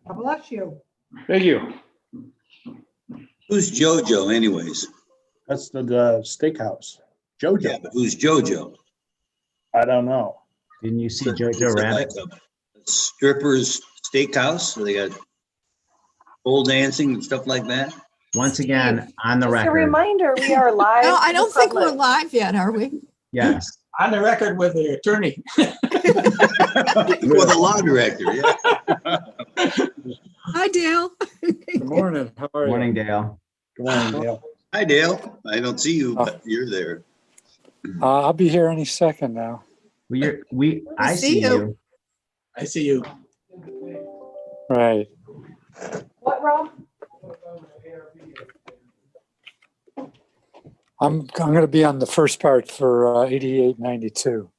God bless you. Thank you. Who's JoJo anyways? That's the steakhouse. JoJo. Yeah, but who's JoJo? I don't know. Didn't you see Is Jojo it Rabbit? like a stripper's steakhouse? So they got pole dancing and stuff like that? Once again, on the Just a record. reminder, we are live. No, I to the don't think we're public. live yet, are we? Yes. On the record with the attorney. Or the law director, yeah. Hi, Dale. Good morning. How are you? Morning, Dale. Good morning, Dale. Hi, Dale. I don't see you, but you're there. I'll be here any second now. I see you. I see you. Right. What, Rob? I'm going to be on the first part for 8892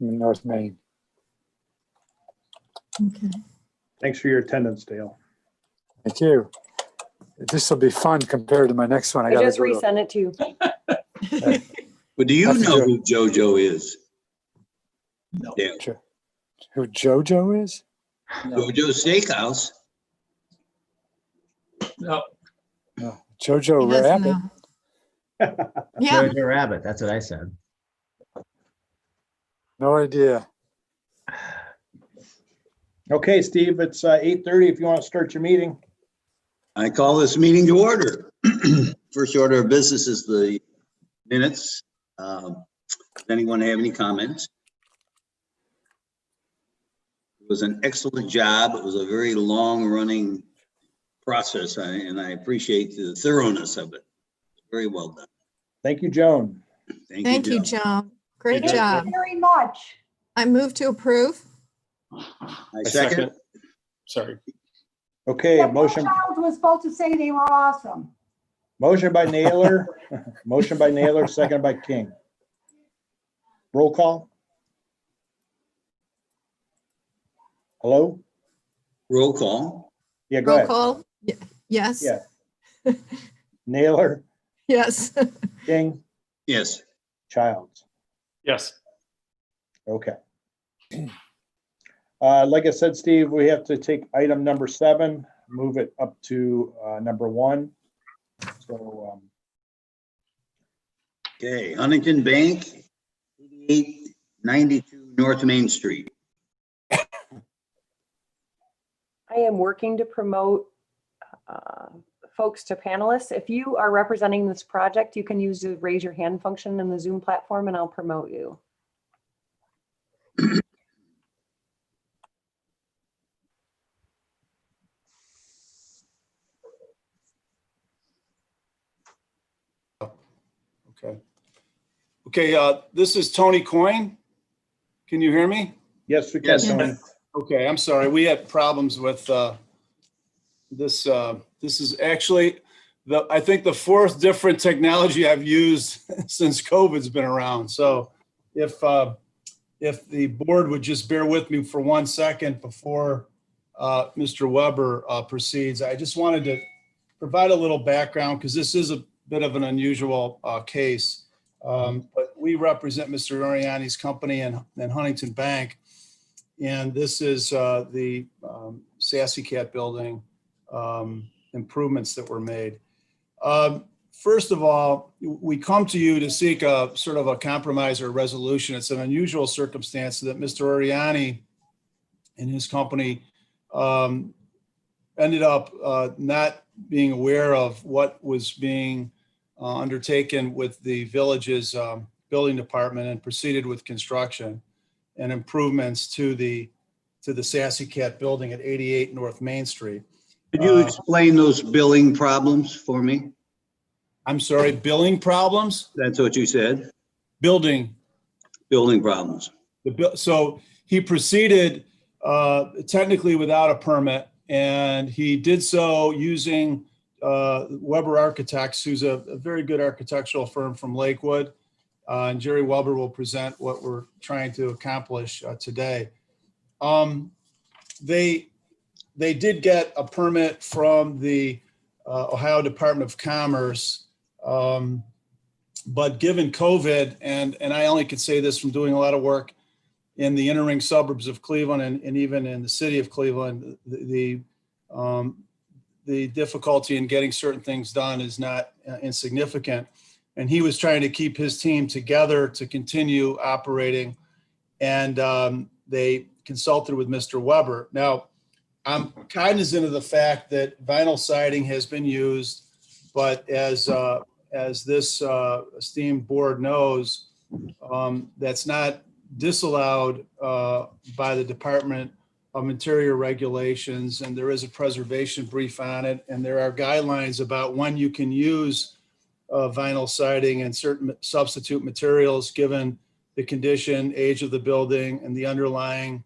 in North Main. Okay. Thanks for your attendance, Dale. Thank you. This will be fun compared to my next one. I gotta just go to- resent it to you. But do you That's know good. who JoJo is? No. Dale. Who JoJo is? JoJo's Steakhouse. No. No. JoJo He doesn't Rabbit. know. Yeah, Jojo Rabbit. That's what I said. No idea. Okay, Steve, it's 8:30 if you want to start your meeting. I call this meeting to order. First order of business is the minutes. Does anyone have any comments? It was an excellent job. It was a very long-running process, and I appreciate the thoroughness of it. Very well done. Thank you, Joan. thank you, Joe. John. Great Thank you job. Very much. I move to approve. I second. Sorry. Okay, Yeah, Bill motion Childs was supposed to say they were awesome. by Naylor, motion by Naylor, second by King. Roll call. Hello? Roll call. Yeah, go Roll ahead. call. Yes. Yeah. Naylor, Yes. King, Yes. Childs. Yes. Okay. Like I said, Steve, we have to take item number 7, move it up to number 1. So, Okay, Huntington Bank, 8892 North Main Street. I am working to promote folks to panelists. If you are representing this project, you can use the raise your hand function in the Zoom platform and I'll promote you. Okay. Okay, this is Tony Coyne. Can you hear me? yes, we can, Yes. Tony. Okay, I'm sorry. We had problems with this. This is actually I think the 4th different technology I've used since COVID's been around. So if the board would just bear with me for 1 second before Mr. Weber proceeds, I just wanted to provide a little background because this is a bit of an unusual case. But we represent Mr. Oriani's company and Huntington Bank. And this is the Sassy Cat building improvements that were made. First of all, we come to you to seek a sort of a compromise or resolution. It's an unusual circumstance that Mr. Oriani and his company ended up not being aware of what was being undertaken with the village's building department and proceeded with construction and improvements to the Sassy Cat building at 88 North Main Street. Could you explain those billing problems for me? I'm sorry, billing problems? That's what you said? Building. Building problems. So he proceeded technically without a permit, and he did so using Weber Architects, who's a very good architectural firm from Lakewood. And Jerry Weber will present what we're trying to accomplish today. They did get a permit from the Ohio Department of Commerce. But given COVID, and I only could say this from doing a lot of work in the inner ring suburbs of Cleveland and even in the city of Cleveland, the difficulty in getting certain things done is not insignificant. And he was trying to keep his team together to continue operating. And they consulted with Mr. Weber. Now, I'm cognizant of the fact that vinyl siding has been used, but as this esteemed board knows, that's not disallowed by the Department of Interior Regulations, and there is a preservation brief on it, and there are guidelines about when you can use vinyl siding and certain substitute materials given the condition, age of the building, and the underlying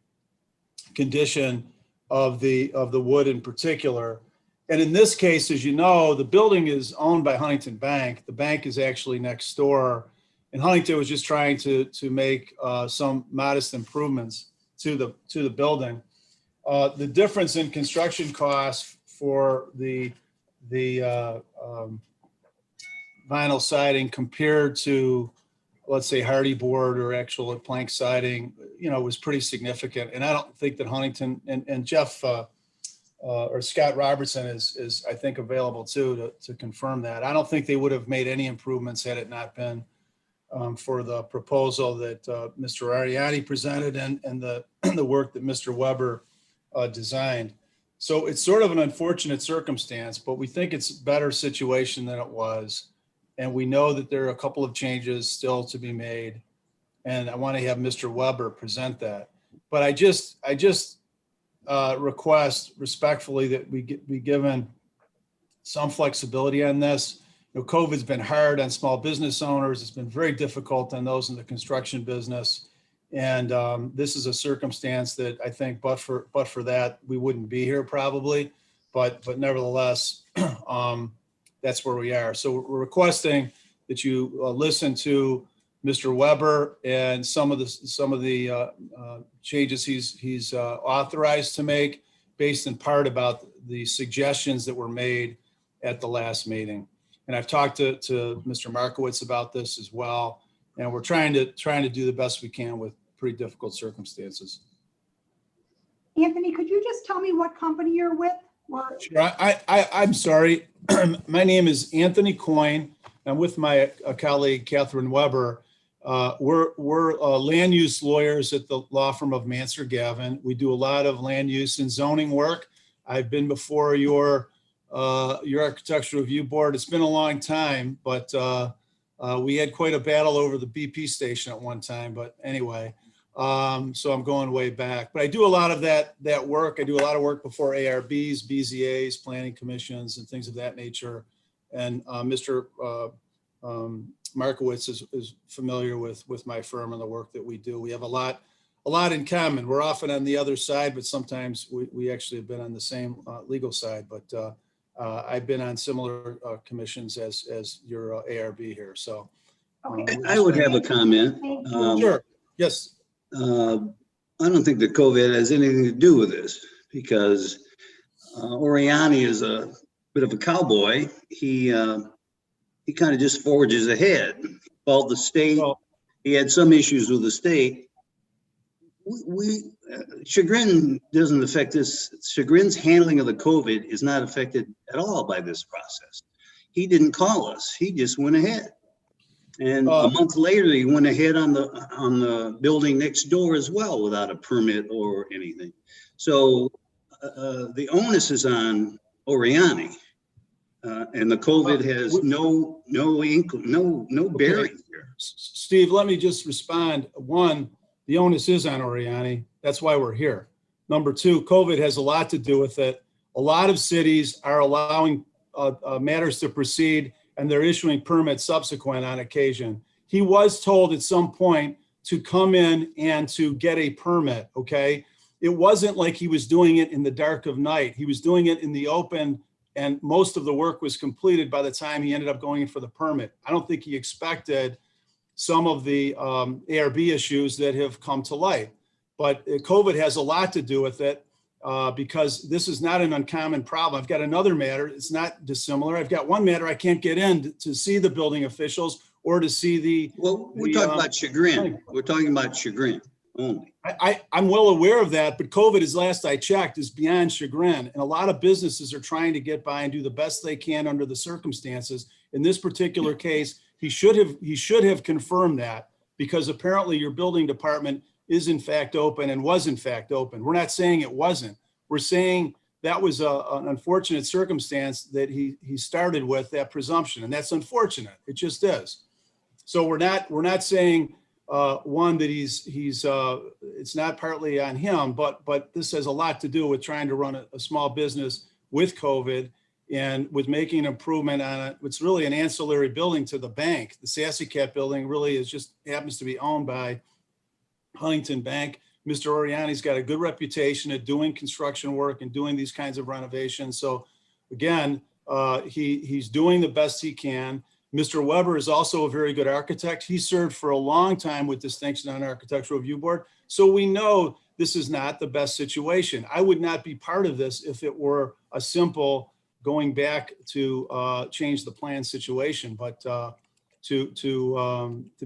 condition of the wood in particular. And in this case, as you know, the building is owned by Huntington Bank. The bank is actually next door. And Huntington was just trying to make some modest improvements to the building. The difference in construction costs for the vinyl siding compared to, let's say, hardy board or actual plank siding, was pretty significant. And I don't think that Huntington and Jeff or Scott Robertson is I think available too to confirm that. I don't think they would have made any improvements had it not been for the proposal that Mr. Ariani presented and the work that Mr. Weber designed. So it's sort of an unfortunate circumstance, but we think it's a better situation than it was. And we know that there are a couple of changes still to be made. And I want to have Mr. Weber present that. But I just request respectfully that we be given some flexibility on this. COVID's been hard on small business owners. It's been very difficult on those in the construction business. And this is a circumstance that I think, but for that, we wouldn't be here probably. But nevertheless, that's where we are. So we're requesting that you listen to Mr. Weber and some of the changes he's authorized to make, based in part about the suggestions that were made at the last meeting. And I've talked to Mr. Markowitz about this as well. And we're trying to do the best we can with pretty difficult circumstances. Anthony, could you just tell me what company you're with? Or Sure. I'm sorry. My name is Anthony Coyne. I'm with my colleague, Catherine Weber. We're land use lawyers at the law firm of Manser Gavin. We do a lot of land use and zoning work. I've been before your architectural review board. It's been a long time, but we had quite a battle over the BP station at one time. But anyway, so I'm going way back. But I do a lot of that work. I do a lot of work before ARBs, BZAs, planning commissions, and things of that nature. And Mr. Markowitz is familiar with my firm and the work that we do. We have a lot in common. We're often on the other side, but sometimes we actually have been on the same legal side. But I've been on similar commissions as your ARB here. So okay. I would have a comment. Thank you. sure. Yes. I don't think that COVID has anything to do with this, because Oriani is a bit of a cowboy. He kind of just forges ahead. Called the state. Well, He had some issues with the state. Chagrin doesn't affect this. Chagrin's handling of the COVID is not affected at all by this process. He didn't call us. He just went ahead. And a month later, he went ahead on the building next door as well without a permit or anything. So the onus is on Oriani, and the COVID has no bearing here. Steve, let me just respond. One, the onus is on Oriani. That's why we're here. Number two, COVID has a lot to do with it. A lot of cities are allowing matters to proceed, and they're issuing permits subsequent on occasion. He was told at some point to come in and to get a permit, okay? It wasn't like he was doing it in the dark of night. He was doing it in the open, and most of the work was completed by the time he ended up going in for the permit. I don't think he expected some of the ARB issues that have come to light. But COVID has a lot to do with it because this is not an uncommon problem. I've got another matter. It's not dissimilar. I've got one matter I can't get in to see the building officials or to see the. Well, we're the, talking um, about chagrin. We're talking about chagrin only. I'm well aware of that, but COVID, as last I checked, is beyond chagrin. And a lot of businesses are trying to get by and do the best they can under the circumstances. In this particular case, he should have confirmed that, because apparently your building department is in fact open and was in fact open. We're not saying it wasn't. We're saying that was an unfortunate circumstance that he started with, that presumption, and that's unfortunate. It just is. So we're not saying one that he's it's not partly on him, but this has a lot to do with trying to run a small business with COVID and with making an improvement on it. It's really an ancillary building to the bank. The Sassy Cat building really is just happens to be owned by Huntington Bank. Mr. Oriani's got a good reputation at doing construction work and doing these kinds of renovations. So again, he's doing the best he can. Mr. Weber is also a very good architect. He served for a long time with distinction on Architectural Review Board. So we know this is not the best situation. I would not be part of this if it were a simple going back to change the plan situation. But to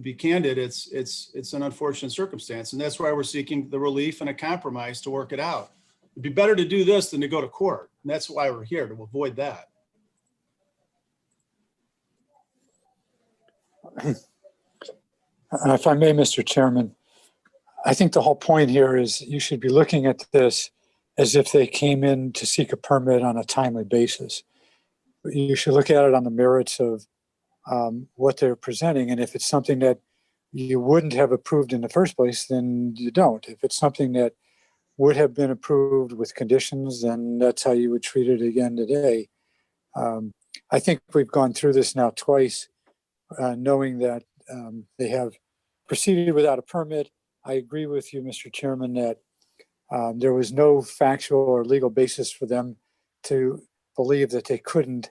be candid, it's an unfortunate circumstance, and that's why we're seeking the relief and a compromise to work it out. It'd be better to do this than to go to court, and that's why we're here, to avoid that. If I may, Mr. Chairman, I think the whole point here is you should be looking at this as if they came in to seek a permit on a timely basis. You should look at it on the merits of what they're presenting. And if it's something that you wouldn't have approved in the first place, then you don't. If it's something that would have been approved with conditions, then that's how you would treat it again today. I think we've gone through this now twice, knowing that they have proceeded without a permit. I agree with you, Mr. Chairman, that there was no factual or legal basis for them to believe that they couldn't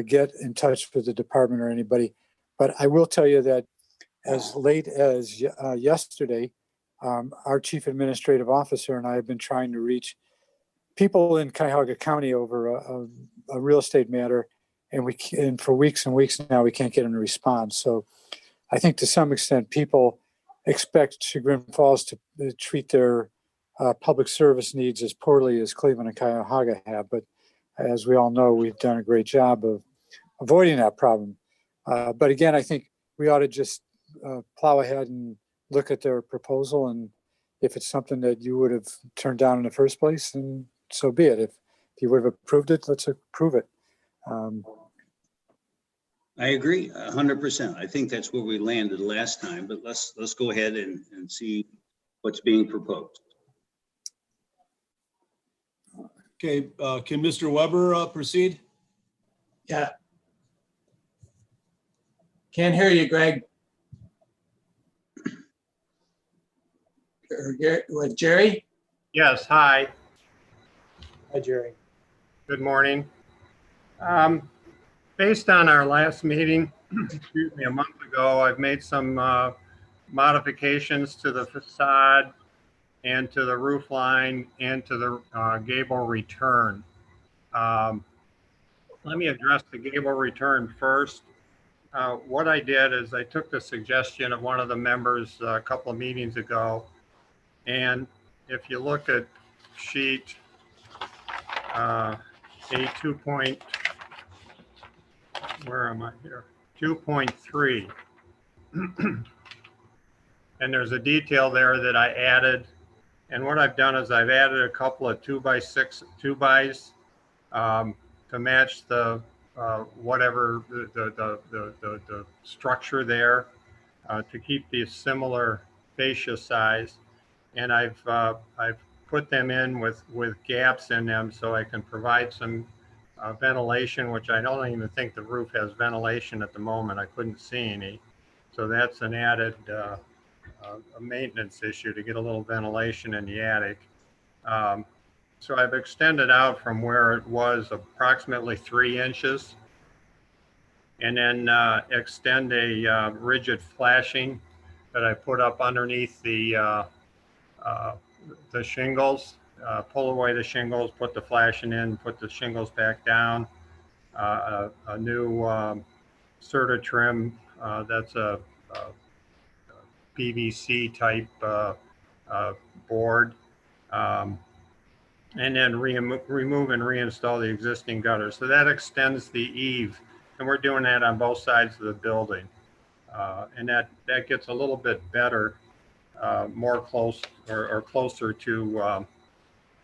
get in touch with the department or anybody. But I will tell you that as late as yesterday, our chief administrative officer and I have been trying to reach people in Cuyahoga County over a real estate matter, and for weeks and weeks now, we can't get them to respond. So I think to some extent, people expect Chagrin Falls to treat their public service needs as poorly as Cleveland and Cuyahoga have. But as we all know, we've done a great job of avoiding that problem. But again, I think we ought to just plow ahead and look at their proposal. And if it's something that you would have turned down in the first place, then so be it. If you would have approved it, let's approve it. I agree 100%. I think that's where we landed last time, but let's go ahead and see what's being proposed. Okay, can Mr. Weber proceed? Yeah. Can't hear you, Greg. With Jerry? Yes, hi, Hi, Jerry. good morning. Based on our last meeting, excuse me, a month ago, I've made some modifications to the facade and to the roof line and to the gable return. Let me address the gable return first. What I did is I took the suggestion of one of the members a couple of meetings ago, and if you look at sheet A2. Where am I here? 2.3. And there's a detail there that I added. And what I've done is I've added a couple of 2x6 2x to match the whatever the structure there to keep the similar fascia size. And I've put them in with gaps in them so I can provide some ventilation, which I don't even think the roof has ventilation at the moment. I couldn't see any. So that's an added a maintenance issue to get a little ventilation in the attic. So I've extended out from where it was approximately 3 inches, and then extend a rigid flashing that I put up underneath the the shingles, pull away the shingles, put the flashing in, put the shingles back down. A new Serta trim, that's a PVC type board. And then remove and reinstall the existing gutter. So that extends the eave, and we're doing that on both sides of the building. And that gets a little bit better, more close or closer to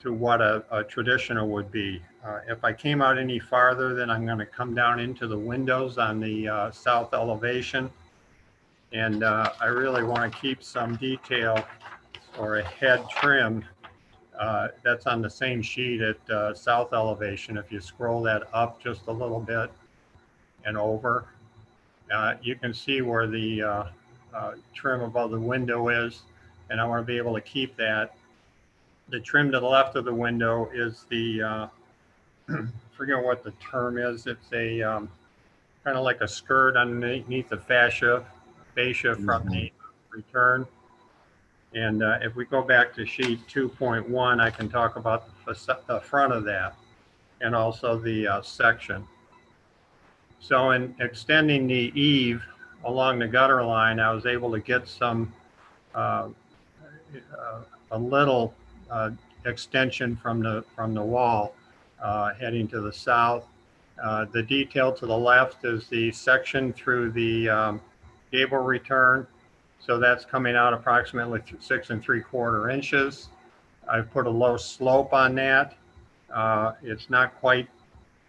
what a traditional would be. If I came out any farther, then I'm going to come down into the windows on the south elevation. And I really want to keep some detail or a head trim that's on the same sheet at south elevation. If you scroll that up just a little bit and over, you can see where the trim above the window is, and I want to be able to keep that. The trim to the left of the window is the, forget what the term is. It's a kind of like a skirt underneath the fascia from the return. And if we go back to sheet 2.1, I can talk about the front of that and also the section. So in extending the eave along the gutter line, I was able to get some, a little extension from the wall heading to the south. The detail to the left is the section through the gable return. So that's coming out approximately 6 3/4 inches. I've put a low slope on that. It's not quite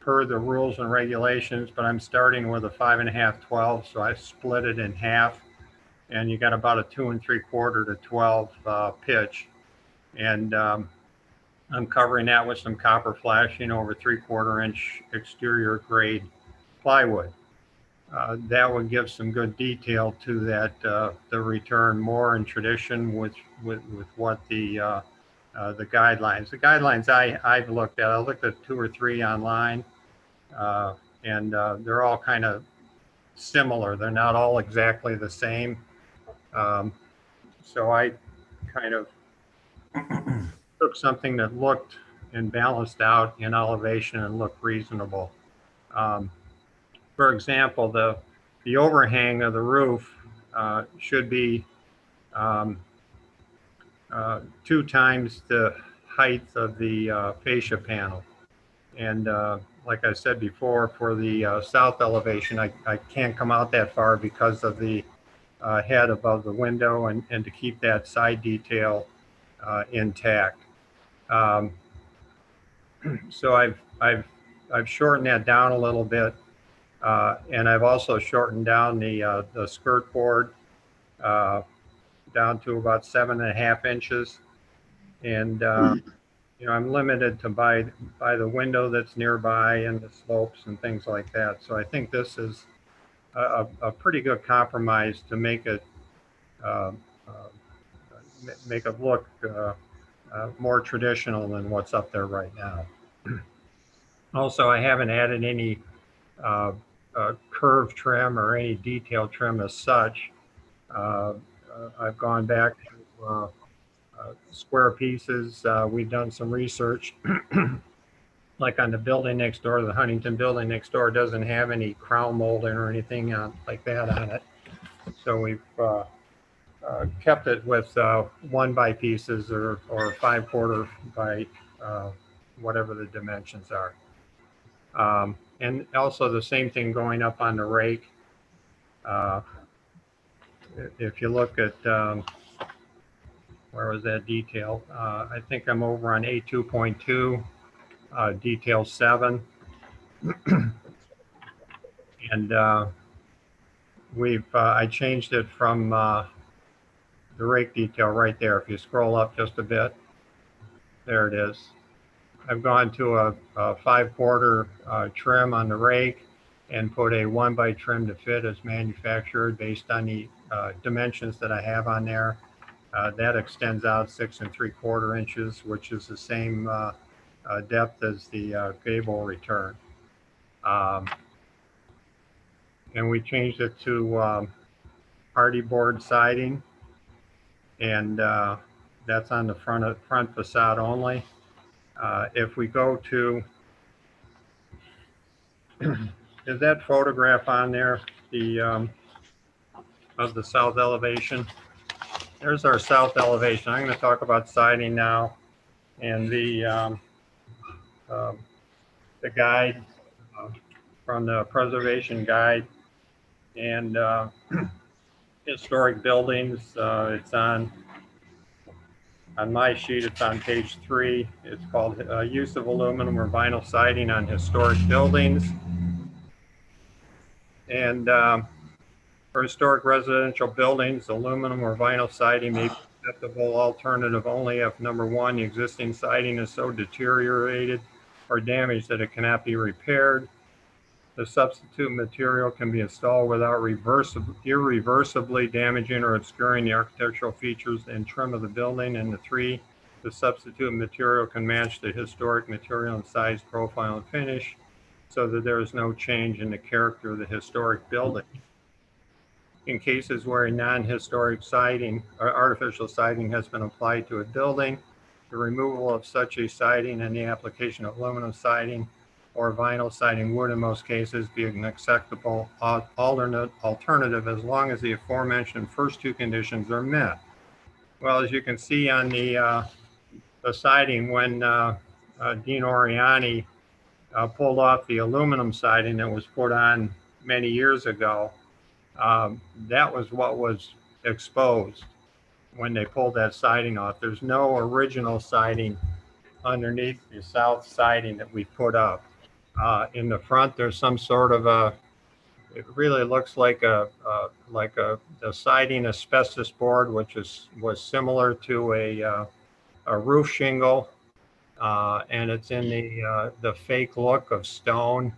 per the rules and regulations, but I'm starting with a 5 1/2 12, so I split it in half, and you got about a 2 3/4 to 12 pitch. And I'm covering that with some copper flashing over 3/4 inch exterior grade plywood. That would give some good detail to that, the return, more in tradition with what the guidelines. The guidelines I've looked at, I looked at 2 or 3 online, and they're all kind of similar. They're not all exactly the same. So I kind of took something that looked and balanced out in elevation and looked reasonable. For example, the overhang of the roof should be 2 times the height of the fascia panel. And like I said before, for the south elevation, I can't come out that far because of the head above the window and to keep that side detail intact. So I've shortened that down a little bit. And I've also shortened down the skirt board down to about 7 1/2 inches. And, you know, I'm limited to by the window that's nearby and the slopes and things like that. So I think this is a pretty good compromise to make it look more traditional than what's up there right now. Also, I haven't added any curve trim or any detail trim as such. I've gone back to square pieces. We've done some research, like on the building next door, the Huntington building next door doesn't have any crown molding or anything like that on it. So we've kept it with 1 by pieces or 5/4 by whatever the dimensions are. And also the same thing going up on the rake. If you look at, where was that detail? I think I'm over on A2.2, detail 7. And I changed it from the rake detail right there. If you scroll up just a bit, there it is. I've gone to a 5/4 trim on the rake and put a 1 by trim to fit as manufactured based on the dimensions that I have on there. That extends out 6 3/4 inches, which is the same depth as the gable return. And we changed it to hardy board siding. And That's on the front facade only. If we go to, is that photograph on there, of the south elevation? There's our south elevation. I'm going to talk about siding now, and the guide from the preservation guide and historic buildings. It's on my sheet. It's on page 3. It's called use of aluminum or vinyl siding on historic buildings. And for historic residential buildings, aluminum or vinyl siding may be acceptable alternative only if, number 1, the existing siding is so deteriorated or damaged that it cannot be repaired. The substitute material can be installed without irreversibly damaging or obscuring the architectural features and trim of the building. And 3, the substitute material can match the historic material in size, profile, and finish so that there is no change in the character of the historic building. In cases where a non-historic siding or artificial siding has been applied to a building, the removal of such a siding and the application of aluminum siding or vinyl siding would in most cases be an acceptable alternative as long as the aforementioned first 2 conditions are met. Well, as you can see on the siding, when Dean Oriani pulled off the aluminum siding that was put on many years ago, that was what was exposed when they pulled that siding off. There's no original siding underneath the south siding that we put up. In the front, there's some sort of it really looks like the siding asbestos board, which was similar to a roof shingle, and it's in the fake look of stone.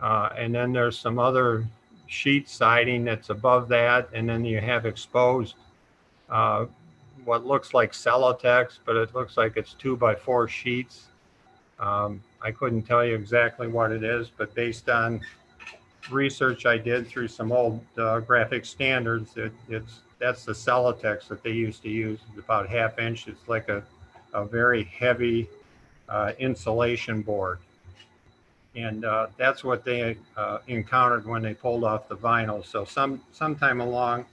And then there's some other sheet siding that's above that, and then you have exposed what looks like Celotex, but it looks like it's 2x4 sheets. I couldn't tell you exactly what it is, but based on research I did through some old graphic standards, that's the Celotex that they used to use. It's about 1/2 inch. It's like a very heavy insulation board. And that's what they encountered when they pulled off the vinyl. So sometime along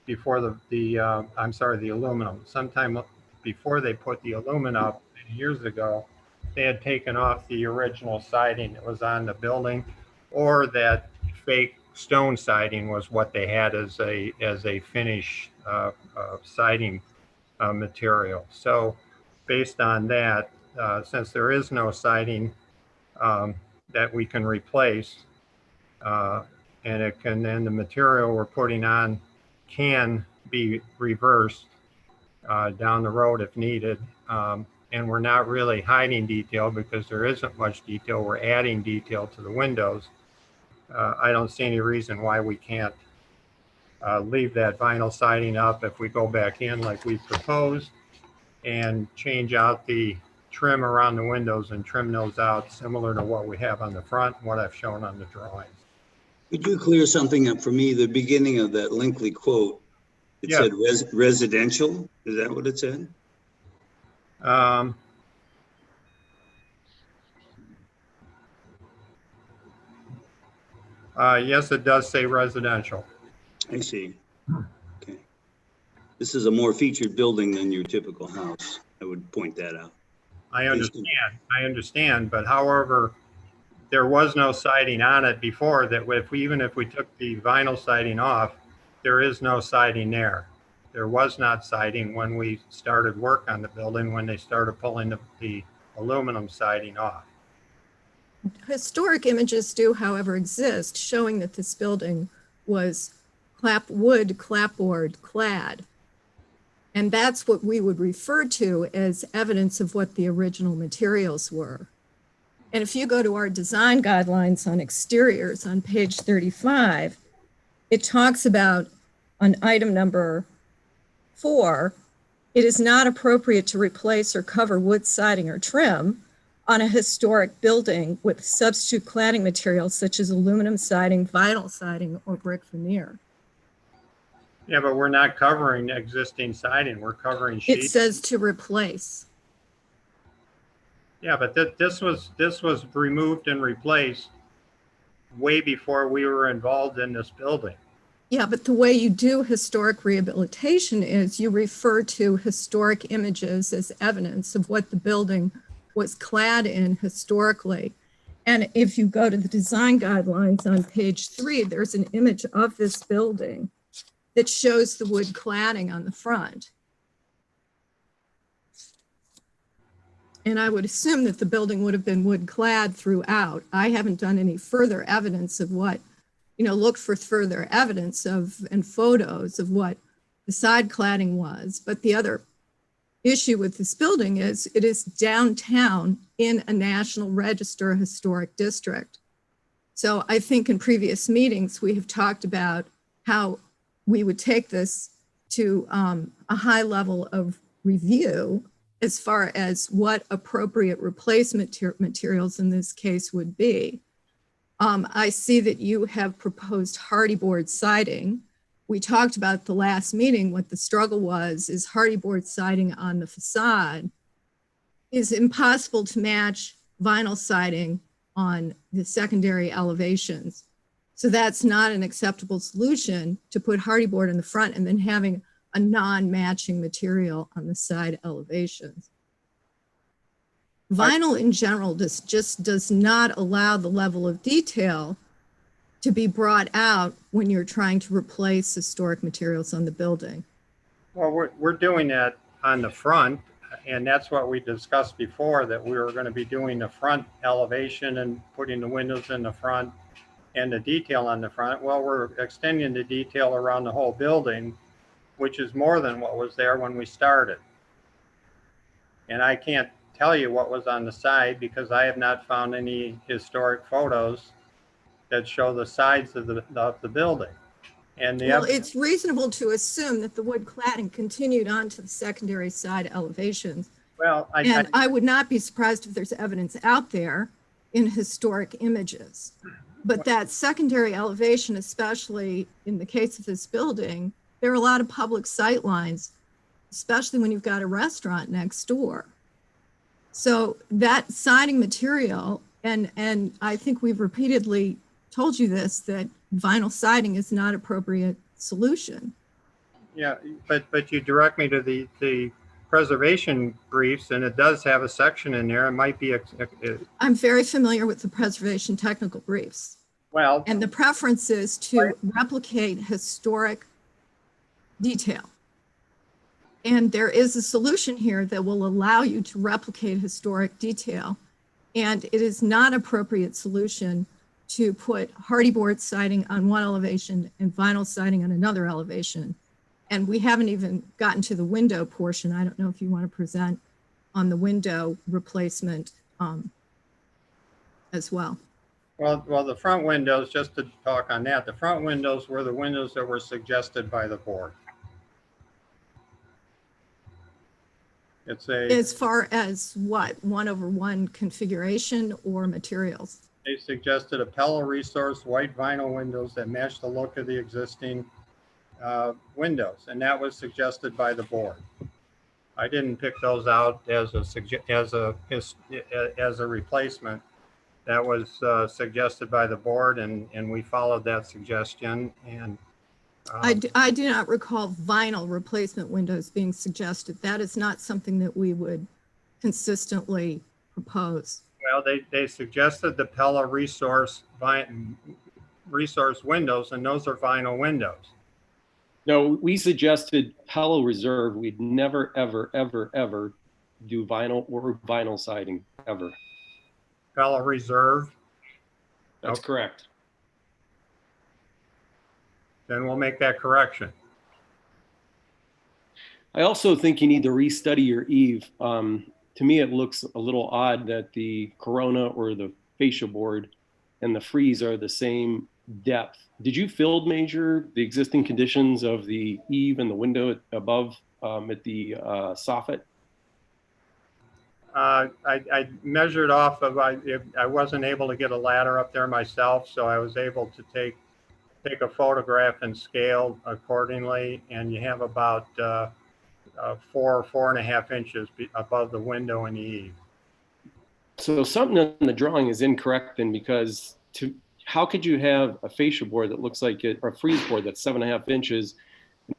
before the aluminum, sometime before they put the aluminum up many years ago, they had taken off the original siding that was on the building, or that fake stone siding was what they had as a finish siding material. So based on that, since there is no siding that we can replace, and then the material we're putting on can be reversed down the road if needed. And we're not really hiding detail because there isn't much detail. We're adding detail to the windows. I don't see any reason why we can't leave that vinyl siding up if we go back in like we proposed and change out the trim around the windows and trim those out similar to what we have on the front and what I've shown on the drawings. Could you clear something up for me? The beginning of that lengthy quote, it Yeah. said residential. Is that what it said? Yes, it does say residential. I see. Okay. This is a more featured building than your typical house. I would point that out. I understand, but however, there was no siding on it before that even if we took the vinyl siding off, there is no siding there. There was not siding when we started work on the building, when they started pulling the aluminum siding off. Historic images do, however, exist showing that this building was wood clapboard clad. And that's what we would refer to as evidence of what the original materials were. And if you go to our design guidelines on exteriors on page 35, it talks about on item number 4, it is not appropriate to replace or cover wood siding or trim on a historic building with substitute cladding materials such as aluminum siding, vinyl siding, or brick veneer. Yeah, but we're not covering existing siding. We're covering It sheet. says to replace. Yeah, but this was removed and replaced way before we were involved in this building. Yeah, but the way you do historic rehabilitation is you refer to historic images as evidence of what the building was clad in historically. And if you go to the design guidelines on page 3, there's an image of this building that shows the wood cladding on the front. And I would assume that the building would have been wood clad throughout. I haven't done any further evidence of what, looked for further evidence of and photos of what the side cladding was. But the other issue with this building is it is downtown in a National Register historic district. So I think in previous meetings, we have talked about how we would take this to a high level of review as far as what appropriate replacement materials in this case would be. I see that you have proposed hardy board siding. We talked about the last meeting, what the struggle was is hardy board siding on the facade is impossible to match vinyl siding on the secondary elevations. So that's not an acceptable solution to put hardy board in the front and then having a non-matching material on the side elevations. Vinyl in general just does not allow the level of detail to be brought out when you're trying to replace historic materials on the building. Well, we're doing that on the front, and that's what we discussed before, that we were going to be doing the front elevation and putting the windows in the front and the detail on the front. Well, we're extending the detail around the whole building, which is more than what was there when we started. And I can't tell you what was on the side because I have not found any historic photos that show the sides of the building. And Well, it's reasonable to assume that the wood cladding continued on to the secondary side elevations. Well, I would not be surprised if there's evidence out there in historic images. But that secondary elevation, especially in the case of this building, there are a lot of public sight lines, especially when you've got a restaurant next door. So that siding material, and I think we've repeatedly told you this, that vinyl siding is not appropriate solution. Yeah, but you direct me to the preservation briefs, and it does have a section in there. It might be I'm very familiar with the preservation technical briefs. Well, and the preference is to replicate historic detail. And there is a solution here that will allow you to replicate historic detail. And it is not appropriate solution to put hardy board siding on one elevation and vinyl siding on another elevation. And we haven't even gotten to the window portion. I don't know if you want to present on the window replacement as well. Well, the front windows, just to talk on that, the front windows were the windows that were suggested by the board. It's as far as what, 1/1 configuration or materials? They suggested a Pella Resource white vinyl windows that match the look of the existing windows, and that was suggested by the board. I didn't pick those out as a replacement. That was suggested by the board, and we followed that suggestion. And I do not recall vinyl replacement windows being suggested. That is not something that we would consistently propose. Well, they suggested the Pella Resource windows, and those are vinyl windows. No, we suggested Pella Reserve. We'd never, ever, ever, ever do vinyl or vinyl siding, ever. Pella Reserve? That's correct. Then we'll make that correction. I also think you need to restudy your eave. To me, it looks a little odd that the Corona or the fascia board and the frieze are the same depth. Did you field measure the existing conditions of the eave and the window above at the soffit? I measured off of, I wasn't able to get a ladder up there myself, so I was able to take take a photograph and scale accordingly, and you have about 4.5 inches above the window in the eave. So something in the drawing is incorrect then, because how could you have a fascia board that looks like it, or a frieze board that's 7.5 inches?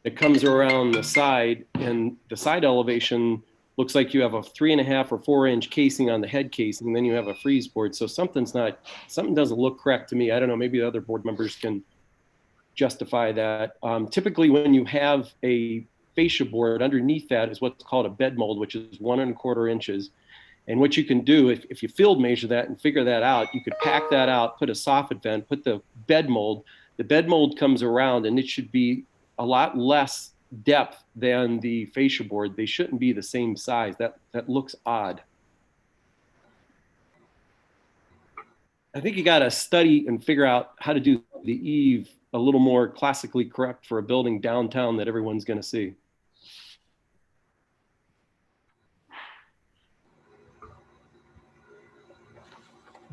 It comes around the side, and the side elevation looks like you have a 3.5 or 4 inch casing on the head casing, and then you have a frieze board. So something doesn't look correct to me. I don't know, maybe the other board members can justify that. Typically when you have a fascia board, underneath that is what's called a bed mold, which is 1.25 inches. And what you can do, if you field measure that and figure that out, you could pack that out, put a soffit vent, put the bed mold comes around, and it should be a lot less depth than the fascia board. They shouldn't be the same size. That looks odd. I think you got to study and figure out how to do the eave a little more classically correct for a building downtown that everyone's going to see.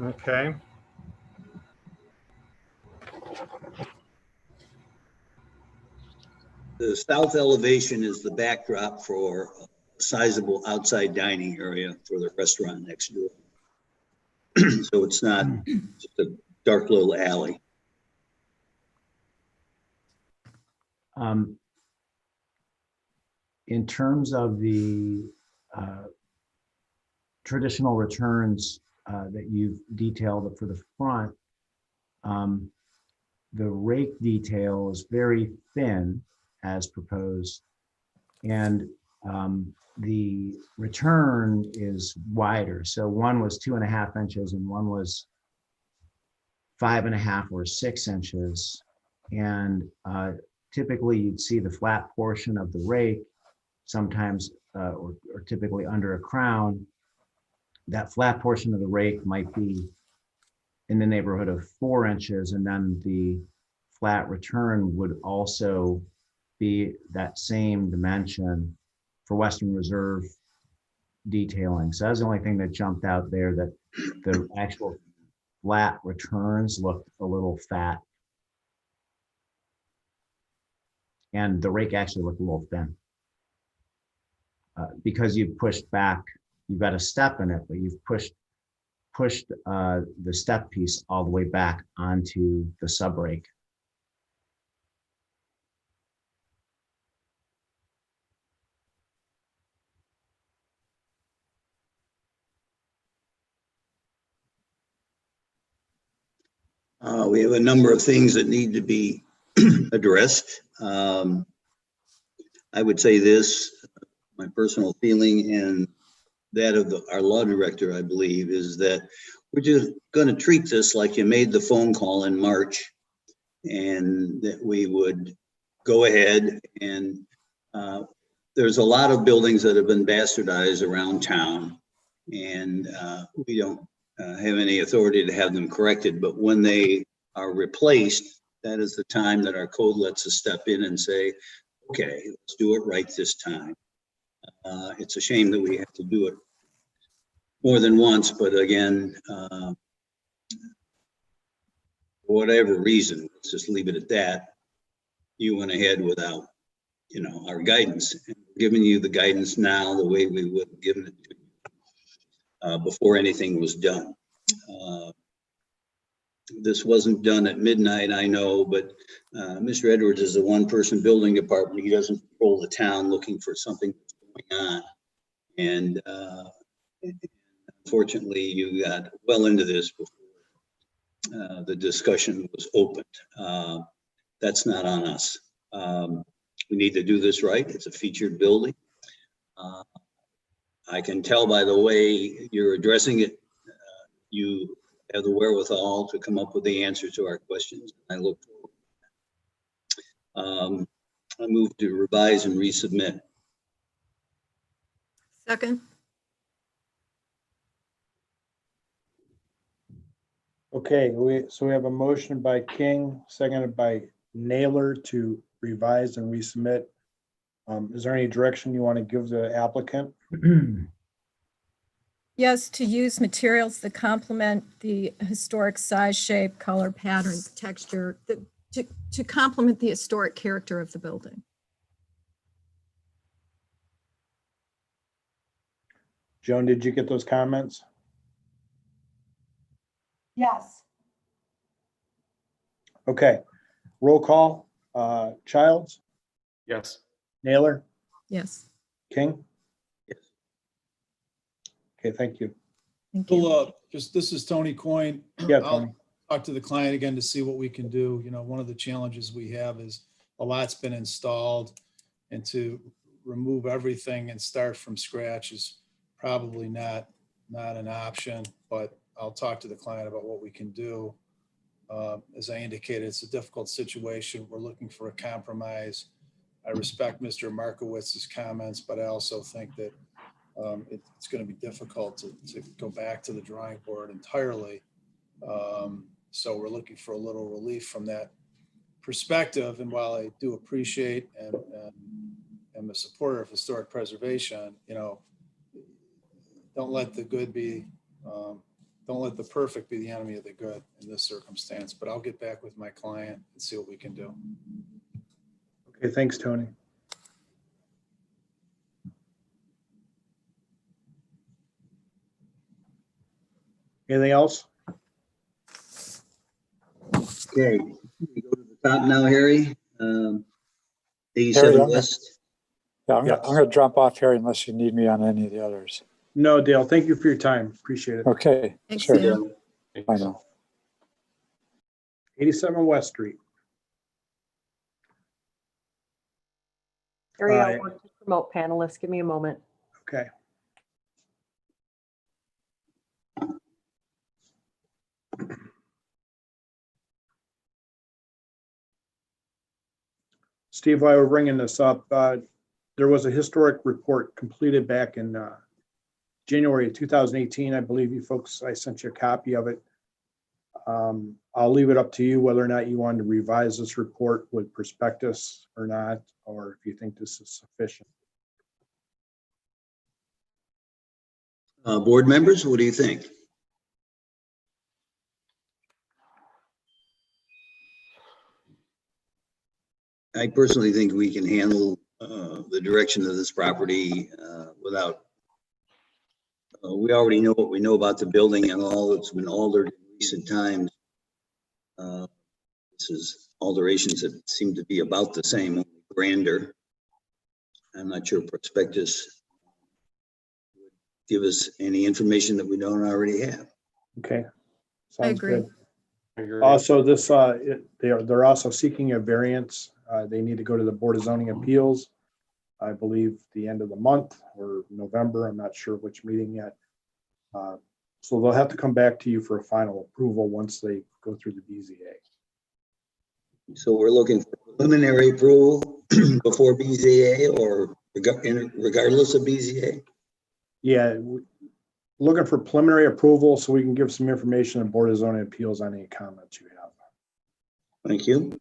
Okay. The south elevation is the backdrop for a sizable outside dining area for the restaurant next door. So it's not just a dark little alley. In terms of the traditional returns that you've detailed for the front, the rake detail is very thin as proposed, and the return is wider. So one was 2.5 inches and one was 5.5 or 6 inches. And typically you'd see the flat portion of the rake, sometimes or typically under a crown. That flat portion of the rake might be in the neighborhood of 4 inches, and then the flat return would also be that same dimension for Western Reserve detailing. So that's the only thing that jumped out there, that the actual flat returns looked a little fat. And the rake actually looked a little thin. Because you've pushed back, you've got a step in it, but you've pushed the step piece all the way back onto the sub rake. We have a number of things that need to be addressed. I would say this, my personal feeling and that of our law director, I believe, is that we're just going to treat this like you made the phone call in March, and that we would go ahead and there's a lot of buildings that have been bastardized around town, and we don't have any authority to have them corrected, but when they are replaced, that is the time that our code lets us step in and say, okay, let's do it right this time. It's a shame that we have to do it more than once, but again, for whatever reason, let's just leave it at that. You went ahead without, our guidance, and giving you the guidance now the way we would have given it to you before anything was done. This wasn't done at midnight, I know, but Mr. Edwards is a one-person building department. He doesn't control the town looking for something that's going on. And unfortunately, you got well into this before the discussion was opened. That's not on us. We need to do this right. It's a featured building. I can tell by the way you're addressing it, you have the wherewithal to come up with the answer to our questions. I look forward. I move to revise and resubmit. Second. Okay, so we have a motion by King, seconded by Naylor to revise and resubmit. Is there any direction you want to give the applicant? Yes, to use materials that complement the historic size, shape, color, pattern, texture. to complement the historic character of the building. Joan, did you get those comments? Yes. Okay, roll call, Childs, Yes. Naylor, Yes, King? Yes. Okay, thank you. thank you. Well, this is Tony Coyne. Yeah, I'll Tony. talk to the client again to see what we can do. You know, one of the challenges we have is a lot's been installed, and to remove everything and start from scratch is probably not an option, but I'll talk to the client about what we can do. As I indicated, it's a difficult situation. We're looking for a compromise. I respect Mr. Markowitz's comments, but I also think that it's going to be difficult to go back to the drawing board entirely. So we're looking for a little relief from that perspective. And while I do appreciate and am a supporter of historic preservation, you know, don't let the good be, don't let the perfect be the enemy of the good in this circumstance. But I'll get back with my client and see what we can do. Okay, thanks, Tony. Anything else? Okay, we go to the top now, Harry. Harry, 87 I'm- West. Yeah, I'm Yes. gonna drop off, Harry, unless you need me on any of the others. No, Dale, thank you for your time. Appreciate it. Okay, Thanks, sure. Dale. I know. 87 West Street. Harry, Aye. I'll work to promote panelists. Give me a moment. Okay. Steve, while we're bringing this up, there was a historic report completed back in January of 2018. I believe you folks, I sent you a copy of it. I'll leave it up to you whether or not you want to revise this report with prospectus or not, or if you think this is sufficient. Board members, what do you think? I personally think we can handle the direction of this property without, we already know what we know about the building and all that's been altered in recent times. This is alterations that seem to be about the same, only grander. I'm not sure prospectus would give us any information that we don't already have. Okay. I Sounds agree. good. Also, this, they're also seeking a variance. They need to go to the Board of Zoning Appeals, I believe the end of the month or November. I'm not sure which meeting yet. So they'll have to come back to you for a final approval once they go through the BZA. So we're looking for preliminary approval before BZA or regardless of BZA? Yeah, looking for preliminary approval so we can give some information to the Board of Zoning Appeals on any comments you have. Thank you.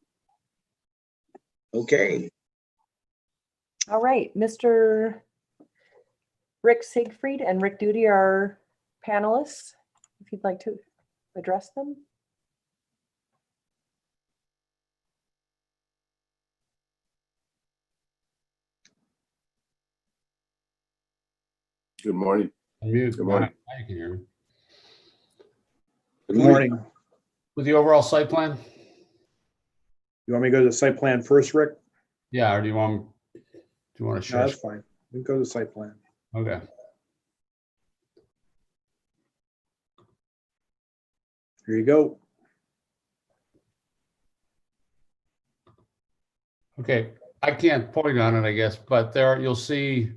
Okay. All right, Mr. Rick Siegfried and Rick Duty are panelists. If you'd like to address them. Good morning. Good morning. morning. You can hear me. Good Good morning. With the overall site plan? You want me to go to the site plan first, Rick? Yeah, or do you want to No, share? that's fine. We can go to the site plan. Okay. Here you go. Okay, I can't point on it, I guess, but there you'll see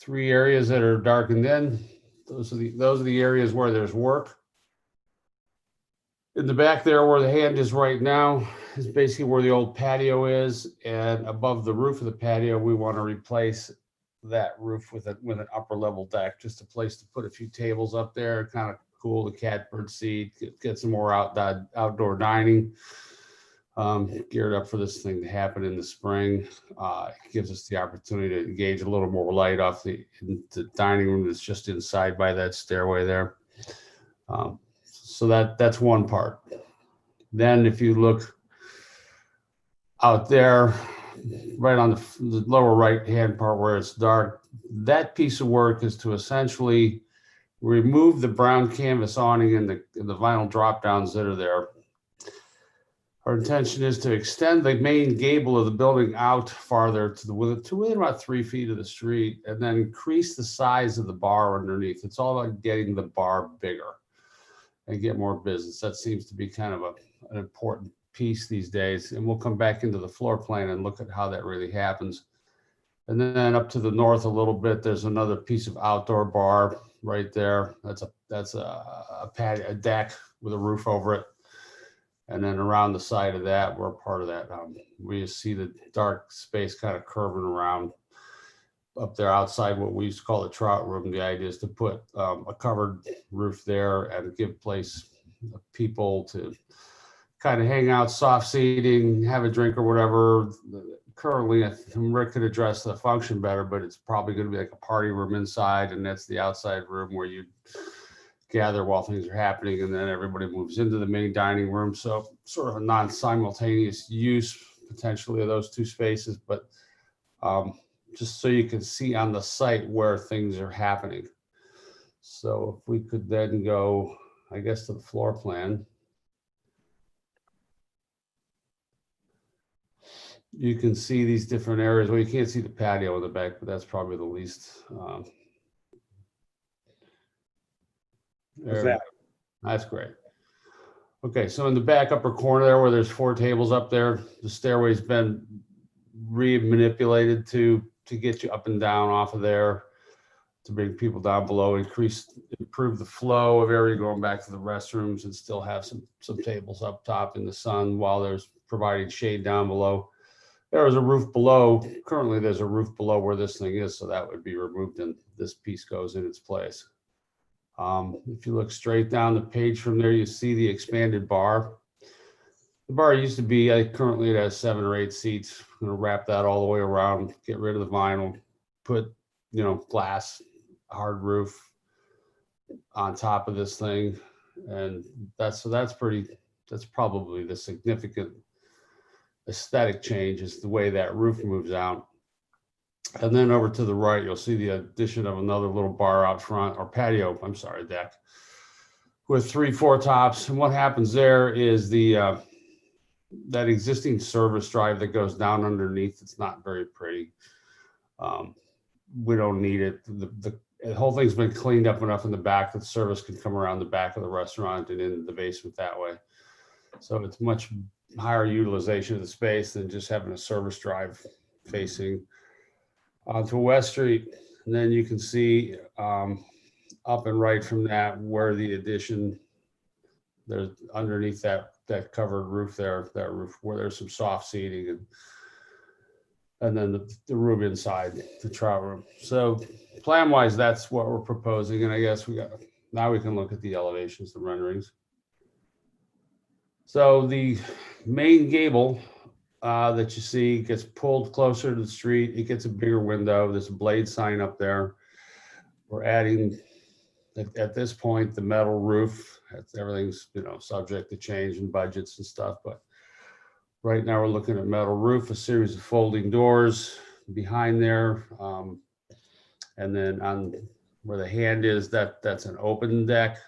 three areas that are darkened in. Those are the areas where there's work. In the back there where the hand is right now is basically where the old patio is, and above the roof of the patio, we want to replace that roof with an upper level deck, just a place to put a few tables up there, kind of cool the catbird seat, get some more outdoor dining. Geared up for this thing to happen in the spring. It gives us the opportunity to engage a little more light off the dining room that's just inside by that stairway there. So that's one part. Then if you look out there, right on the lower right-hand part where it's dark, that piece of work is to essentially remove the brown canvas awning and the vinyl drop downs that are there. Our intention is to extend the main gable of the building out farther to within about 3 feet of the street, and then increase the size of the bar underneath. It's all about getting the bar bigger and get more business. That seems to be kind of an important piece these days. And we'll come back into the floor plan and look at how that really happens. And then up to the north a little bit, there's another piece of outdoor bar right there. That's a patio, a deck with a roof over it. And then around the side of that, we're part of that. We see the dark space kind of curving around up there outside what we used to call the trout room. The idea is to put a covered roof there and give place people to kind of hang out, soft seating, have a drink or whatever. Currently, Rick could address the function better, but it's probably going to be like a party room inside, and that's the outside room where you gather while things are happening, and then everybody moves into the main dining room. So sort of a non-simultaneous use potentially of those two spaces, but just so you can see on the site where things are happening. So if we could then go, I guess, to the floor plan. You can see these different areas. Well, you can't see the patio in the back, but that's probably the least. That's great. Okay, so in the back upper corner there where there's 4 tables up there, the stairway's been re-manipulated to get you up and down off of there, to bring people down below, improve the flow of area going back to the restrooms, and still have some tables up top in the sun while there's providing shade down below. There is a roof below. Currently, there's a roof below where this thing is, so that would be removed and this piece goes in its place. If you look straight down the page from there, you see the expanded bar. The bar used to be, currently it has 7 or 8 seats. I'm gonna wrap that all the way around, get rid of the vinyl, put, glass, hard roof on top of this thing. And that's probably the significant aesthetic change, is the way that roof moves out. And then over to the right, you'll see the addition of another little bar out front, or patio, I'm sorry, deck, with 3 4-tops. And what happens there is that existing service drive that goes down underneath, it's not very pretty. We don't need it. The whole thing's been cleaned up enough in the back that the service can come around the back of the restaurant and in the basement that way. So it's much higher utilization of the space than just having a service drive facing onto West Street. And then you can see up and right from that where the addition, there's underneath that covered roof there, that roof where there's some soft seating, and then the room inside, the trout room. So plan wise, that's what we're proposing. And I guess now we can look at the elevations, the renderings. So the main gable that you see gets pulled closer to the street. It gets a bigger window. There's a blade sign up there. We're adding, at this point, the metal roof. Everything's subject to change in budgets and stuff, but right now we're looking at metal roof, a series of folding doors behind there, and then on where the hand is, that's an open deck.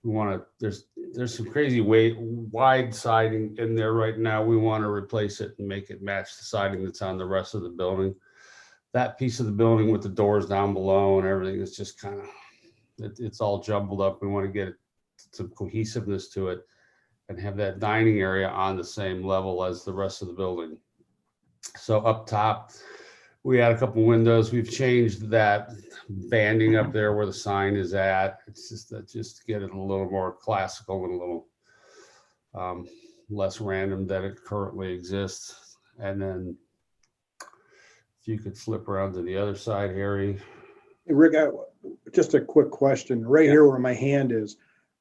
We want to, there's some crazy wide siding in there right now. We want to replace it and make it match the siding that's on the rest of the building. That piece of the building with the doors down below and everything is just kind of, it's all jumbled up. We want to get some cohesiveness to it and have that dining area on the same level as the rest of the building. So up top, we had a couple windows. We've changed that banding up there where the sign is at. It's just to get it a little more classical and a little less random than it currently exists. And then if you could flip around to the other side, Harry. Hey, Rick, just a quick question. Right here where my hand is,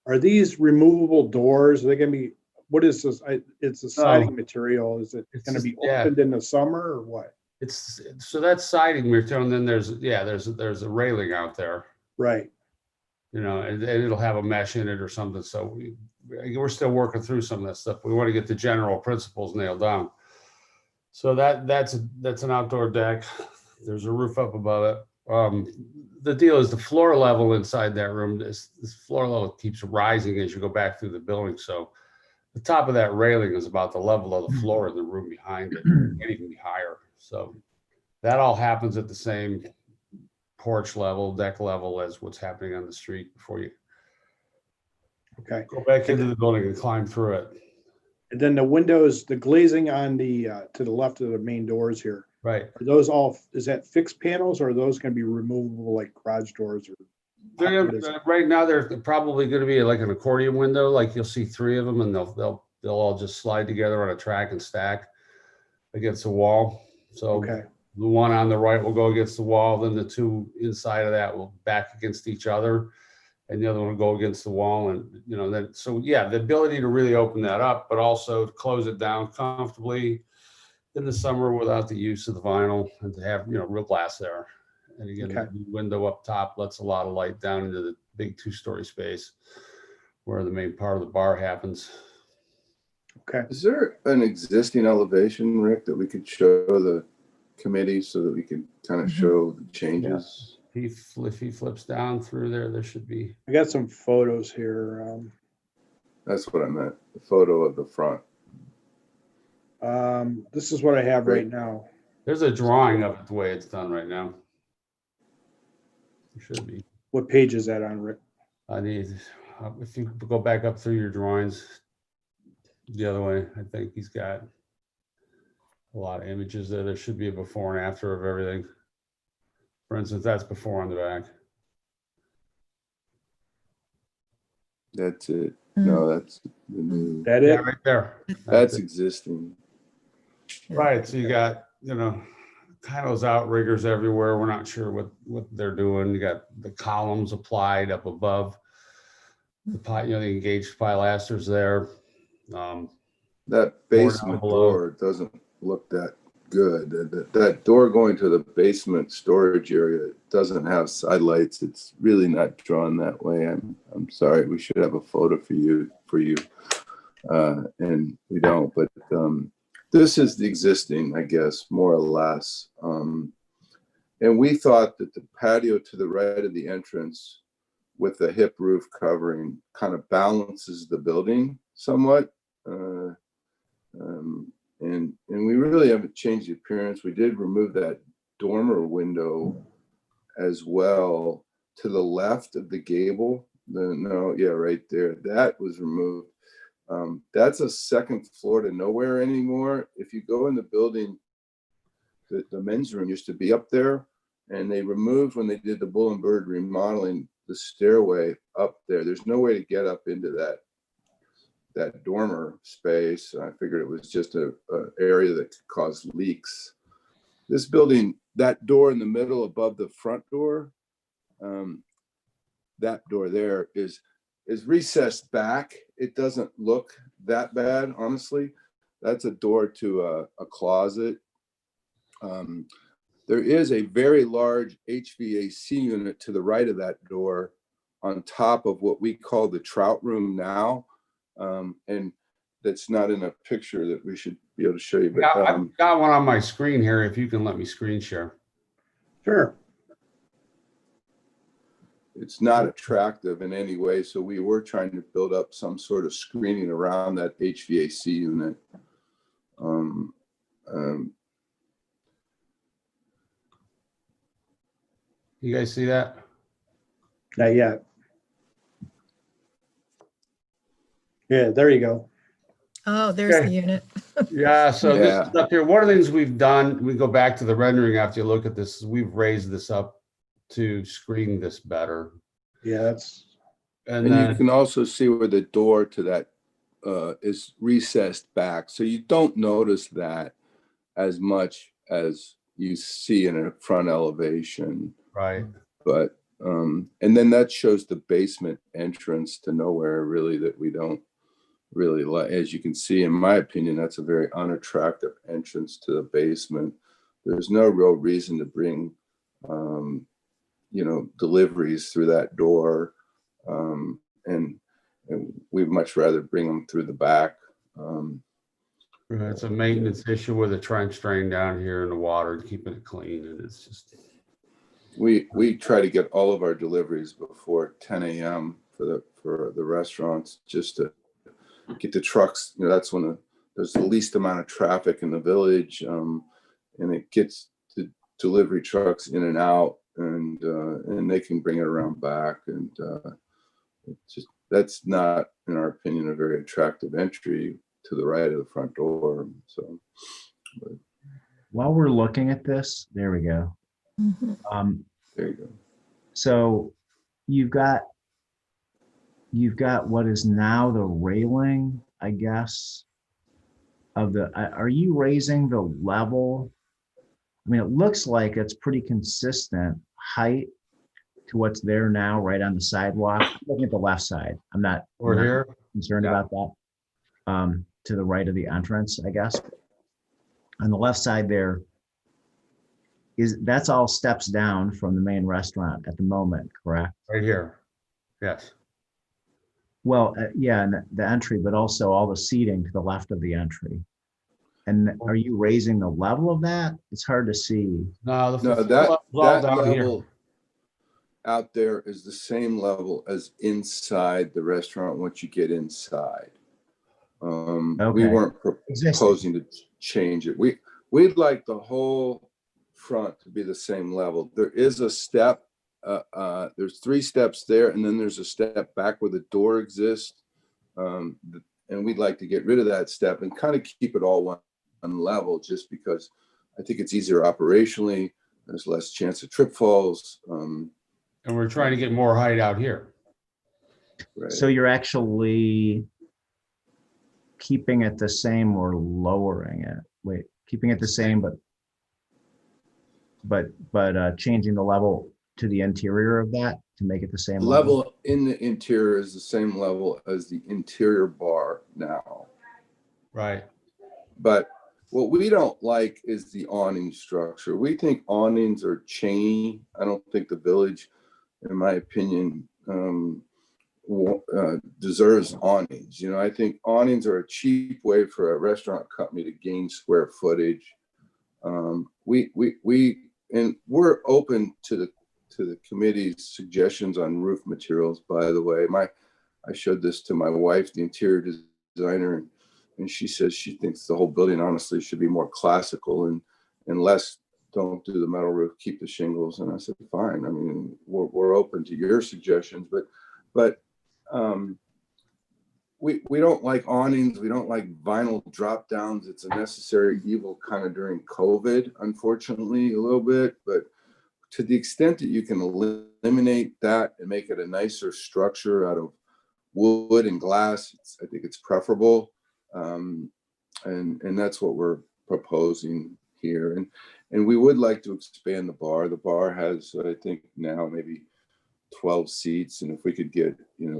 are these removable doors? Are they going to be, what is this? It's a siding material. Is it going to be opened in the summer or what? So that's siding material, and then there's a railing out there. Right. And it'll have a mesh in it or something. So we're still working through some of that stuff. We want to get the general principles nailed down. So that's an outdoor deck. There's a roof up above it. The deal is the floor level inside that room, this floor level keeps rising as you go back through the building. So the top of that railing is about the level of the floor in the room behind it. It can't even be higher. So that all happens at the same porch level, deck level as what's happening on the street before you Okay. go back into the building and climb through it. And then the windows, the glazing on the, to the left of the main doors here, Right. are those all, is that fixed panels or are those going to be removable like garage doors? Or Right now, they're probably going to be like an accordion window, like you'll see 3 of them and they'll all just slide together on a track and stack against the wall. So Okay. the one on the right will go against the wall, then the 2 inside of that will back against each other, and the other one will go against the wall. And, you know, then, so yeah, the ability to really open that up, but also to close it down comfortably in the summer without the use of the vinyl, and to have, you know, real glass there. And again, Okay. the window up top lets a lot of light down into the big 2-story space where the main part of the bar happens. Okay. Is there an existing elevation, Rick, that we could show the committee so that we can kind of show the changes? If he flips down through there, there should be. I got some photos here. That's what I meant, the photo of the front. This is what I have right now. There's a drawing of it the way it's done right now. It should be. What page is that on, Rick? I need, if you go back up through your drawings, the other way, I think he's got a lot of images there. There should be a before and after of everything. For instance, that's before on the back. That's it. No, that's the new. That Yeah, it? right there. That's it. existing. Right, so you got, you know, kind of those outriggers everywhere. We're not sure what they're doing. You got the columns applied up above the you know, the engaged pilasters there. That basement below. door doesn't look that good. That door going to the basement storage area doesn't have side lights. It's really not drawn that way. I'm sorry. We should have a photo for you, and we don't. But this is the existing, I guess, more or less. And we thought that the patio to the right of the entrance with the hip roof covering kind of balances the building somewhat. And we really haven't changed the appearance. We did remove that dormer window as well to the left of the gable. Right there. That was removed. That's a second floor to nowhere anymore. If you go in the building, the men's room used to be up there, and they removed, when they did the Bull and Bird remodeling, the stairway up there. There's no way to get up into that dormer space. I figured it was just a area that could cause leaks. This building, that door in the middle above the front door, that door there is recessed back. It doesn't look that bad, honestly. That's a door to a closet. There is a very large HVAC unit to the right of that door on top of what we call the trout room now. And that's not in a picture that we should be able to show you. But I've got one on my screen here, if you can let me screen share. Sure. It's not attractive in any way. So we were trying to build up some sort of screening around that HVAC unit. You guys see that? Not yet. Yeah, there you go. Oh, there's Okay. the unit. Yeah, so Yeah. this is up here. One of the things we've done, we go back to the rendering after you look at this, is we've raised this up to screen this better. Yeah, that's, And And you then, can also see where the door to that is recessed back. So you don't notice that as much as you see in a front elevation. right, But, and then that shows the basement entrance to nowhere really that we don't really like. As you can see, in my opinion, that's a very unattractive entrance to the basement. There's no real reason to bring, deliveries through that door. And we'd much rather bring them through the back. It's a maintenance issue with a trench drain down here in the water and keeping it clean, and it's just. We try to get all of our deliveries before 10 a.m. for the restaurants, just to get the trucks. That's when there's the least amount of traffic in the village, and it gets the delivery trucks in and out, and they can bring it around back, and it's just, that's not, in our opinion, a very attractive entry to the right of the front door. So, but While we're looking at this, there we go. there you go. So you've got what is now the railing, I guess, of the, are you raising the level? I mean, it looks like it's pretty consistent height to what's there now, right on the sidewalk. I'm looking at the left side. I'm not concerned about that. To the right of the entrance, I guess. On the left side there, that's all steps down from the main restaurant at the moment, correct? Right here. Yes. Well, yeah, and the entry, but also all the seating to the left of the entry. And are you raising the level of that? It's hard to see. No, that level out there is the same level as inside the restaurant once you get inside. We weren't proposing to change it. We'd like the whole front to be the same level. There is a step, there's 3 steps there, and then there's a step back where the door exists. And we'd like to get rid of that step and kind of keep it all one level, just because I think it's easier operationally. There's less chance of trip falls. And we're trying to get more height out here. Right. So you're actually keeping it the same or lowering it? Wait, keeping it the same, but changing the level to the interior of that to make it the same level in the interior is the same level as the interior bar now. Right. But what we don't like is the awning structure. We think awnings are chainy. I don't think the village, in my opinion, deserves awnings. I think awnings are a cheap way for a restaurant company to gain square footage. We're open to the committee's suggestions on roof materials. By the way, I showed this to my wife, the interior designer, and she says she thinks the whole building honestly should be more classical and less. Don't do the metal roof, keep the shingles. And I said, fine. I mean, we're open to your suggestions, but we don't like awnings. We don't like vinyl drop downs. It's a necessary evil kind of during COVID, unfortunately, a little bit. But to the extent that you can eliminate that and make it a nicer structure out of wood and glass, I think it's preferable. And that's what we're proposing here. And we would like to expand the bar. The bar has, I think now maybe 12 seats, and if we could get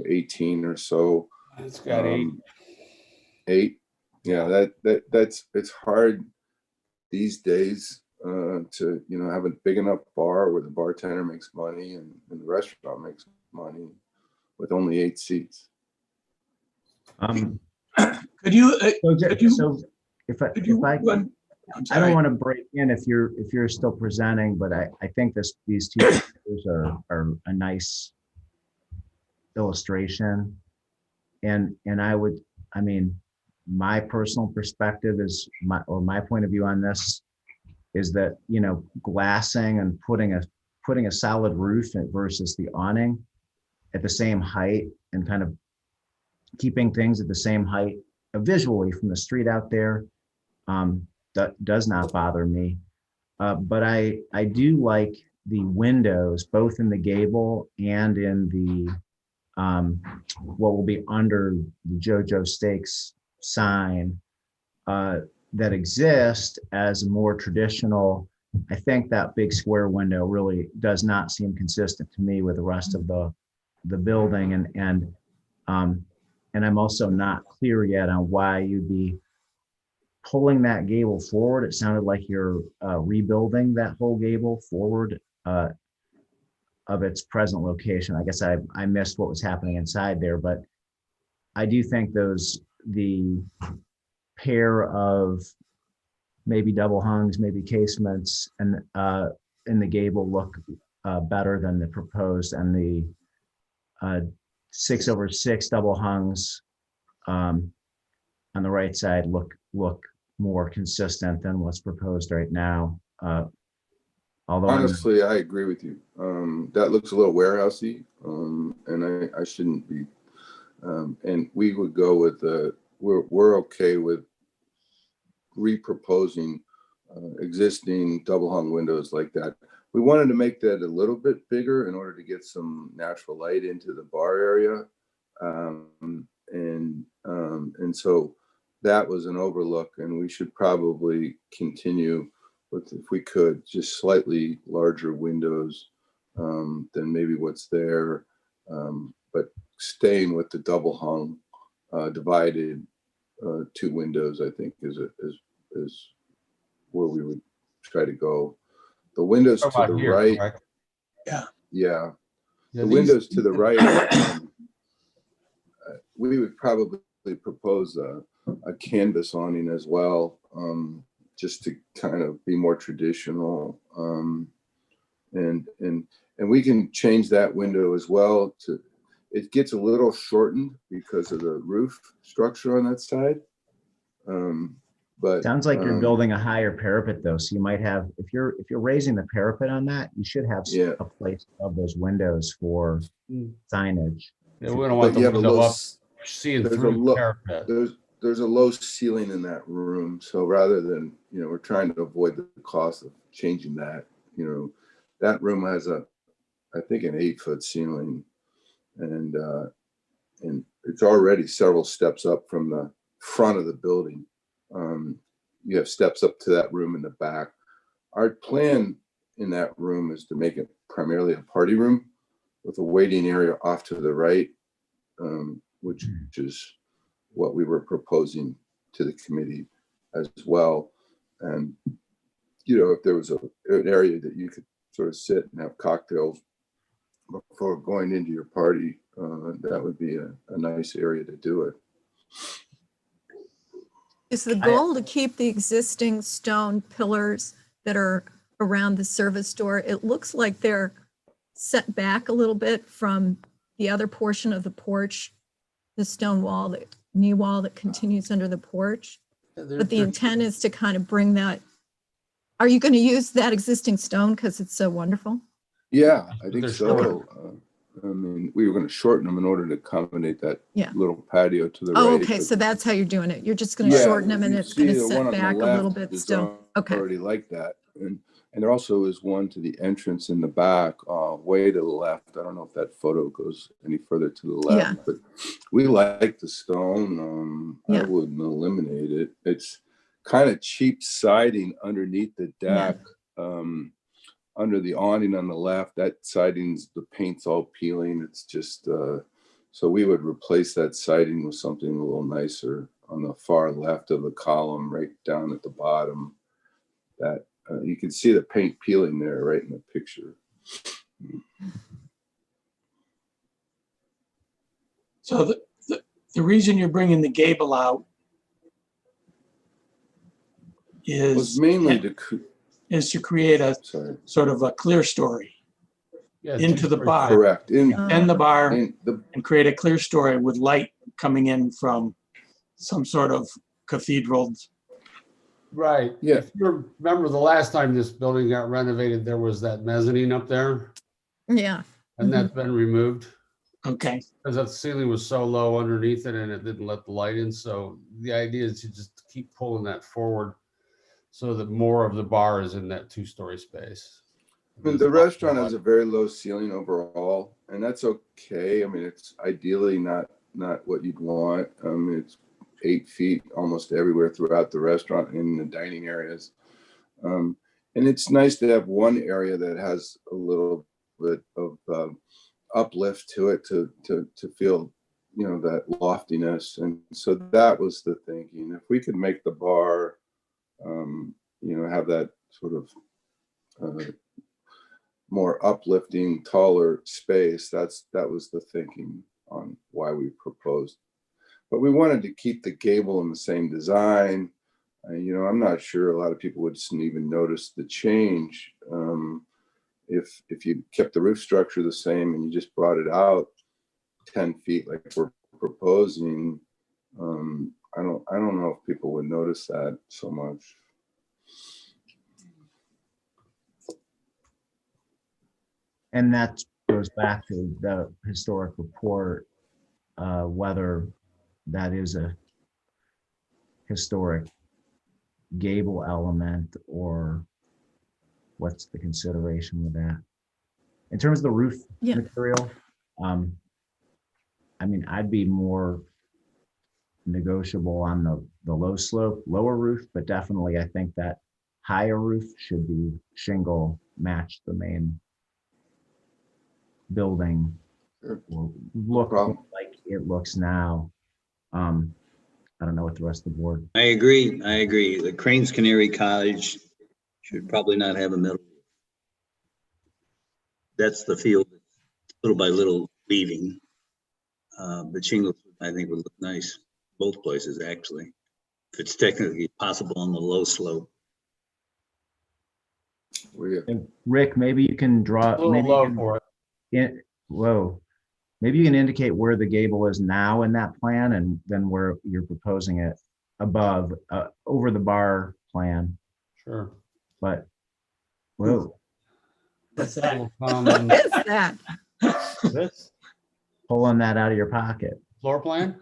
18 or so. It's got 8. Yeah, it's hard these days to have a big enough bar where the bartender makes money and the restaurant makes money with only 8 seats. Could you? I don't want to break in if you're still presenting, but I think these 2 pictures are a nice illustration. And my personal perspective is my point of view on this is that, glassing and putting a solid roof versus the awning at the same height and kind of keeping things at the same height visually from the street out there, that does not bother me. But I do like the windows, both in the gable and in the what will be under the JoJo Steaks sign that exist as a more traditional. I think that big square window really does not seem consistent to me with the rest of the building, and I'm also not clear yet on why you'd be pulling that gable forward. It sounded like you're rebuilding that whole gable forward of its present location. I guess I missed what was happening inside there, but I do think the pair of maybe double hungs, maybe casements, and in the gable look better than the proposed, and the 6/6 double hungs on the right side look more consistent than what's proposed right now. Although Honestly, I agree with you. That looks a little warehousey, and I shouldn't be. And we would go with we're okay with reproposing existing double hung windows like that. We wanted to make that a little bit bigger in order to get some natural light into the bar area, and so that was an overlook, and we should probably continue with, if we could, just slightly larger windows than maybe what's there, but staying with the double hung divided two windows, I think is where we would try to go. The windows to the right, yeah, the windows to the right, we would probably propose a canvas awning as well, just to kind of be more traditional, and we can change that window as well to. It gets a little shortened because of the roof structure on that side. But sounds like you're building a higher parapet though. So you might have, if you're raising the parapet on that, you should have a place of those windows for signage. Yeah, we don't want the window up seeing through the parapet. There's a low ceiling in that room. So rather than, we're trying to avoid the cost of changing that, that room has I think an 8-foot ceiling. And it's already several steps up from the front of the building. You have steps up to that room in the back. Our plan in that room is to make it primarily a party room with a waiting area off to the right, which is what we were proposing to the committee as well. And, if there was an area that you could sort of sit and have cocktails before going into your party, that would be a nice area to do it. Is the goal to keep the existing stone pillars that are around the service door? It looks like they're set back a little bit from the other portion of the porch, the stone wall, the knee wall that continues under the porch. But the intent is to kind of bring that. Are you going to use that existing stone because it's so wonderful? Yeah, I think so. I mean, we were going to shorten them in order to accommodate that little patio to the right. Oh, okay. So that's how you're doing it. You're just going to shorten them and it's going to set back a little bit still. Okay. Already like that. And there also is one to the entrance in the back, way to the left. I don't know if that photo goes any further to the left, but we like the stone. I wouldn't eliminate it. It's kind of cheap siding underneath the deck. Under the awning on the left, that siding's, the paint's all peeling. It's just, so we would replace that siding with something a little nicer on the far left of the column, right down at the bottom. That you can see the paint peeling there right in the picture. So the reason you're bringing the gable out is mainly to create a sort of a clear story into the bar. Correct. In the bar and create a clear story with light coming in from some sort of cathedral. Right. Yeah. If you remember the last time this building got renovated, there was that mezzanine up there. Yeah. And that's been removed. Okay. Because that ceiling was so low underneath it and it didn't let the light in. So the idea is to just keep pulling that forward so that more of the bar is in that 2-story space. I mean, the restaurant has a very low ceiling overall, and that's okay. I mean, it's ideally not what you'd want. It's 8 feet almost everywhere throughout the restaurant in the dining areas. And it's nice to have one area that has a little bit of uplift to it to feel, that loftiness. And so that was the thinking. If we could make the bar, have that sort of more uplifting, taller space, that was the thinking on why we proposed but we wanted to keep the gable in the same design. You know, I'm not sure a lot of people would even notice the change. If you kept the roof structure the same and you just brought it out 10 feet like we're proposing, I don't know if people would notice that so much. And that goes back to the historic report, whether that is a historic gable element or what's the consideration with that. In terms of the roof Yeah. material, I mean, I'd be more negotiable on the low slope, lower roof, but definitely I think that higher roof should be shingle, match the main building, Sure. or look problem. like it looks now. I don't know what the rest of the board. I agree. The Cranes Canary Cottage should probably not have a middle. That's the field, little by little leaving. But shingles, I think, would look nice, both places actually, if it's technically possible on the low slope. And Rick, maybe you can draw. A little Maybe low you can, for it. whoa. Maybe you can indicate where the gable is now in that plan, and then where you're proposing it above, over the bar plan. Sure. But whoa, What's that? What is that? This pulling that out of your pocket. floor plan?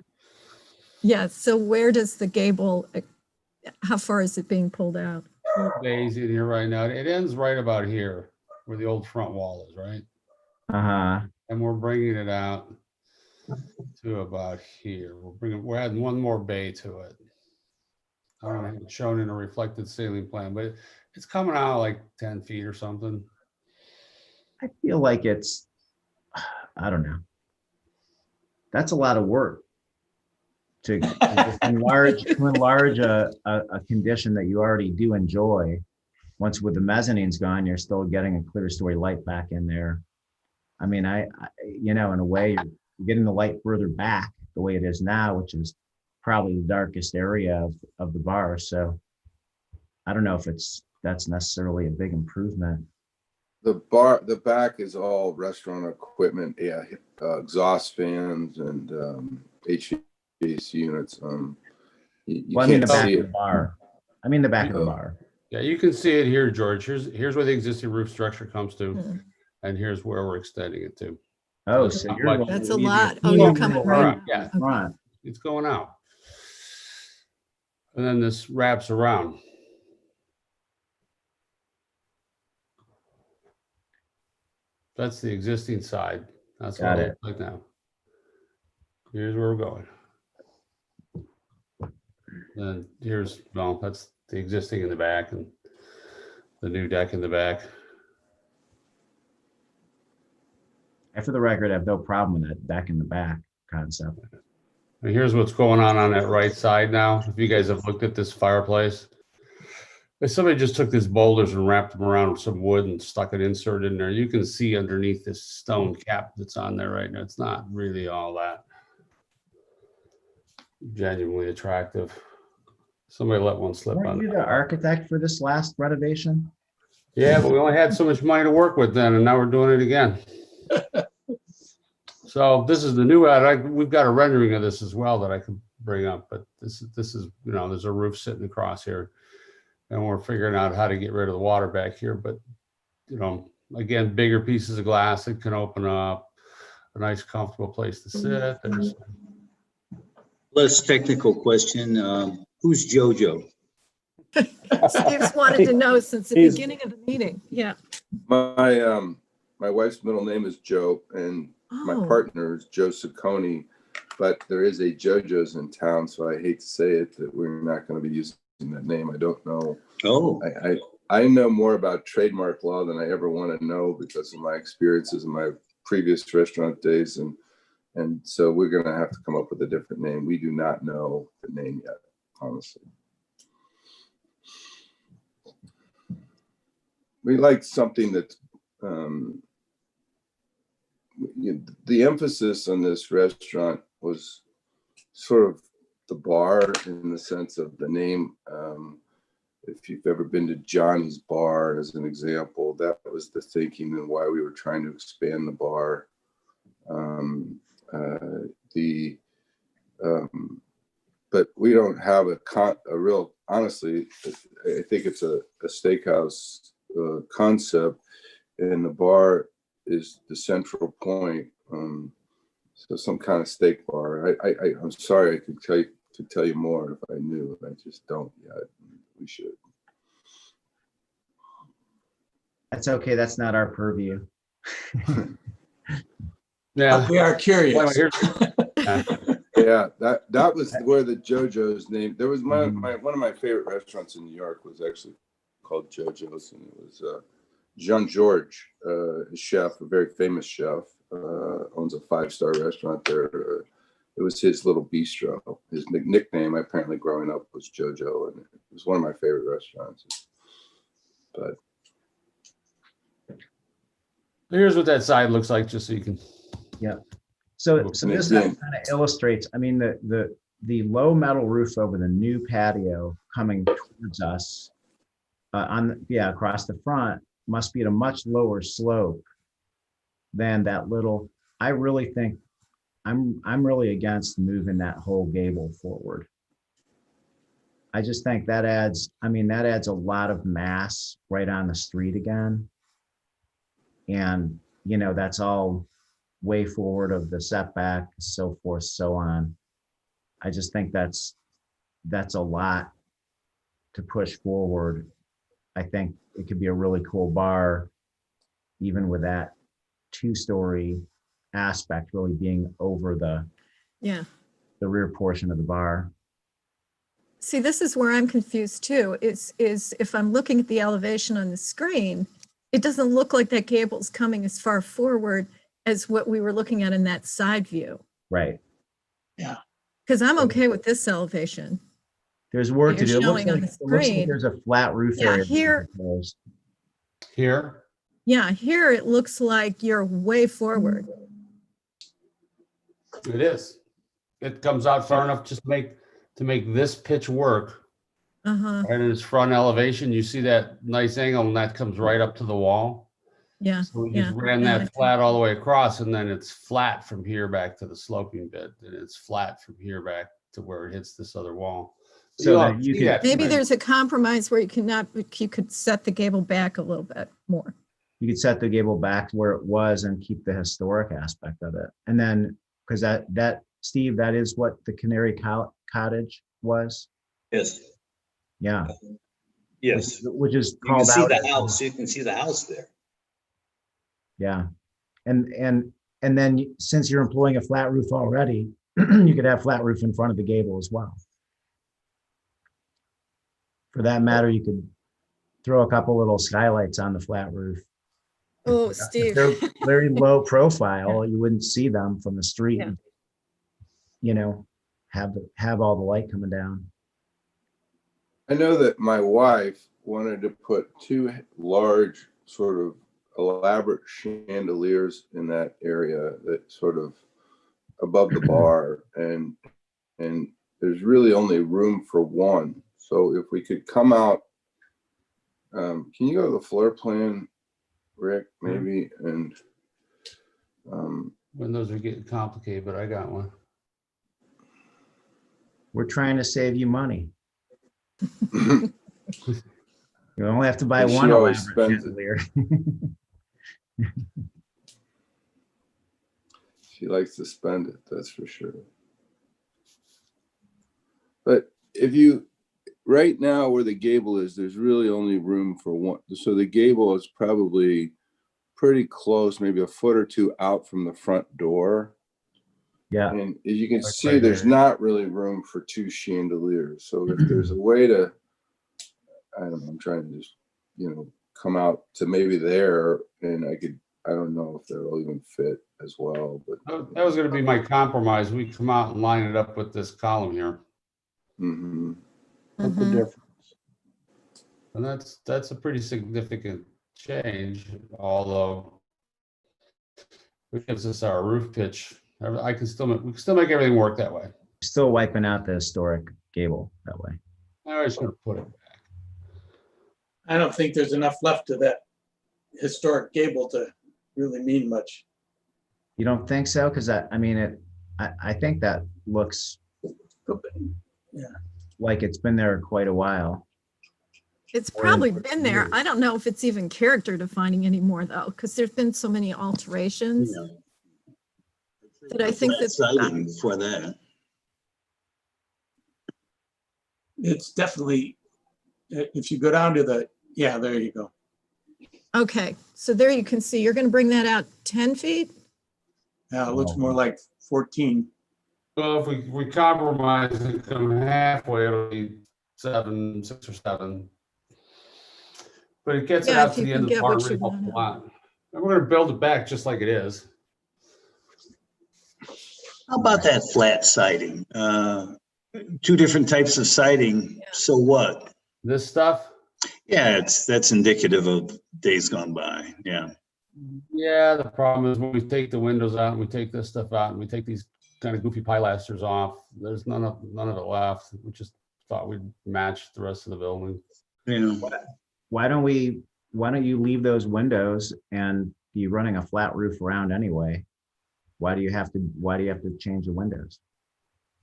Yeah, so where does the gable, how far is it being pulled out? Days in here right now. It ends right about here where the old front wall is, right? Uh-huh. And we're bringing it out to about here. We're adding one more bay to it. I don't have it shown in a reflected ceiling plan, but it's coming out like 10 feet or something. I feel like it's, I don't know. That's a lot of work to enlarge a condition that you already do enjoy. Once with the mezzanine's gone, you're still getting a clear story light back in there. I mean, I you know, in a way, you're getting the light further back the way it is now, which is probably the darkest area of the bar. So I don't know if that's necessarily a big improvement. The back is all restaurant equipment, yeah, exhaust fans and HVAC units. You Well, I mean the can't back see of the it. bar. I mean the back of the bar. Yeah, you can see it here, George. Here's where the existing roof structure comes to, Hmm. and here's where we're extending it to. Oh, it's so not you're much. That's a immediate- lot. Oh, you're coming Right right. Yeah, front. it's going out. And then this wraps around. That's the existing side. That's what Got it it. looks like now. Here's where we're going. Then here's, well, that's the existing in the back and the new deck in the back. And for the record, I have no problem with that back in the back concept. And here's what's going on that right side now. If you guys have looked at this fireplace, if somebody just took these boulders and wrapped them around with some wood and stuck it inserted in there, you can see underneath this stone cap that's on there right now. It's not really all that genuinely attractive. Somebody let one slip Weren't on. you the architect for this last renovation? Yeah, but we only had so much money to work with then, and now we're doing it again. So this is the new ad. We've got a rendering of this as well that I can bring up, but this is, you know, there's a roof sitting across here, and we're figuring out how to get rid of the water back here. But, you know, again, bigger pieces of glass that can open up, a nice comfortable place to sit. There's Less technical question. Who's JoJo? Steve's wanted to know since the beginning of the meeting. Yeah. My wife's middle name is Joe, and my Oh. partner is Joe Ciccone, but there is a JoJo's in town, so I hate to say it that we're not going to be using that name. I don't know. Oh, I know more about trademark law than I ever want to know because of my experiences in my previous restaurant days, and so we're going to have to come up with a different name. We do not know the name yet, honestly. We like something that's the emphasis on this restaurant was sort of the bar in the sense of the name. If you've ever been to Johnny's Bar, as an example, that was the thinking and why we were trying to expand the bar. But we don't have a real, honestly, I think it's a steakhouse concept, and the bar is the central point. So some kind of steak bar. I'm sorry, I could tell you more if I knew. I just don't yet. We should. That's okay. That's not our purview. Yeah. We are curious. Yeah, that was where the JoJo's name. There was one of my favorite restaurants in New York was actually called JoJo's, and it was Jean-Georges, a chef, a very famous chef, owns a 5-star restaurant there. It was his little bistro. His nickname, apparently growing up, was JoJo, and it was one of my favorite restaurants. But here's what that side looks like, just so you can. Yeah. So this kind of illustrates, I mean, the low metal roof over the new patio coming towards us across the front must be at a much lower slope than that little. I really think I'm really against moving that whole gable forward. I just think that adds a lot of mass right on the street again. And, that's all way forward of the setback, so forth, so on. I just think that's a lot to push forward. I think it could be a really cool bar, even with that 2-story aspect really being over the rear portion of the bar. See, this is where I'm confused too, is if I'm looking at the elevation on the screen, it doesn't look like that gable's coming as far forward as what we were looking at in that side view. Right. Yeah. Because I'm okay with this elevation. There's work to do. It looks showing on like, the it looks like screen. there's a flat roof Yeah, area. here. Here? Yeah, here it looks like you're way forward. It is. It comes out far enough just to make this pitch work. Uh-huh. Right in its front elevation, you see that nice angle, and that comes right up to the wall. Yeah. So we just ran that flat all the way across, and then it's flat from here back to the sloping bit, and it's flat from here back to where it hits this other wall. So you could, maybe there's a compromise where you could set the gable back a little bit more. You could set the gable back to where it was and keep the historic aspect of it. And then, because that Steve, that is what the Canary Cottage was. Yes. Yeah. Yes. Which is You can called see out. the house. You can see the house there. Yeah. And then since you're employing a flat roof already, you could have flat roof in front of the gable as well. For that matter, you could throw a couple little skylights on the flat roof. Oh, Steve. They're very low profile. You wouldn't see them from the street. Yeah. Have all the light coming down. I know that my wife wanted to put 2 large sort of elaborate chandeliers in that area that sort of above the bar, and there's really only room for one. So if we could come out, can you go to the floor plan, Rick, maybe? And Windows are getting complicated, but I got one. We're trying to save you money. You only have to buy She one always elaborate spends chandelier. She likes to spend it, that's for sure. But if you, right now where the gable is, there's really only room for one. So the gable is probably pretty close, maybe a foot or 2 out from the front door. Yeah. And as you can Like see, right there's there. not really room for 2 chandeliers. So if there's a way to, I don't know, I'm trying to just, come out to maybe there, and I don't know if that'll even fit as well, but. That was going to be my compromise. We come out and line it up with this column here. Mm-hmm. What's the difference? And that's a pretty significant change, although it gives us our roof pitch. We can still make everything work that way. Still wiping out the historic gable that way. I was gonna put it. I don't think there's enough left of that historic gable to really mean much. You don't think so? Because I think that looks Yeah. like it's been there quite a while. It's probably been there. I don't know if it's even character defining anymore though, because there's been so many alterations that I think that Siding before that. It's definitely, if you go down to the, yeah, there you go. okay, so there you can see, you're going to bring that out 10 feet? It looks more like 14. Well, if we compromise and come halfway, it'll be 6 or 7. But it gets it Yeah, out if to you the can end of the get barn what really you helpful want. lot. And we're gonna build it back just like it is. How about that flat siding? 2 different types of siding, so what? This stuff, Yeah, that's indicative of days gone by, yeah. yeah, the problem is when we take the windows out and we take this stuff out and we take these kind of goofy pilasters off, there's none of it left. We just thought we'd match the rest of the building. Yeah. Why don't you leave those windows and be running a flat roof around anyway? Why do you have to change the windows?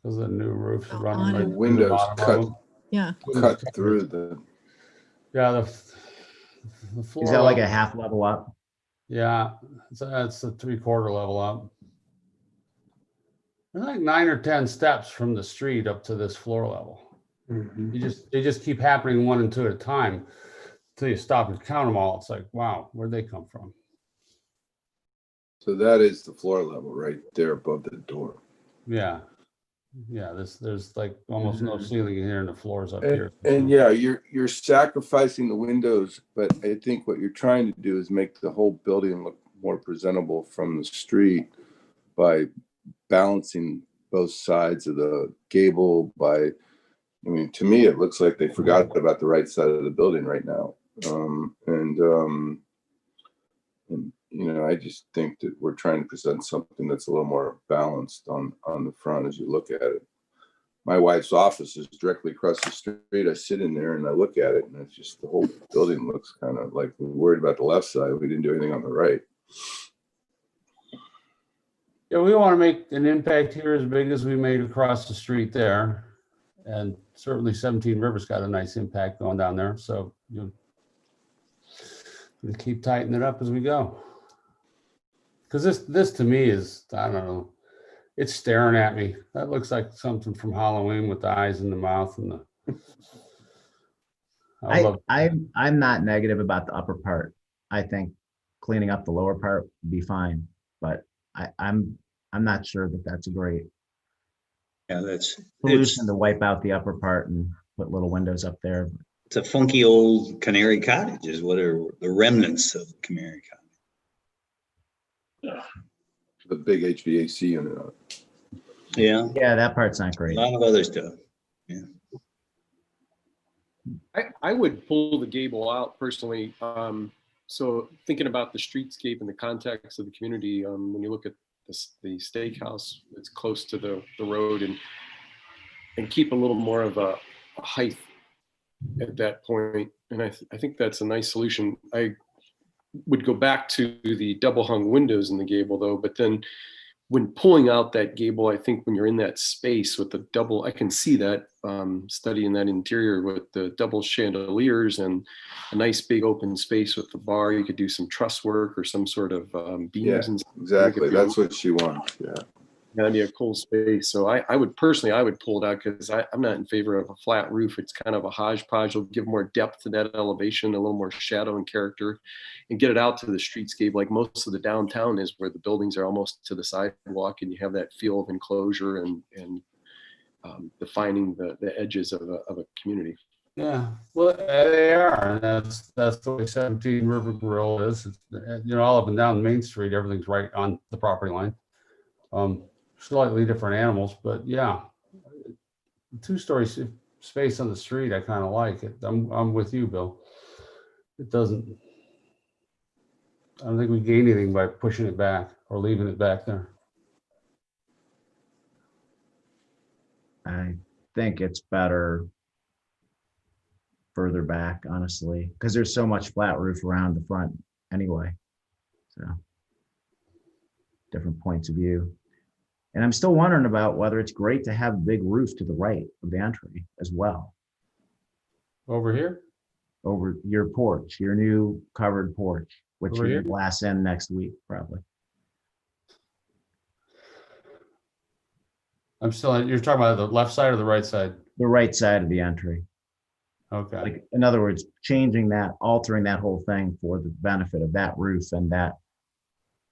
Because the new roof's Oh, running on right it. through the Windows bottom cut, of them. Yeah. cut through the, Yeah, the floor. Is that like a level- half level up? Yeah, it's a 3/4 level up. There's like 9 or 10 steps from the street up to this floor level. They just keep happening 1 and 2 at a time until you stop and count them all. It's like, wow, where'd they come from? so that is the floor level right there above the door. Yeah. Yeah, there's like almost no ceiling in here and the floor's up here. And yeah, you're sacrificing the windows, but I think what you're trying to do is make the whole building look more presentable from the street by balancing both sides of the gable by, I mean, to me, it looks like they forgot about the right side of the building right now. And you know, I just think that we're trying to present something that's a little more balanced on the front as you look at it. My wife's office is directly across the street. I sit in there and I look at it, and it's just the whole building looks kind of like we're worried about the left side. We didn't do anything on the right. Yeah, we want to make an impact here as big as we made across the street there. And certainly 17 Rivers got a nice impact going down there. So we'll keep tightening it up as we go. Because this to me is, I don't know, it's staring at me. That looks like something from Halloween with the eyes in the mouth and the. I'm not negative about the upper part. I think cleaning up the lower part would be fine, but I'm not sure that that's a great Yeah, that's solution to wipe out the upper part and put little windows up there. it's a funky old canary cottage is what are the remnants of canary cottage. The big HVAC unit on it. Yeah, Yeah, that part's not a great. lot of other stuff. I would pull the gable out personally. So thinking about the streetscape in the context of the community, when you look at the steakhouse, it's close to the road and keep a little more of a height at that point. And I think that's a nice solution. I would go back to the double hung windows in the gable though, but then when pulling out that gable, I think when you're in that space with the double, I can see that studying that interior with the double chandeliers and a nice big open space with the bar. You could do some truss work or some sort of beams. Yeah, and exactly. That's what she wants. Yeah. that'd be a cool space. So I would pull it out because I'm not in favor of a flat roof. It's kind of a hodgepodge. It'll give more depth to that elevation, a little more shadow and character, and get it out to the streetscape like most of the downtown is, where the buildings are almost to the sidewalk and you have that feel of enclosure and defining the edges of a community. Yeah, well, they are, and that's the way 17 River Grill is. It's, all up and down Main Street, everything's right on the property line. Slightly different animals, but yeah, 2-story space on the street, I kind of like it. I'm with you, Bill. It doesn't. I don't think we gain anything by pushing it back or leaving it back there. I think it's better further back, honestly, because there's so much flat roof around the front anyway. So different points of view. And I'm still wondering about whether it's great to have a big roof to the right of the entry as well, Over here? over your porch, your new covered porch, which Over you're here? gonna glass in next week, probably. I'm still, you're talking about the left side or the right side? The right side of the entry. Okay. Like, in other words, changing that, altering that whole thing for the benefit of that roof and that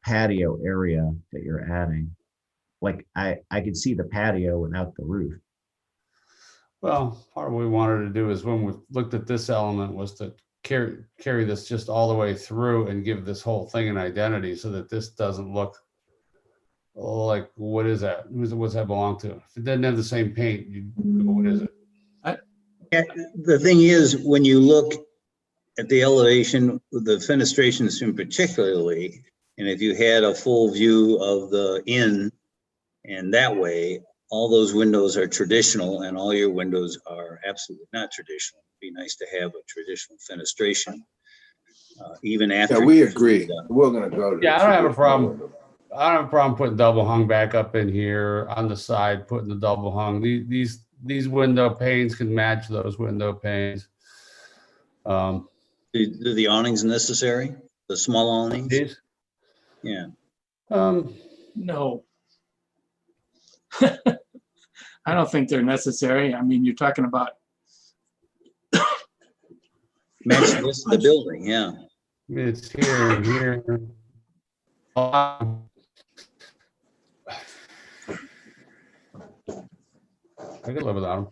patio area that you're adding. Like, I could see the patio without the roof. Well, part of what we wanted to do is when we looked at this element was to carry this just all the way through and give this whole thing an identity so that this doesn't look like, what is that? What's that belong to? If it doesn't have the same paint, you go, what is it? The thing is, when you look at the elevation, the fenestrations in particularly, and if you had a full view of the inn and that way, all those windows are traditional and all your windows are absolutely not traditional. It'd be nice to have a traditional fenestration, even after. Yeah, we agree. We're gonna go to. Yeah, I don't have a problem. I don't have a problem putting double hung back up in here on the side, putting the double hung. These window panes can match those window panes. Do the awnings necessary? The small awnings? These? Yeah. No. I don't think they're necessary. I mean, you're talking about. Match the rest of the building, yeah. It's here and here. I could live without them.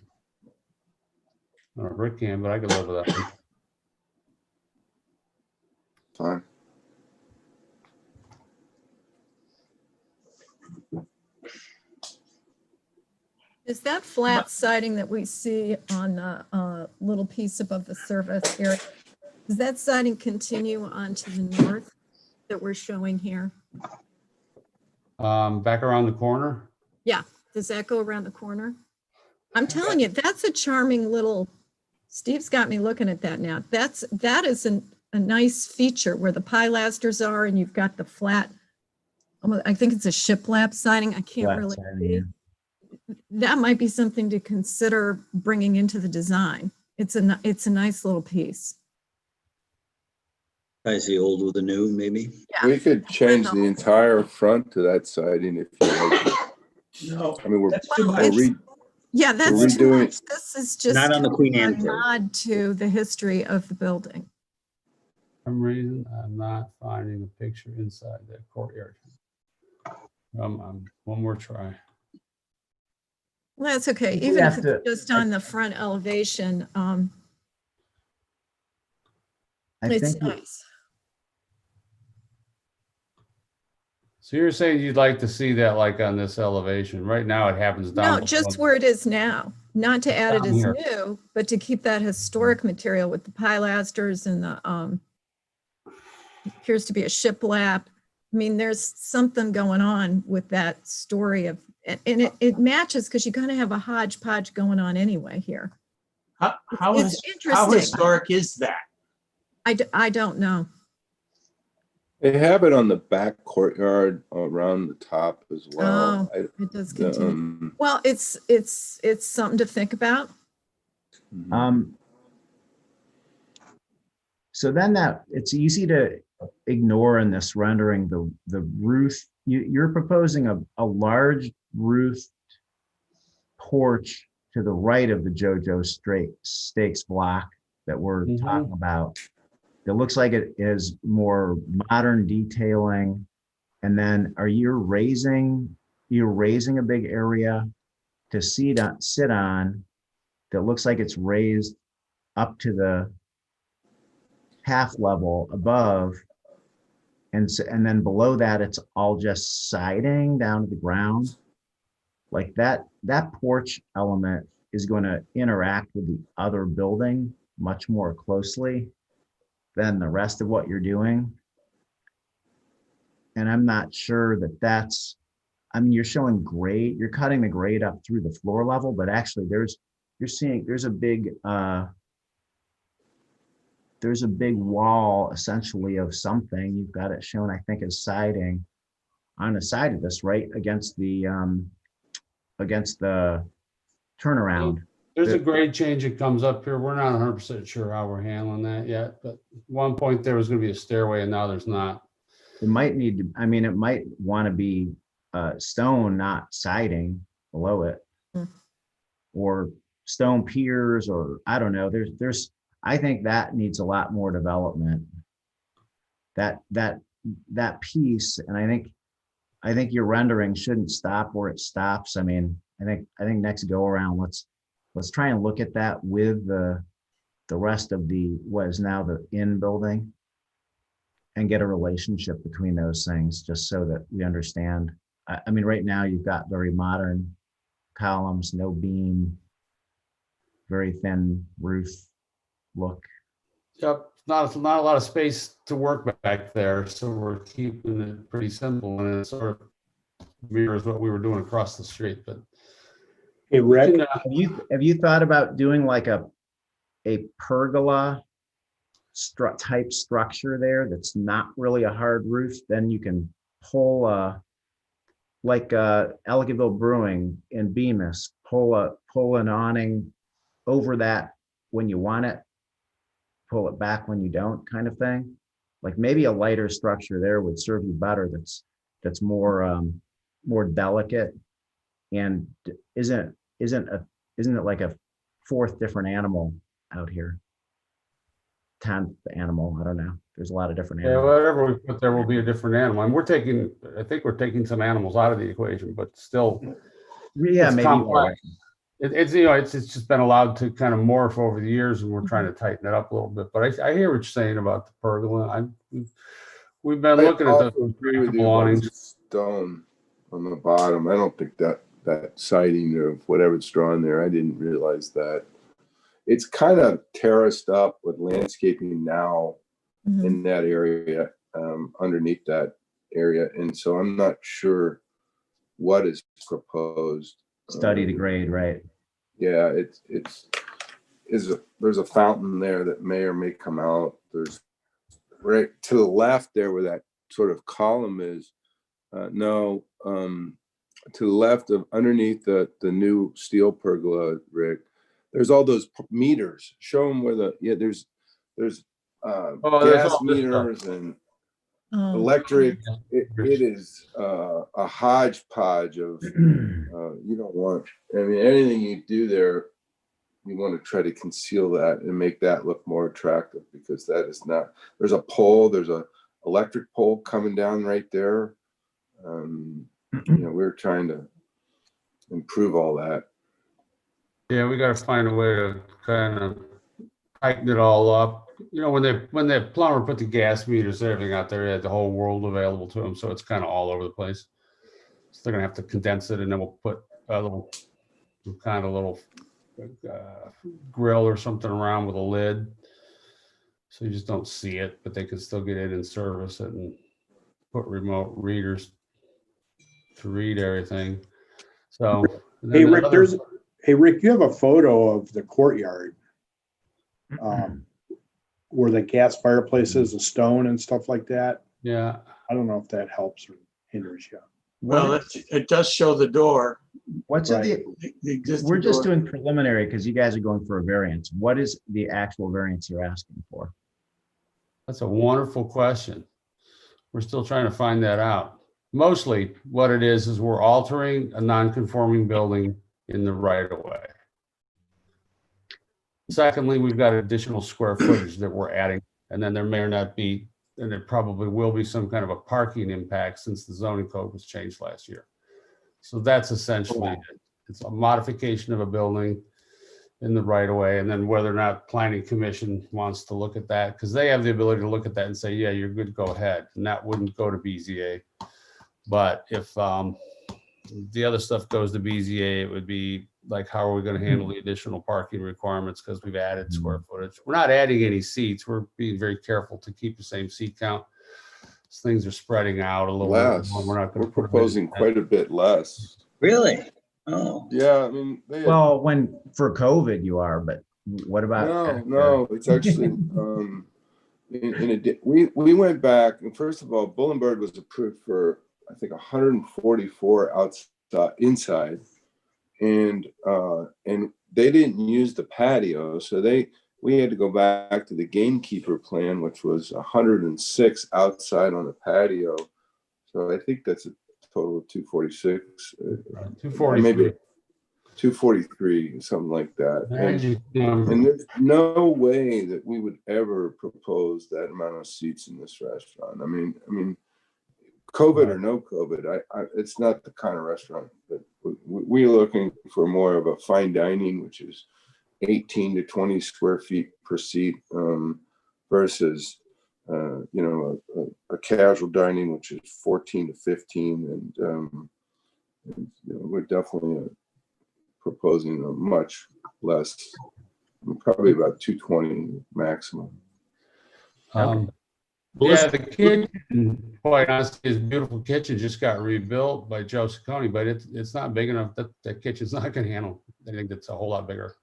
I don't know if Rick can, but I could live without them. Fine. Is that flat siding that we see on the little piece above the service area? Does that siding continue on to the north that we're showing here? Back around the corner. Yeah, does that go around the corner? I'm telling you, that's a charming little, Steve's got me looking at that now. That is a nice feature where the pilasters are and you've got the flat, I think it's a shiplap siding. I can't Flat really siding, see. yeah. That might be something to consider bringing into the design. It's a nice little piece. I see old with the new, maybe. We could change the entire front to that siding if you like. No, I mean, that's too much. Yeah, that's We're too redoing- much. This is just Not on the Queen a Anne curve. nod to the history of the building. For some reason, I'm not finding a picture inside that courtyard. One more try. Well, that's okay. You Even if have it's to- just on the front elevation, I it's think nice. So you're saying you'd like to see that like on this elevation? Right now it happens down. No, just where it is now, not to add it Down as here. new, but to keep that historic material with the pilasters and the, appears to be a shiplap. I mean, there's something going on with that story of, and it matches because you kind of have a hodgepodge going on anyway here. How It's interesting. historic is that? I don't know. They have it on the back courtyard around the top as well. Oh, it does continue. Um, Well, it's something to think about. So then it's easy to ignore in this rendering the roof. You're proposing a large roofed porch to the right of the JoJo Steaks block that we're talking about. It looks like it is more modern detailing. And then you're raising a big area to sit on that looks like it's raised up to the half level above. And then below that, it's all just siding down to the ground. Like that porch element is going to interact with the other building much more closely than the rest of what you're doing. And I'm not sure that that's I mean, you're showing grade, you're cutting the grade up through the floor level, but actually you're seeing, there's a big wall essentially of something. You've got it shown, I think, as siding on the side of this, right against the turnaround. There's a grade change that comes up here. We're not 100% sure how we're handling that yet, but at one point there was going to be a stairway and now there's not. It might need to, I mean, it might want to be stone, not siding below it. Hmm. Or stone piers, or I don't know. I think that needs a lot more development. That piece, and I think your rendering shouldn't stop where it stops. I mean, I think next go around, let's try and look at that with the rest of what is now the inn building, and get a relationship between those things, just so that we understand. I mean, right now you've got very modern columns, no beam, very thin roof look. Yep, not a lot of space to work back there, so we're keeping it pretty simple, and it sort of mirrors what we were doing across the street. But Hey, Rick, Have you thought about doing like a pergola type structure there that's not really a hard roof? Then you can pull like Ellicottville Brewing in Bemis, pull an awning over that when you want it, pull it back when you don't, kind of thing. Like maybe a lighter structure there would serve you better. That's more delicate, and isn't it like a fourth different animal out here? 10th animal, I don't know. There's a lot of different yeah, animals. whatever we put there will be a different animal, and I think we're taking some animals out of the equation, but still, Yeah, it's maybe. complex. It's just been allowed to kind of morph over the years, and we're trying to tighten it up a little bit. But I hear what you're saying about the pergola. We've been looking at also agree with you about awnings. the stone on the bottom. I don't think that siding or whatever's drawn there, I didn't realize that. It's kind of terraced up with landscaping now Mhm. in that area, underneath that area. And so I'm not sure what is proposed. Study the grade, right? Yeah, there's a fountain there that may or may come out. There's right to the left there where that sort of column is. To the left of underneath the new steel pergola, Rick, there's all those meters. Show them where there's there's gas all this stuff. meters and Oh, electric. It is a hodgepodge of you don't want. I mean, anything you do there, you want to try to conceal that and make that look more attractive, because that is not. There's a pole. There's a electric pole coming down right there. We're trying to improve all that. Yeah, we got to find a way to kind of tighten it all up. When the plumber put the gas meters, everything out there, he had the whole world available to him, so it's kind of all over the place. So they're gonna have to condense it, and then we'll put a little grill or something around with a lid, so you just don't see it, but they can still get in and service it, and put remote readers to read everything. So Hey, Rick, you have a photo of the courtyard, where the gas fireplace is, the stone and stuff like that. Yeah. I don't know if that helps or hinders you. Well, it does show the door. What's Right. it? the existing We're just door. doing preliminary because you guys are going for a variance. What is the actual variance you're asking for? That's a wonderful question. We're still trying to find that out. Mostly what it is we're altering a non-conforming building in the right of way. Secondly, we've got additional square footage that we're adding, and then there may or not be, and there probably will be some kind of a parking impact since the zoning code was changed last year. So that's essentially it. It's a modification of a building in the right of way, and then whether or not planning commission wants to look at that, because they have the ability to look at that and say, yeah, you're good, go ahead, and that wouldn't go to BZA. But if the other stuff goes to BZA, it would be like, how are we going to handle the additional parking requirements because we've added square footage? We're not adding any seats. We're being very careful to keep the same seat count. things are spreading out a little bit Less. more. We're not going We're to put them in. proposing quite a bit less. Really? Oh, Yeah, I mean, they had, Well, when for COVID you are, but what about? no, it's actually, we went back, and first of all, Bull and Bird was approved for, I think, 144 outside, inside. And they didn't use the patio, so we had to go back to the gamekeeper plan, which was 106 outside on the patio. So I think that's a total of 246. 243. Maybe 243, something like that. Magic And number. there's no way that we would ever propose that amount of seats in this restaurant. I mean, COVID or no COVID, it's not the kind of restaurant that we're looking for. More of a fine dining, which is 18 to 20 square feet per seat, versus a casual dining, which is 14 to 15, and we're definitely proposing a much less, probably about 220 maximum. Yeah, the kitchen, quite honestly, is a beautiful kitchen, just got rebuilt by Joe Ciccone, but it's not big enough. That kitchen's not going to handle. I think that's a whole lot bigger.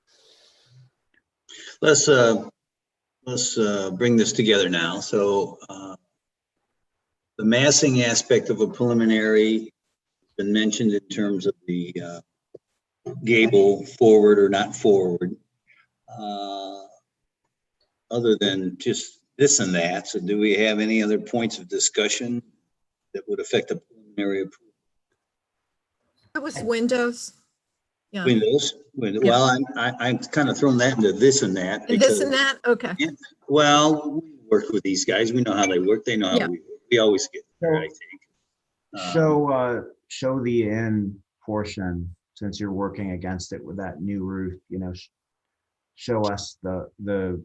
let's bring this together now. So the massing aspect of a preliminary has been mentioned in terms of the gable forward or not forward. Other than just this and that, so do we have any other points of discussion that would affect the preliminary approval? That was windows. Yeah. Windows. Well, I'm kind of throwing that into this and that. And this and that? Okay. Yeah, well, we work with these guys. We know how they work. They know how we always get there, I think. Show the end portion, since you're working against it with that new roof, show us the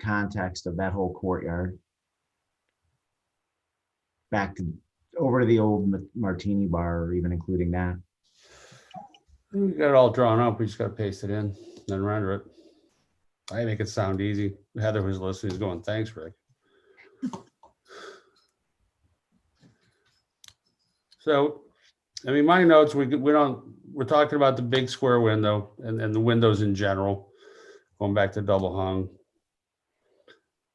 context of that whole courtyard. Over to the old martini bar, or even including that. We got it all drawn up. We just got to paste it in, then render it. I make it sound easy. Heather, who's listening, is going, "Thanks, Rick." So, I mean, my notes, we're talking about the big square window and the windows in general, going back to double hung.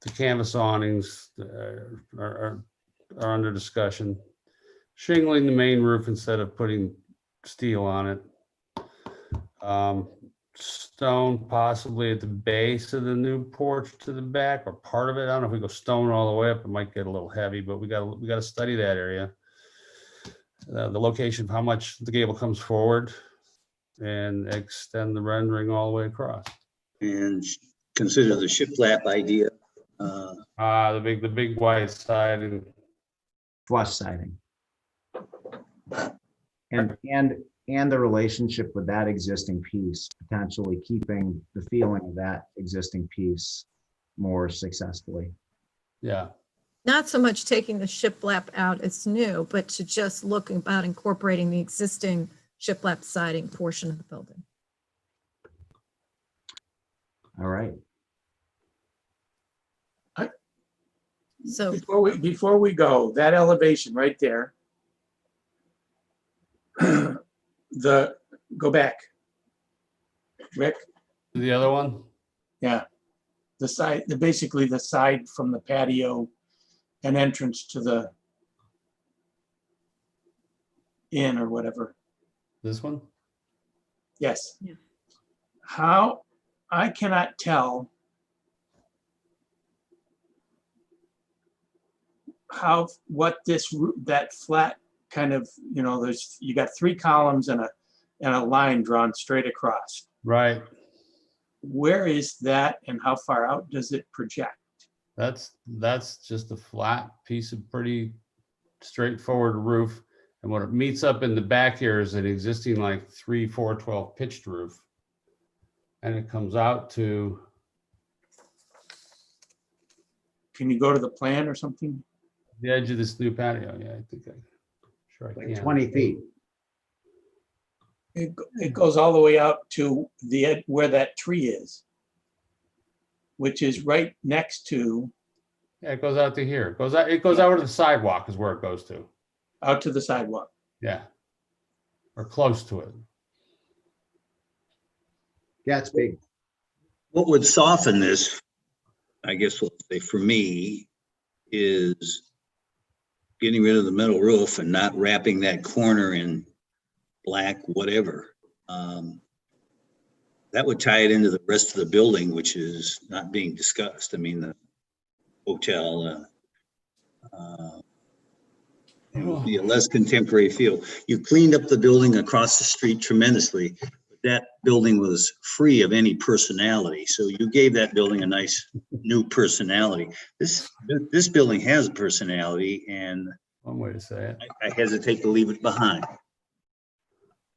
The canvas awnings are under discussion. Shingling the main roof instead of putting steel on it. Stone possibly at the base of the new porch to the back, or part of it. I don't know if we go stone all the way up, it might get a little heavy, but we got to study that area. The location of how much the gable comes forward, and extend the rendering all the way across. And consider the shiplap idea. The big white siding. Flush siding. And the relationship with that existing piece, potentially keeping the feeling of that existing piece more successfully. Yeah. Not so much taking the shiplap out, it's new, but to just look about incorporating the existing shiplap siding portion of the building. All right. So Before we go, that elevation right there, go back, Rick. The other one? Yeah. Basically the side from the patio and entrance to the inn or whatever. This one? Yes. Yeah. How, I cannot tell what that flat kind of, you got 3 columns and a line drawn straight across. Right. Where is that and how far out does it project? That's just a flat piece of pretty straightforward roof. And what it meets up in the back here is an existing like 3-4-12 pitched roof. And it comes out to. Can you go to the plan or something? The edge of this new patio. Yeah, I think sure I can. 20 feet. It goes all the way out to the edge where that tree is, which is right next to Yeah, it goes out to here. It goes out to the sidewalk is where it goes to. Out to the sidewalk. Yeah. Or close to it. Yeah, it's big. What would soften this, I guess, we'll say for me, is getting rid of the metal roof and not wrapping that corner in black, whatever. That would tie it into the rest of the building, which is not being discussed. I mean, the hotel, it would be a less contemporary feel. You cleaned up the building across the street tremendously. That building was free of any personality. So you gave that building a nice new personality. This building has a personality, and One way to say it. I hesitate to leave it behind.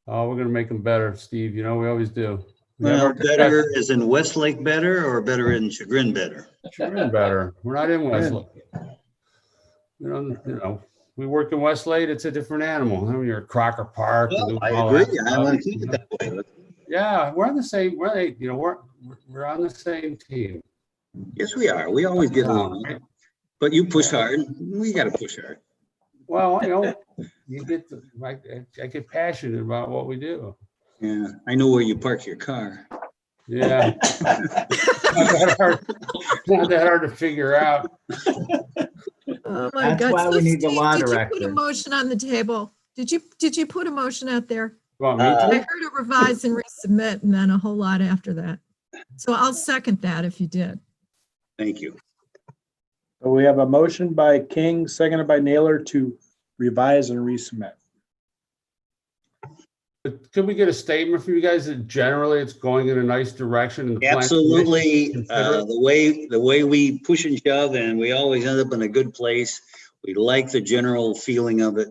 Oh, we're gonna make them better, Steve. You know, we always do. We have Well, our better discussions. as in Westlake better or better in Chagrin better? Chagrin better. We're not in Westlake. We work in Westlake, it's a different animal. I mean, you're at Crocker Park. and Well, doing I all agree. that I stuff, want to keep you it know. that way. Yeah, we're on the same, we're on the same team. Yes, we are. We always get along. But you push hard. We got to push hard. Well, you get, I get passionate about what we do. Yeah, I know where you park your car. Yeah. Not that hard to figure out. Oh my That's God. why So we need the Steve, law did you put director. a motion on the table? Did you put a motion out there? You want me I to? heard a revise and resubmit and then a whole lot after that. So I'll second that if you did. Thank you. So we have a motion by King, seconded by Naylor to revise and resubmit. Could we get a statement from you guys that generally it's going in a nice direction? And the planning Absolutely. commission consider it? The way we push and shove, and we always end up in a good place. We like the general feeling of it.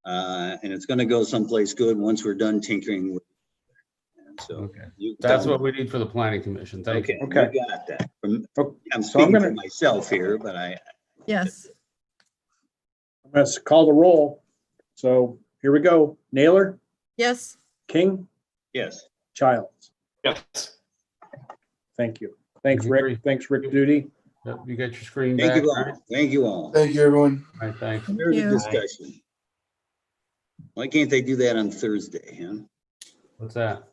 And it's going to go someplace good once we're done tinkering with it. So Okay. you That's tell what me. we need for the planning commission. Thank you. Okay, Okay. you got that. I'm So I'm speaking for gonna- myself here, but Yes. Let's call the roll. So here we go. Naylor, Yes. King, yes. Childs. Yes. Thank you. Thanks, Agree. Rick. Thanks, Rick Duty. You got your screen Thank back? you all right? all. Thank you all. Thank you, everyone. All right, thanks. Thank Very good you. discussion. Why can't they do that on Thursday, huh? What's that?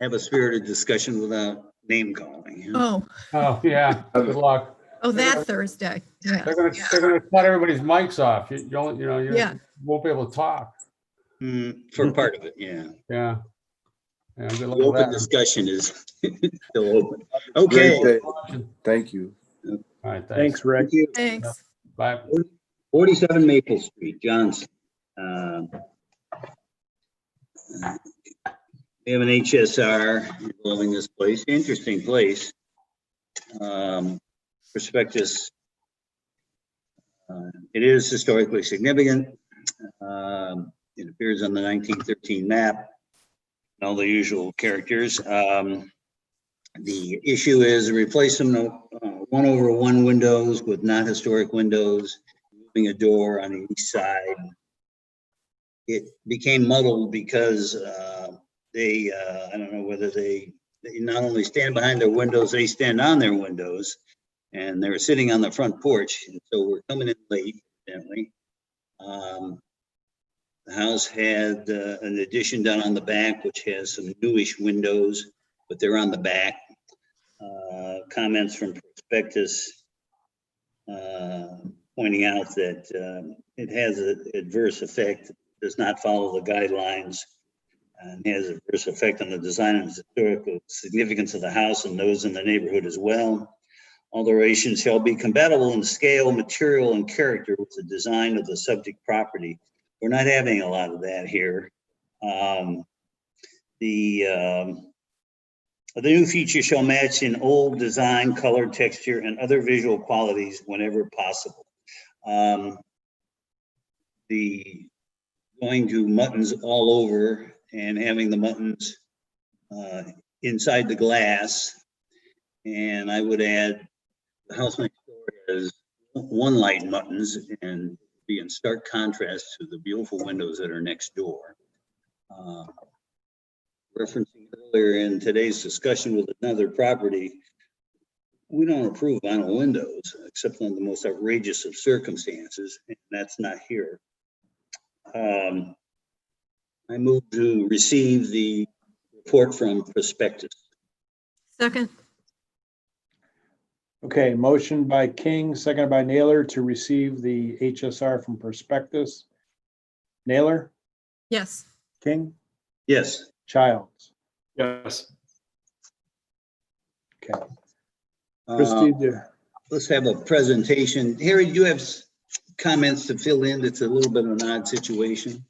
Have a spirited discussion without name calling. huh? Oh, Oh, yeah, good luck. that Thursday. Yeah. They're gonna cut everybody's mics off. You don't, you Yeah. won't be able to talk. For part of it, yeah. Yeah. Yeah, good luck The with open that. discussion is still open. Okay. Great day. Thank you. All right, thanks. Thanks, Rick. Thank you. Thanks. Bye. 47 Maple Street, Johnson. We have an HSR involving this place, interesting place. Prospectus. It is historically significant. It appears on the 1913 map. All the usual characters. The issue is replacing the 1/1 windows with not historic windows, moving a door on the east side. It became muddled because they, I don't know whether they not only stand behind their windows, they stand on their windows, and they're sitting on the front porch. And so we're coming in late, evidently. The house had an addition done on the back, which has some newish windows, but they're on the back. Comments from prospectus pointing out that it has an adverse effect, does not follow the guidelines, and has an adverse effect on the design and historical significance of the house and those in the neighborhood as well. Alterations shall be compatible in scale, material, and character with the design of the subject property. We're not having a lot of that here. The new feature shall match in old design, color, texture, and other visual qualities whenever possible. The going to muttons all over and having the muttons inside the glass. And I would add the house next door has one light muttons and be in stark contrast to the beautiful windows that are next door. Referencing earlier in today's discussion with another property, we don't approve vinyl windows except under the most outrageous of circumstances, and that's not here. I move to receive the report from Prospectus. Second, Okay, motion by King, seconded by Naylor to receive the HSR from Prospectus. Naylor, yes. King, Yes. Childs. Yes. Okay. Uh, Christie, Let's have a presentation. Harry, do you have comments to fill in? It's a little bit of an odd situation.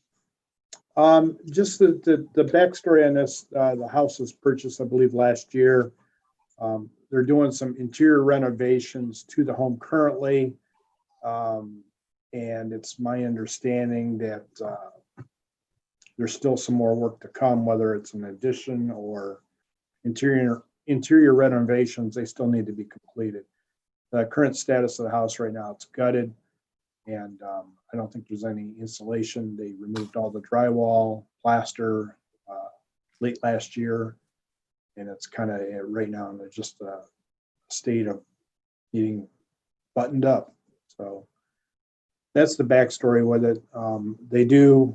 just the backstory on this, the house was purchased, I believe, last year. They're doing some interior renovations to the home currently. And it's my understanding that there's still some more work to come, whether it's an addition or interior renovations, they still need to be completed. The current status of the house right now, it's gutted. And I don't think there's any insulation. They removed all the drywall, plaster late last year. And it's kind of right now in just a state of getting buttoned up. So that's the backstory with it. They do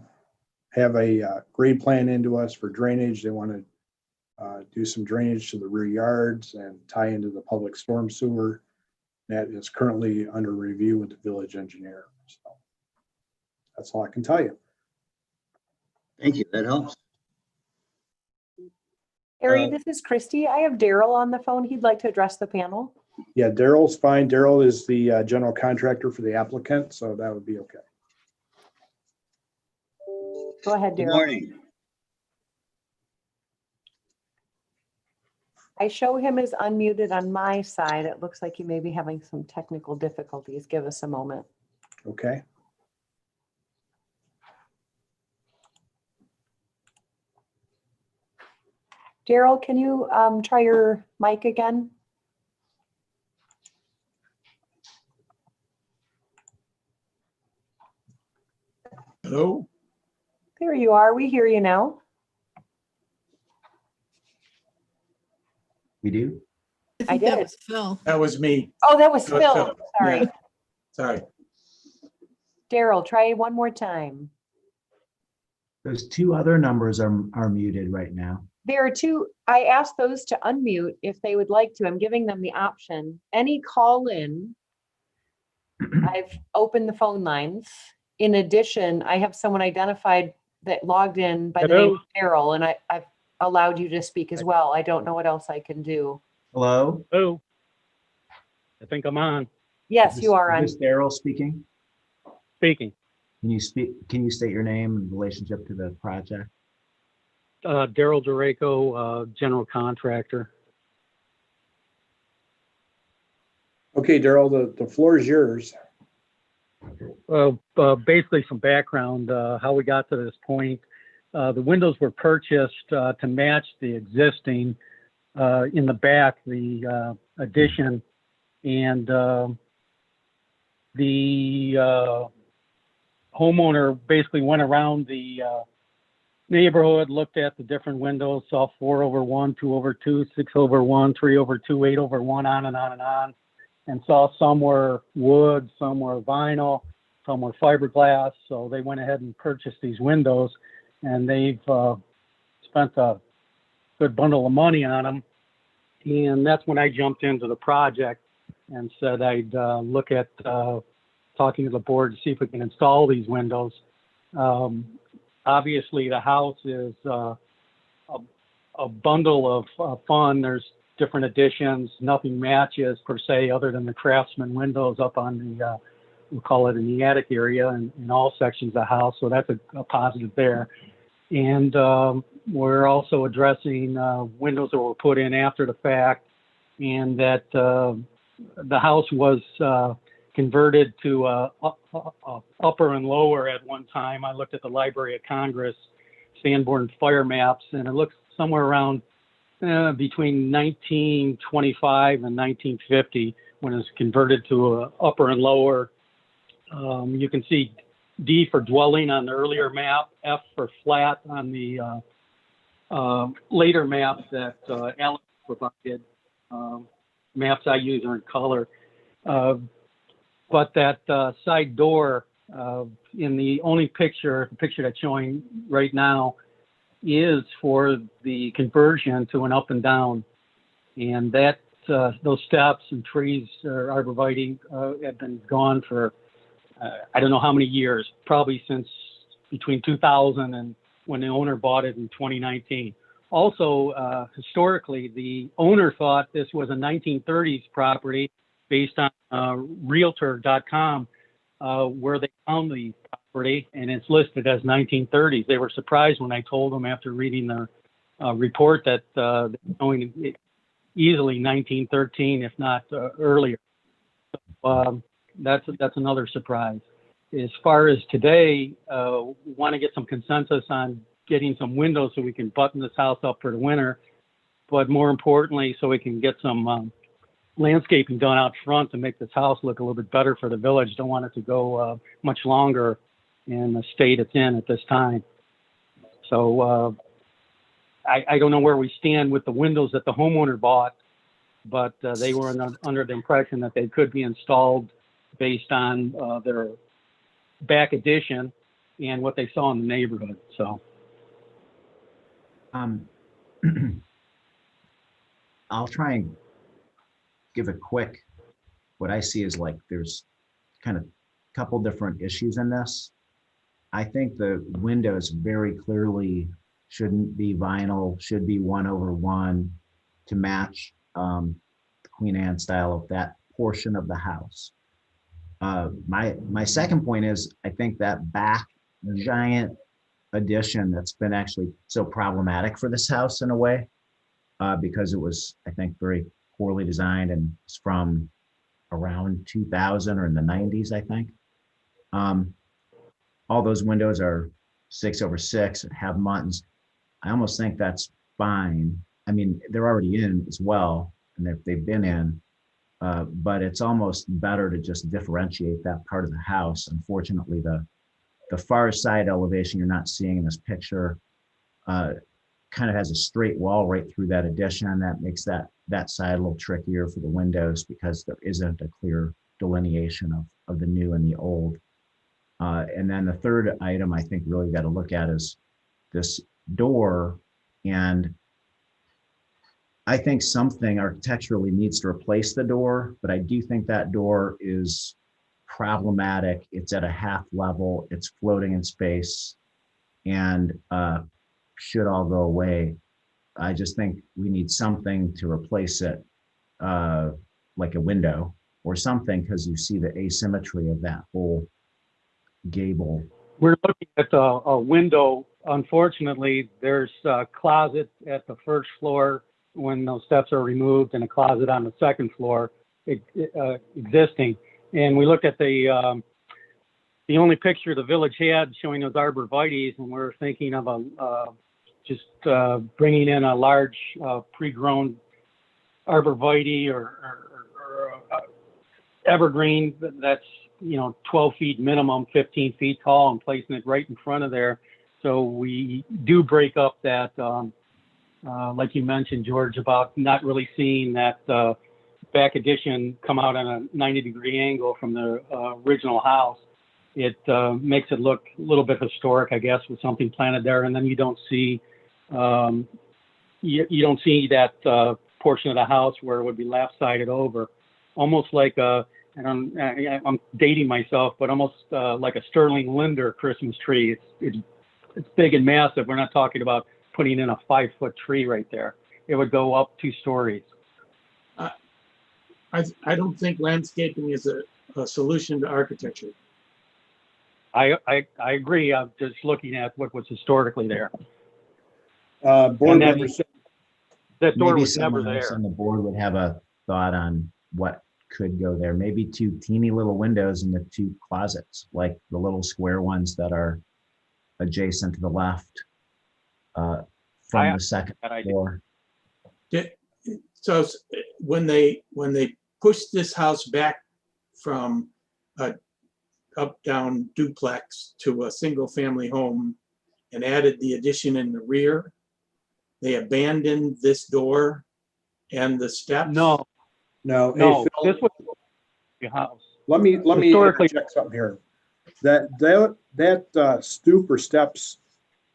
have a grade plan into us for drainage. They want to do some drainage to the rear yards and tie into the public storm sewer. That is currently under review with the village engineer. So that's all I can tell you. Thank you. That helps. Harry, this is Christy. I have Daryl on the phone. He'd like to address the panel. Yeah, Daryl's fine. Daryl is the general contractor for the applicant, so that would be okay. Go ahead, Good Daryl. morning. I show him as unmuted on my side. It looks like he may be having some technical difficulties. Give us a moment. Okay. Daryl, can you try your mic again? Hello? There you are. We hear you now. We do? I think that did. was Phil. That was me. Oh, that was That was Phil. Phil. Sorry. Yeah. Sorry. Daryl, try one more time. Those two other numbers are muted right now. There are two. I asked those to unmute if they would like to. I'm giving them the option. Any call in. I've opened the phone lines. In addition, I have someone identified that logged in by the name of Daryl, and I've allowed you to speak as well. I don't know what else I can do. Hello? Oh, I think I'm on Yes, you are on. Is this Daryl speaking? speaking. Can you state your name in relationship to the project? Daryl Duraco, general contractor. Okay, Daryl, the floor is yours. Well, basically some background, how we got to this point. The windows were purchased to match the existing in the back, the addition, and the homeowner basically went around the neighborhood, looked at the different windows, saw 4/1, 2/2, 6/1, 3/2, 8/1, on and on and on, and saw some were wood, some were vinyl, some were fiberglass. So they went ahead and purchased these windows, and they've spent a good bundle of money on them. And that's when I jumped into the project and said I'd look at talking to the board to see if we can install these windows. Obviously, the house is a bundle of fun. There's different additions. Nothing matches per se, other than the Craftsman windows up on the, we'll call it in the attic area, and in all sections of the house. So that's a positive there. And we're also addressing windows that were put in after the fact, and that the house was converted to upper and lower at one time. I looked at the Library of Congress Sanborn fire maps, and it looks somewhere around between 1925 and 1950 when it was converted to upper and lower. You can see D for dwelling on the earlier map, F for flat on the later map that Alex provided. maps I use are in color. But that side door in the only picture, the picture that's showing right now, is for the conversion to an up and down. And that those steps and trees or arborvitae have been gone for I don't know how many years, probably since between 2000 and when the owner bought it in 2019. Also, historically, the owner thought this was a 1930s property based on Realtor.com, where they found the property, and it's listed as 1930s. They were surprised when I told them after reading the report that they're going easily 1913, if not earlier. That's another surprise. As far as today, want to get some consensus on getting some windows so we can button this house up for the winter, but more importantly, so we can get some landscaping done out front to make this house look a little bit better for the village. Don't want it to go much longer in the state it's in at this time. So I don't know where we stand with the windows that the homeowner bought, but they were under the impression that they could be installed based on their back addition and what they saw in the neighborhood. So I'll try and give a quick, what I see is like there's kind of a couple different issues in this. I think the windows very clearly shouldn't be vinyl, should be 1/1 to match the Queen Anne style of that portion of the house. My second point is, I think that back giant addition that's been actually so problematic for this house in a way, because it was, I think, very poorly designed and it's from around 2000 or in the 90s, I think. All those windows are 6/6 and have muttons. I almost think that's fine. I mean, they're already in as well, and they've been in, but it's almost better to just differentiate that part of the house. Unfortunately, the far side elevation you're not seeing in this picture kind of has a straight wall right through that addition. That makes that side a little trickier for the windows because there isn't a clear delineation of the new and the old. And then the third item I think really got to look at is this door. And I think something architecturally needs to replace the door, but I do think that door is problematic. It's at a half level, it's floating in space, and should all go away. I just think we need something to replace it, like a window or something, because you see the asymmetry of that whole gable. we're looking at a window. Unfortunately, there's a closet at the first floor when those steps are removed, and a closet on the second floor existing. And we looked at the only picture the village had showing those arborvitaes, and we're thinking of just bringing in a large pre-grown arborvitae or evergreen that's 12 feet minimum, 15 feet tall, and placing it right in front of there. So we do break up that, like you mentioned, George, about not really seeing that back addition come out on a 90-degree angle from the original house. It makes it look a little bit historic, I guess, with something planted there. And then you don't see you don't see that portion of the house where it would be lap-sided over, almost like I'm dating myself, but almost like a Sterling Linder Christmas tree. It's big and massive. We're not talking about putting in a 5-foot tree right there. It would go up 2 stories. I don't think landscaping is a solution to architecture. I agree. I'm just looking at what was historically there. Board members, that door maybe was never someone else there. on the board would have a thought on what could go there. Maybe 2 teeny little windows in the 2 closets, like the little square ones that are adjacent to the left from the second floor. So when they pushed this house back from a up-down duplex to a single-family home and added the addition in the rear, they abandoned this door and the steps? No, No. hey, No, Phil, this was the house. let me historically- check something here. That stoop or steps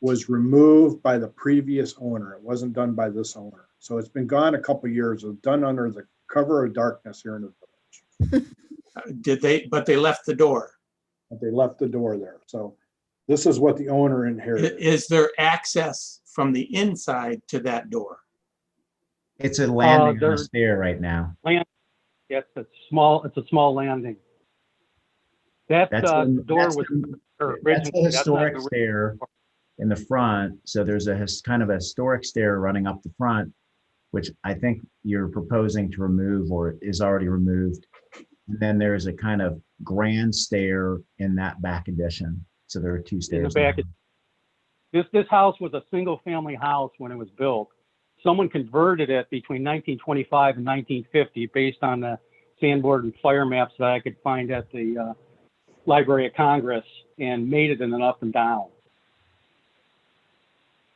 was removed by the previous owner. It wasn't done by this owner. So it's been gone a couple of years. It was done under the cover of darkness here in the village. But they left the door. But they left the door there. So this is what the owner inherited. Is there access from the inside to that door? It's a landing on a there's- stair right now. Land, yes, it's a small landing. That That's door that's was the- or That's a originally- that's not historic the- stair in the front. So there's a kind of a historic stair running up the front, which I think you're proposing to remove or is already removed. And then there's a kind of grand stair in that back addition. So there are two in the stairs. back. now. This house was a single family house when it was built. Someone converted it between 1925 and 1950 based on the sandboard and fire maps that I could find at the Library of Congress and made it in an up and down.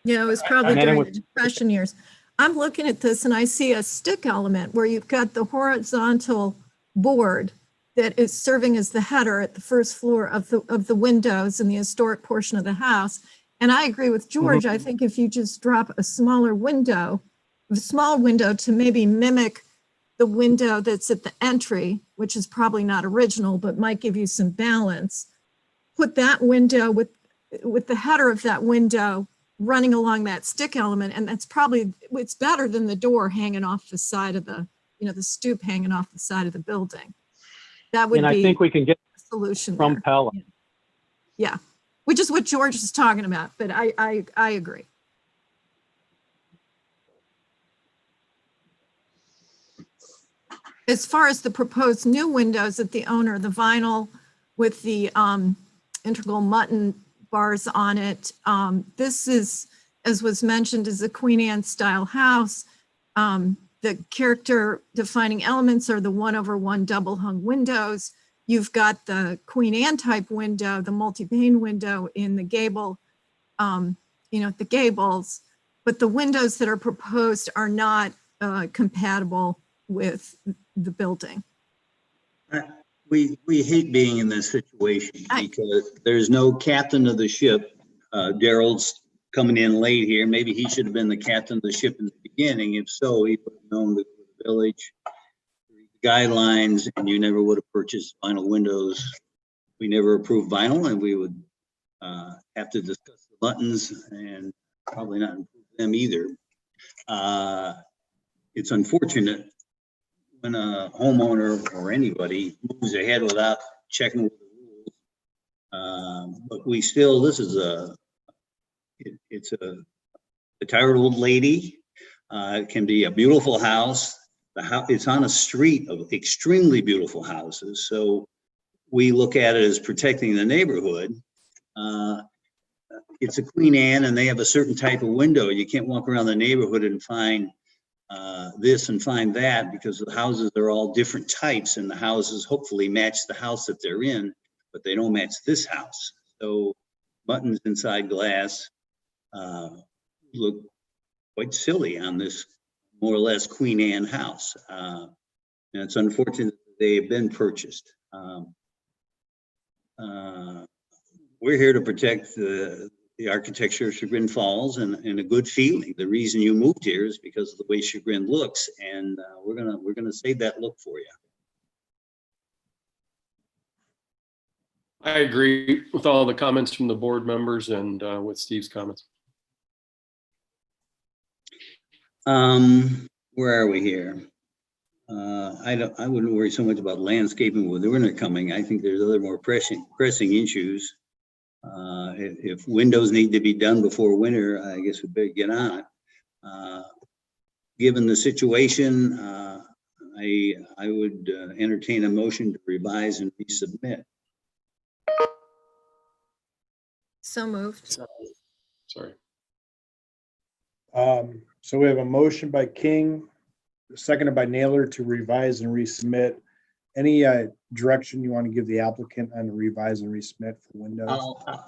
Yeah, it was probably And then it during was- the Depression years. I'm looking at this and I see a stick element where you've got the horizontal board that is serving as the header at the first floor of the windows in the historic portion of the house. And I agree with George. I think if you just drop a small window to maybe mimic the window that's at the entry, which is probably not original, but might give you some balance. Put that window with the header of that window running along that stick element, and it's better than the door hanging off the side of the stoop hanging off the side of the building. That would And I be think we can get a solution from there. Pella. Yeah, which is what George is talking about, but I agree. As far as the proposed new windows at the owner, the vinyl with the integral mutton bars on it, this is, as was mentioned, is a Queen Anne style house. The character defining elements are the 1/1 double hung windows. You've got the Queen Anne type window, the multi-pane window in the gable, the gables, but the windows that are proposed are not compatible with the building. We hate being in this situation because there's no captain of the ship. Daryl's coming in late here. Maybe he should have been the captain of the ship in the beginning. If so, he would have known the village guidelines, and you never would have purchased vinyl windows. We never approved vinyl, and we would have to discuss the buttons and probably not improve them either. It's unfortunate when a homeowner or anybody moves ahead without checking with the rules. But we still, it's a retired old lady. It can be a beautiful house. It's on a street of extremely beautiful houses. So we look at it as protecting the neighborhood. It's a Queen Anne and they have a certain type of window. You can't walk around the neighborhood and find this and find that, because the houses are all different types and the houses hopefully match the house that they're in, but they don't match this house. So buttons inside glass look quite silly on this more or less Queen Anne house. And it's unfortunate that they have been purchased. We're here to protect the architecture of Chagrin Falls and a good feeling. The reason you moved here is because of the way Chagrin looks, and we're gonna save that look for you. I agree with all the comments from the board members and with Steve's comments. Where are we here? I wouldn't worry so much about landscaping with the winter coming. I think there's other more pressing issues. If windows need to be done before winter, I guess we better get on it. Given the situation, I would entertain a motion to revise and resubmit. So moved. Sorry. So we have a motion by King, seconded by Naylor to revise and resubmit. Any direction you want to give the applicant on the revise and resubmit for windows?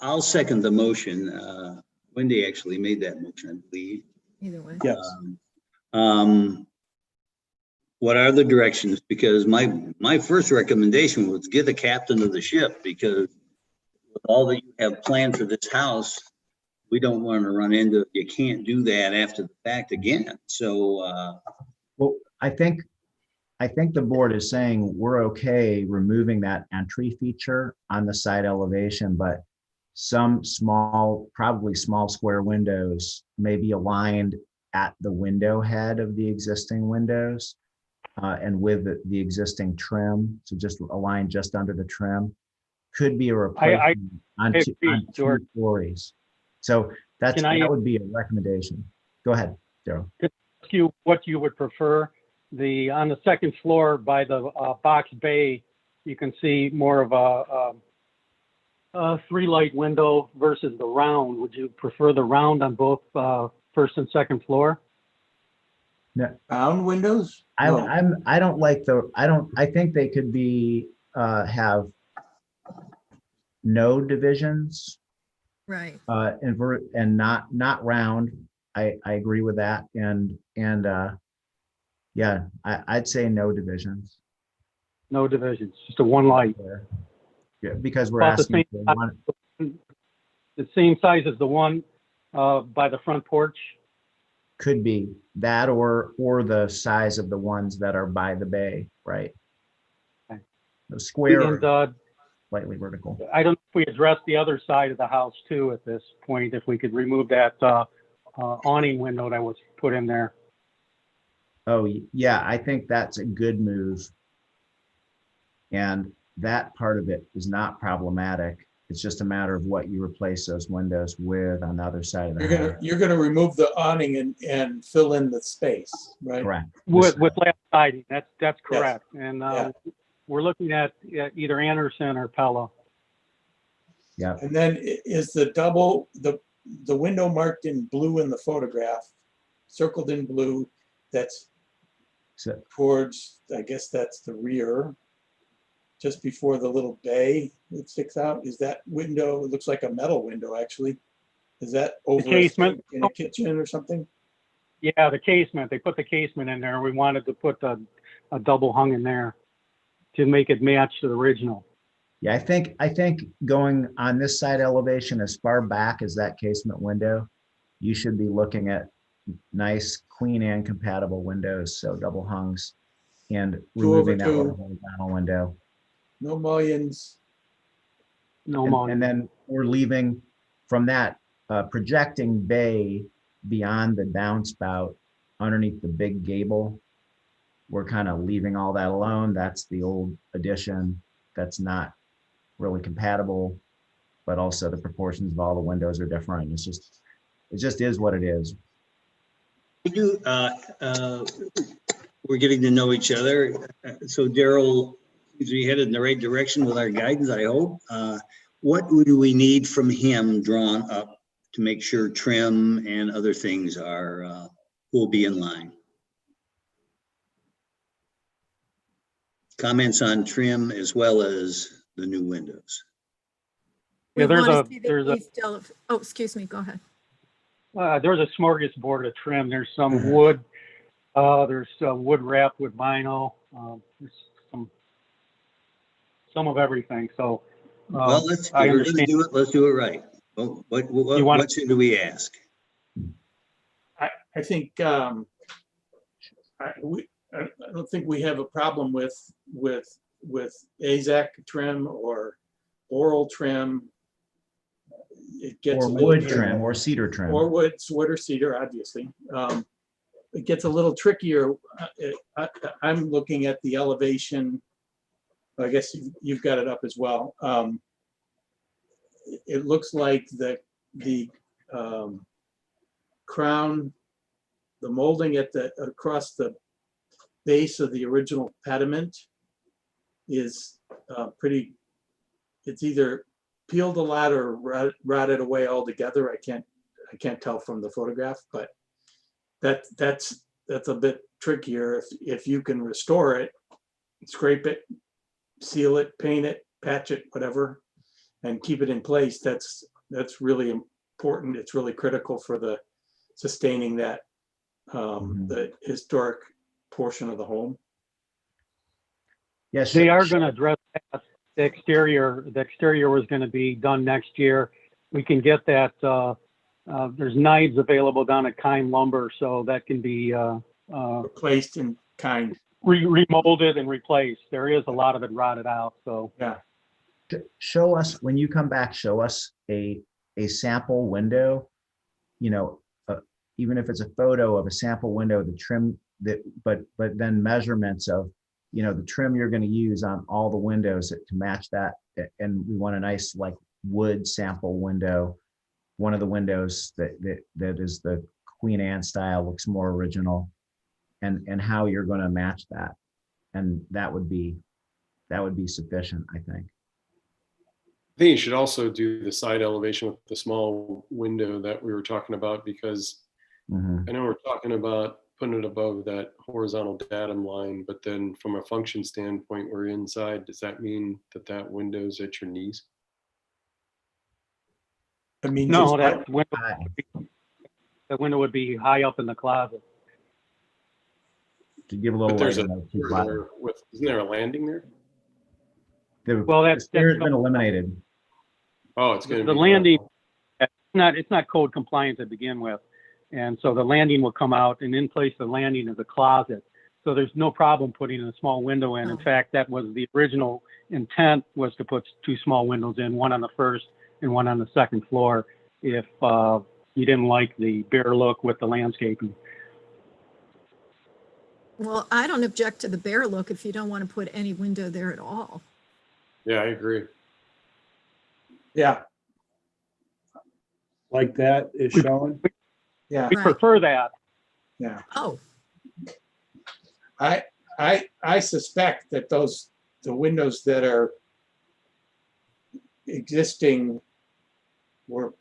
I'll second the motion. Wendy actually made that motion, I believe. Either way. Yes. what are the directions? Because my first recommendation was get the captain of the ship, because with all that you have planned for this house, we don't want to run into, you can't do that after the fact again. So, Well, I think the board is saying we're okay removing that entry feature on the side elevation, but some small, probably small square windows may be aligned at the window head of the existing windows and with the existing trim, so just align just under the trim, could be a replacement on agree, two George. stories. So that would be a recommendation. Go ahead, Daryl. Ask you what you would prefer. On the second floor by the box bay, you can see more of a 3-light window versus the round. Would you prefer the round on both first and second floor? No, Round windows? I don't like I think they could be have no divisions Right. and not round. I agree with that. And yeah, I'd say no divisions. No divisions, just a 1 light. Yeah, because we're About the asking same for one, The same size as the one by the front porch. could be that or the size of the ones that are by the bay, right? Okay. The square, And slightly vertical. I don't know if we addressed the other side of the house too at this point, if we could remove that awning window that was put in there. Oh, yeah, I think that's a good move. And that part of it is not problematic. It's just a matter of what you replace those windows with on the other side of the house. You're gonna remove the awning and fill in the space, right? Correct. With lap siding, that's correct. And we're looking at either Anderson or Pella. Yeah. And then is the window marked in blue in the photograph, circled in blue, that's towards, I guess that's the rear, just before the little bay that sticks out. Is that window, it looks like a metal window actually. Is that over The casement. in a kitchen or something? Yeah, the casement. They put the casement in there. We wanted to put a double hung in there to make it match to the original. Yeah, I think going on this side elevation as far back as that casement window, you should be looking at nice Queen Anne compatible windows, so double hungs, and removing that 2/2. little horizontal window. No mullions. No And mullions. then we're leaving from that projecting bay beyond the downspout underneath the big gable. We're kind of leaving all that alone. That's the old addition. That's not really compatible, but also the proportions of all the windows are different. It just is what it is. We're getting to know each other. So Daryl, we headed in the right direction with our guidance, I hope. What do we need from him drawn up to make sure trim and other things will be in line? Comments on trim as well as the new windows. Yeah, We there's wanna a- see the there's a- east ele- Oh, excuse me, go ahead. There's a smorgasbord of trim. There's some wood. There's wood wrapped with vinyl. There's some of everything. So Well, let's I do understand. let's do it right. What should we ask? I think I don't think we have a problem with AZAC trim or oral trim. It gets Or a little wood tricky. trim or cedar trim. Or wood or cedar, obviously. It gets a little trickier. I'm looking at the elevation. I guess you've got it up as well. It looks like the crown, the molding across the base of the original pediment is pretty. It's either peeled a lot or rotted away altogether. I can't tell from the photograph, but that's a bit trickier. If you can restore it, scrape it, seal it, paint it, patch it, whatever, and keep it in place, that's really important. It's really critical for the sustaining that the historic portion of the home. Yes. They are going to address that. The exterior was going to be done next year. We can get that, there's knives available down at Kine Lumber, so that can be Replaced in kind. remolded and replaced. There is a lot of it rotted out, so. Yeah. Show us, when you come back, show us a sample window, you know, even if it's a photo of a sample window, the trim that, but then measurements of, you know, the trim you're going to use on all the windows to match that. And we want a nice like wood sample window. One of the windows that is the Queen Anne style, looks more original, and how you're going to match that. And that would be sufficient, I think. I think you should also do the side elevation with the small window that we were talking about, because I know we're talking about putting it above that horizontal datum line, but then from a function standpoint, we're inside. Does that mean that window's at your knees? I mean, No, just- that window would be high up in the closet. To give a little But there's light a, on those two closets. isn't there a landing there? Well, The stair has been eliminated. Oh, it's going to The be landing, it's not code compliant to begin with. And so the landing will come out, and in place of the landing is a closet. So there's no problem putting a small window in. In fact, that was the original intent, was to put two small windows in, one on the first and one on the second floor, if you didn't like the bare look with the landscaping. Well, I don't object to the bare look if you don't want to put any window there at all. Yeah, I agree. Yeah. Like that is shown. Yeah. We prefer that. Yeah. Oh, I suspect that the windows that are existing were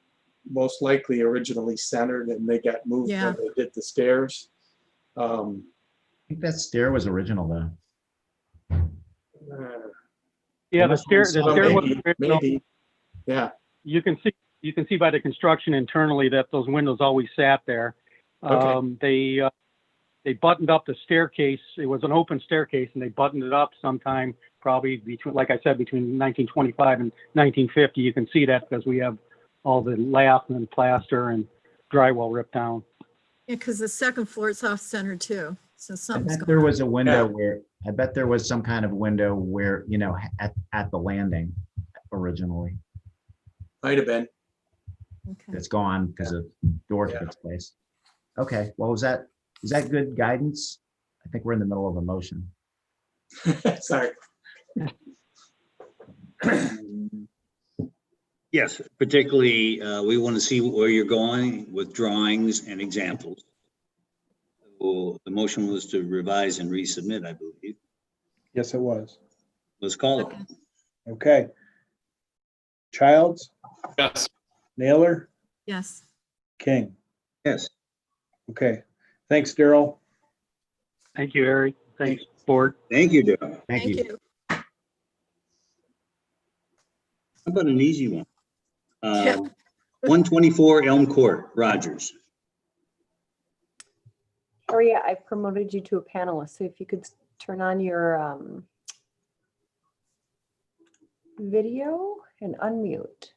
most likely originally centered, and they got moved Yeah. when they did the stairs. I think that stair was original though. Yeah, the stair was maybe, original. maybe. Yeah. You can see by the construction internally that those windows always sat there. Okay. They buttoned up the staircase. It was an open staircase, and they buttoned it up sometime probably between, like I said, between 1925 and 1950. You can see that because we have all the lath and plaster and drywall ripped down. yeah, because the second floor is off center too. So I something's bet going there on. was a window where, I bet there was some kind of window where, you know, at the landing originally. Might have been. Okay. That's gone because of door fix place. Okay, well, is that good guidance? I think we're in the middle of a motion. Sorry. Yes, particularly, we want to see where you're going with drawings and examples. So the motion was to revise and resubmit, I believe. Yes, it was. Let's call it. Okay. Childs, Yes. Naylor, Yes. King. Yes. Okay. Thanks, Daryl. Thank you, Harry. Thanks, board. Thank you, Darryl. Thank you. How about an easy one? Yeah. 124 Elm Court, Rogers. Harriet, I've promoted you to a panelist, so if you could turn on your video and unmute.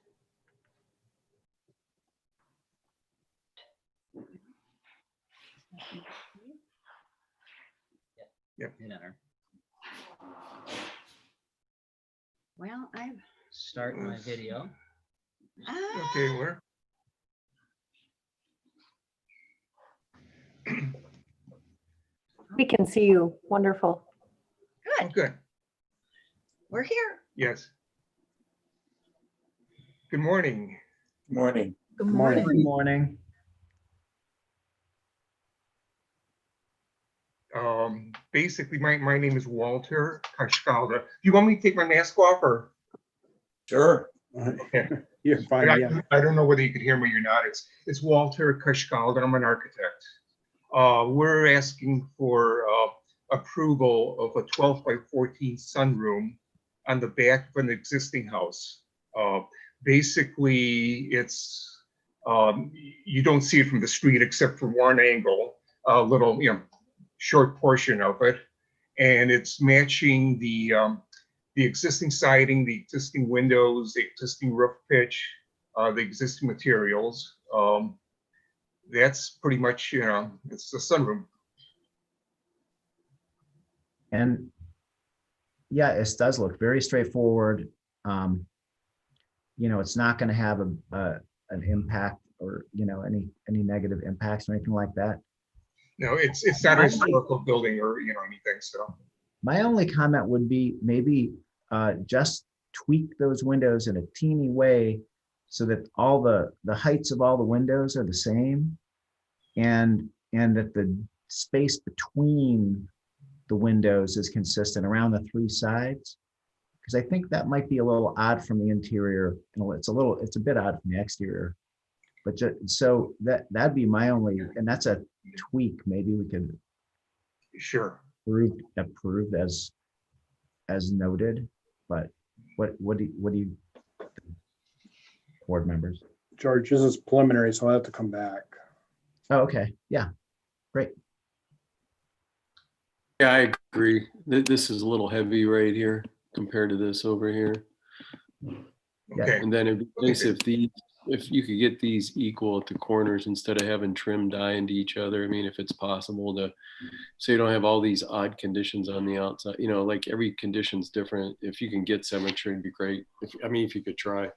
Yep. Well, I start my video. Okay, where? We can see you. Wonderful. Good. Good. We're here. Yes. Good morning. Morning. Good morning. Good morning. Basically, my name is Walter Kashkalda. Do you want me to take my mask off or? Sure. Okay. You're fine. Yeah. I don't know whether you could hear me or not. It's Walter Kashkalda. I'm an architect. We're asking for approval of a 12 by 14 sunroom on the back of an existing house. Basically, it's you don't see it from the street except from one angle, a little, short portion of it. And it's matching the existing siding, the existing windows, the existing roof pitch, the existing materials. That's pretty much, it's a sunroom. And yeah, it does look very straightforward. It's not going to have an impact or, any negative impacts or anything like that. No, it's not a historical building or, anything, so. My only comment would be maybe just tweak those windows in a teeny way so that all the heights of all the windows are the same, and that the space between the windows is consistent around the three sides. Because I think that might be a little odd from the interior. It's a bit odd from the exterior. But so that'd be my only, and that's a tweak. Maybe we could Sure. approve as noted. But what do you board members? George, this is preliminary, so I'll have to come back. Oh, okay. Yeah. Great. Yeah, I agree. This is a little heavy right here compared to this over here. Okay. And then it'd be nice if you could get these equal at the corners instead of having trim die into each other. I mean, if it's possible to, so you don't have all these odd conditions on the outside, like every condition's different. If you can get symmetry, it'd be great. If you could try.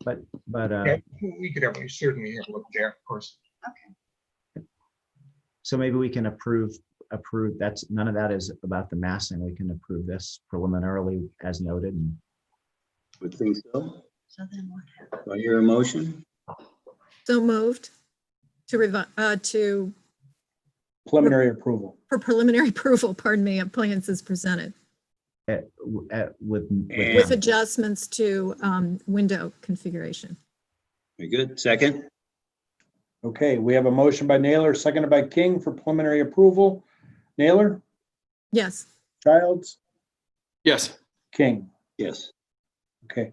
But Yeah, we could certainly have a look there, of course. Okay. so maybe we can approve. That's none of that is about the massing. We can approve this preliminarily as noted. Would think so. So then what happens? Do I hear a motion? So moved to Preliminary approval. for preliminary approval, pardon me, of plans as presented with adjustments to window configuration. Very good. Second? Okay, we have a motion by Naylor, seconded by King for preliminary approval. Naylor, Yes. Childs, Yes. King. Yes. Okay,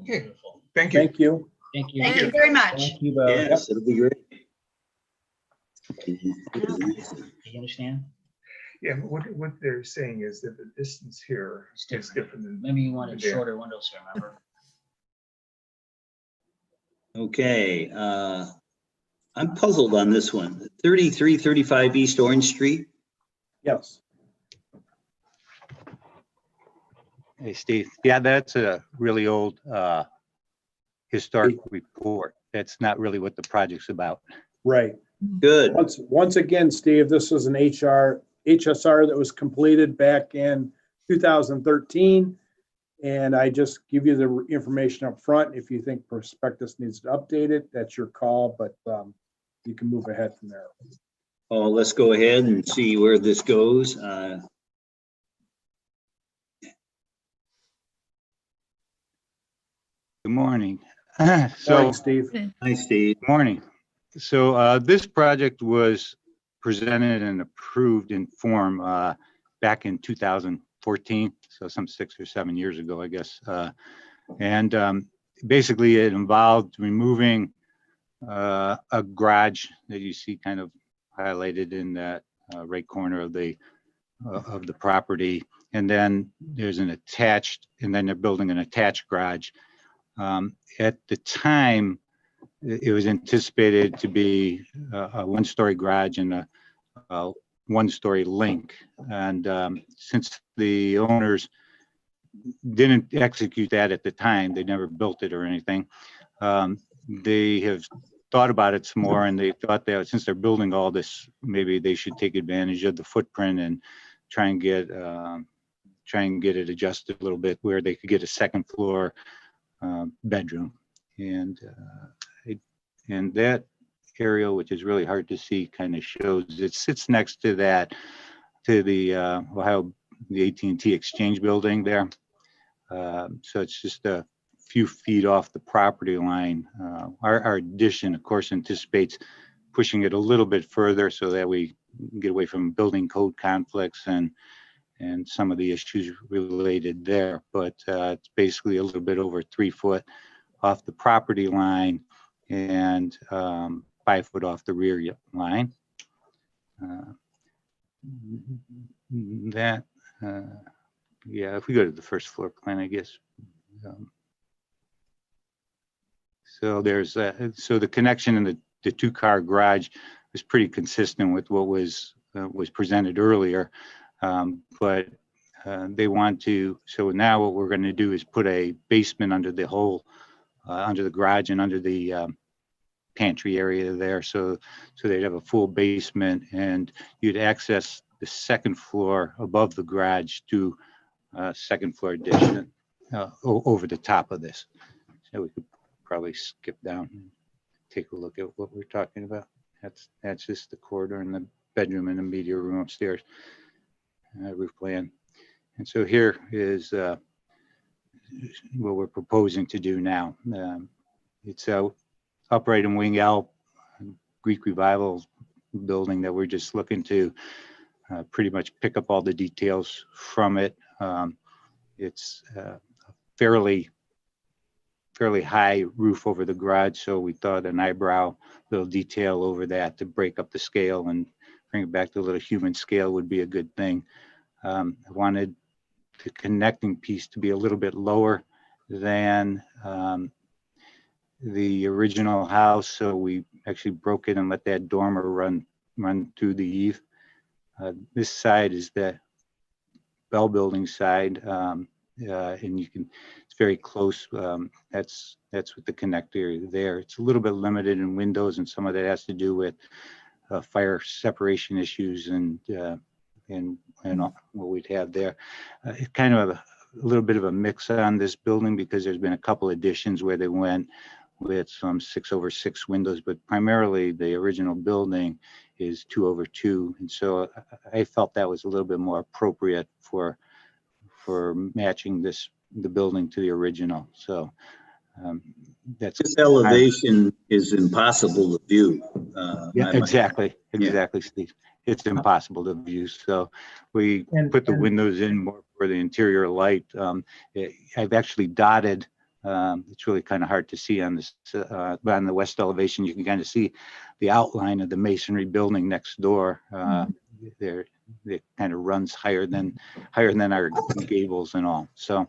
Okay, thank you. thank you. Thank you very much. Thank you both. Yes, it'll be great. Do you understand? Yeah, but what they're saying is that the distance here It's is different. different than. Maybe you wanted there. shorter windows here, remember? Okay, I'm puzzled on this one. 3335 East Orange Street. Yes. Hey, Steve. Yeah, that's a really old historic report. That's not really what the project's about. Right. Good. Once again, Steve, this was an HSR that was completed back in 2013. And I just give you the information up front. If you think prospectus needs to update it, that's your call, but you can move ahead from there. Oh, let's go ahead and see where this goes. Good morning. Morning, Steve. Hi, Steve. Morning. So this project was presented and approved in form back in 2014, so some 6 or 7 years ago, I guess. And basically it involved removing a garage that you see kind of highlighted in that right corner of the property. And then there's an attached, and then they're building an attached garage. At the time, it was anticipated to be a one-story garage and a one-story link. And since the owners didn't execute that at the time, they never built it or anything, they have thought about it some more, and they thought that since they're building all this, maybe they should take advantage of the footprint and try and get it adjusted a little bit where they could get a second floor bedroom. And that area, which is really hard to see, kind of shows it sits next to the Ohio, the AT&T Exchange building there. So it's just a few feet off the property line. Our addition, of course, anticipates pushing it a little bit further so that we get away from building code conflicts and some of the issues related there. But it's basically a little bit over 3 foot off the property line and 5 foot off the rear line. that, yeah, if we go to the first floor plan, I guess. So there's, so the connection in the two-car garage is pretty consistent with what was presented earlier. But they want to, so now what we're going to do is put a basement under the whole, under the garage and under the pantry area there. So they'd have a full basement, and you'd access the second floor above the garage to second floor addition over the top of this. So we could probably skip down and take a look at what we're talking about. That's just the corridor and the bedroom and the media room upstairs, roof plan. And so here is what we're proposing to do now. It's a upright and wing L Greek Revival building that we're just looking to pretty much pick up all the details from it. It's a fairly high roof over the garage, so we thought an eyebrow little detail over that to break up the scale and bring it back to a little human scale would be a good thing. I wanted the connecting piece to be a little bit lower than the original house, so we actually broke it and let that dormer run through the eave. This side is the Bell Building side, and you can, it's very close. That's with the connector there. It's a little bit limited in windows, and some of that has to do with fire separation issues and what we'd have there. It's kind of a little bit of a mix on this building because there's been a couple additions where they went with some 6/6 windows, but primarily the original building is 2/2. And so I felt that was a little bit more appropriate for matching the building to the original. So that's this elevation is impossible to view. Yeah, exactly, Steve. It's impossible to view. So we put the windows in more for the interior light. I've actually dotted. It's really kind of hard to see on this, but on the west elevation, you can kind of see the outline of the masonry building next door. There, it kind of runs higher than our gables and all. So,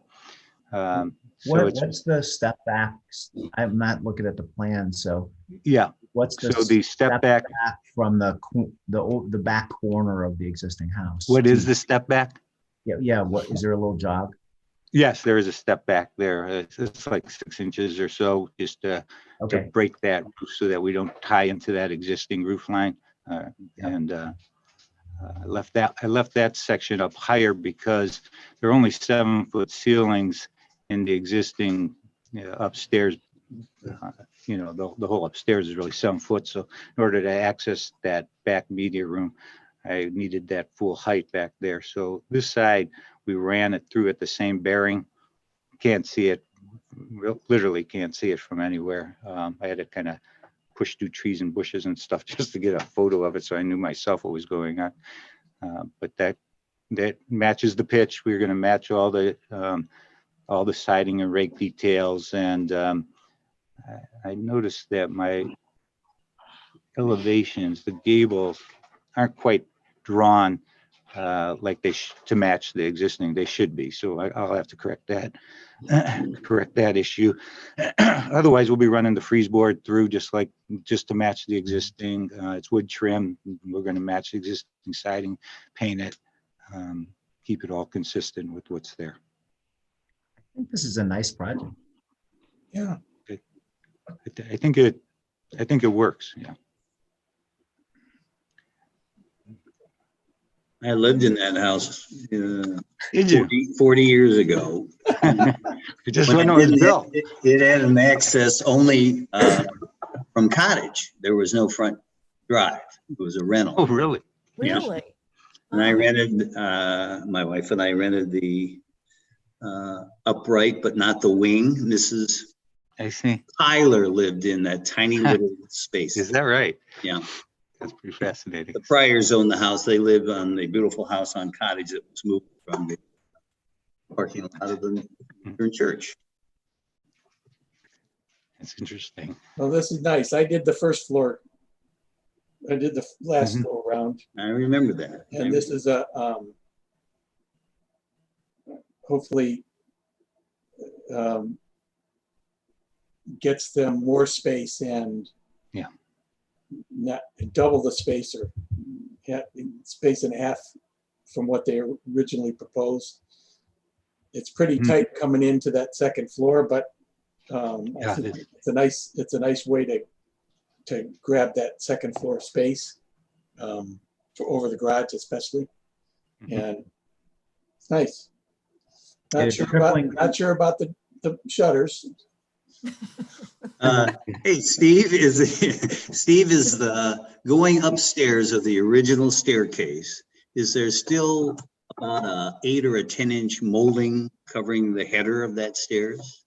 what's the step back? I'm not looking at the plan, so yeah. What's the step back from the back corner of the existing house? What is the step back? Yeah. What is there a little jog? Yes, there is a step back there. It's like 6 inches or so, just to break that roof so that we don't tie into that existing roof line. And I left that section up higher because there are only 7-foot ceilings in the existing upstairs. The whole upstairs is really 7 foot. So in order to access that back media room, I needed that full height back there. So this side, we ran it through at the same bearing. Can't see it, literally can't see it from anywhere. I had to kind of push through trees and bushes and stuff just to get a photo of it, so I knew myself what was going on. But that matches the pitch. We're going to match all the siding and rake details. And I noticed that my elevations, the gables, aren't quite drawn like they to match the existing. They should be. So I'll have to correct that issue. Otherwise, we'll be running the freeze board through just to match the existing. It's wood trim. We're going to match the existing siding, paint it, keep it all consistent with what's there. I think this is a nice project. Yeah. I think it works. Yeah. I lived in that house 40 years ago. You just went on the bill. It had an access only from cottage. There was no front drive. It was a rental. Oh, really? Really? And I rented, my wife and I rented the upright, but not the wing. Mrs. I see. Tyler lived in that tiny little space. Is that right? Yeah. That's pretty fascinating. The Pryors owned the house. They live on the beautiful house on Cottage that was moved from the parking lot of the Lutheran church. That's interesting. Well, this is nice. I did the first floor. I did the last floor. around. I remember that. And this is a, hopefully, gets them more space and Yeah. not double the space or space and a half from what they originally proposed. It's pretty tight coming into that second floor, but I Yeah, think it's a nice way to grab that second floor space for over the garage especially. And it's nice. Not sure about the shutters. Hey, Steve is the going upstairs of the original staircase. Is there still about a 8 or a 10-inch molding covering the header of that stairs?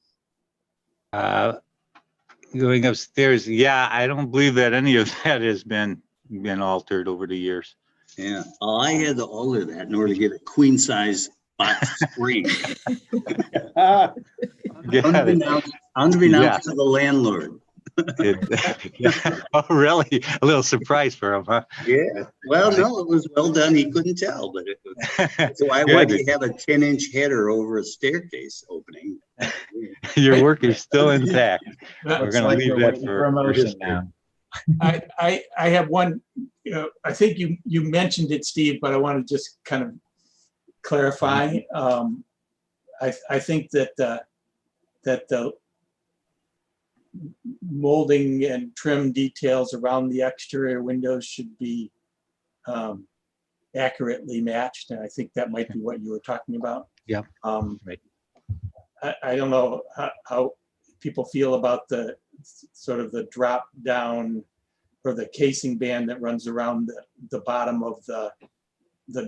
Going upstairs, yeah, I don't believe that any of that has been altered over the years. Yeah, I had to alter that in order to get a queen size box spring. Unbeknownst to the landlord. Oh, really? A little surprise for him, huh? Yeah. Well, no, it was well done. He couldn't tell, but it was. So why do you have a 10-inch header over a staircase opening? Your work is still intact. We're going to leave that for history. I have one, I think you mentioned it, Steve, but I want to just kind of clarify. I think that the molding and trim details around the exterior windows should be accurately matched, and I think that might be what you were talking about. Yeah. Right. I don't know how people feel about the sort of the drop down or the casing band that runs around the bottom of the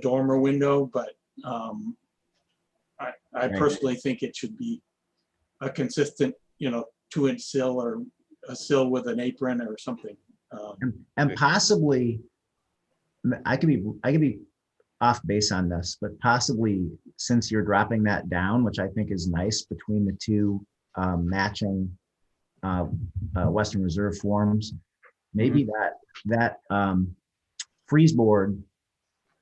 dormer window, but I personally think it should be a consistent, 2-inch sill or a sill with an apron or something. And possibly, I could be off base on this, but possibly since you're dropping that down, which I think is nice between the two matching Western Reserve forms, maybe that freeze board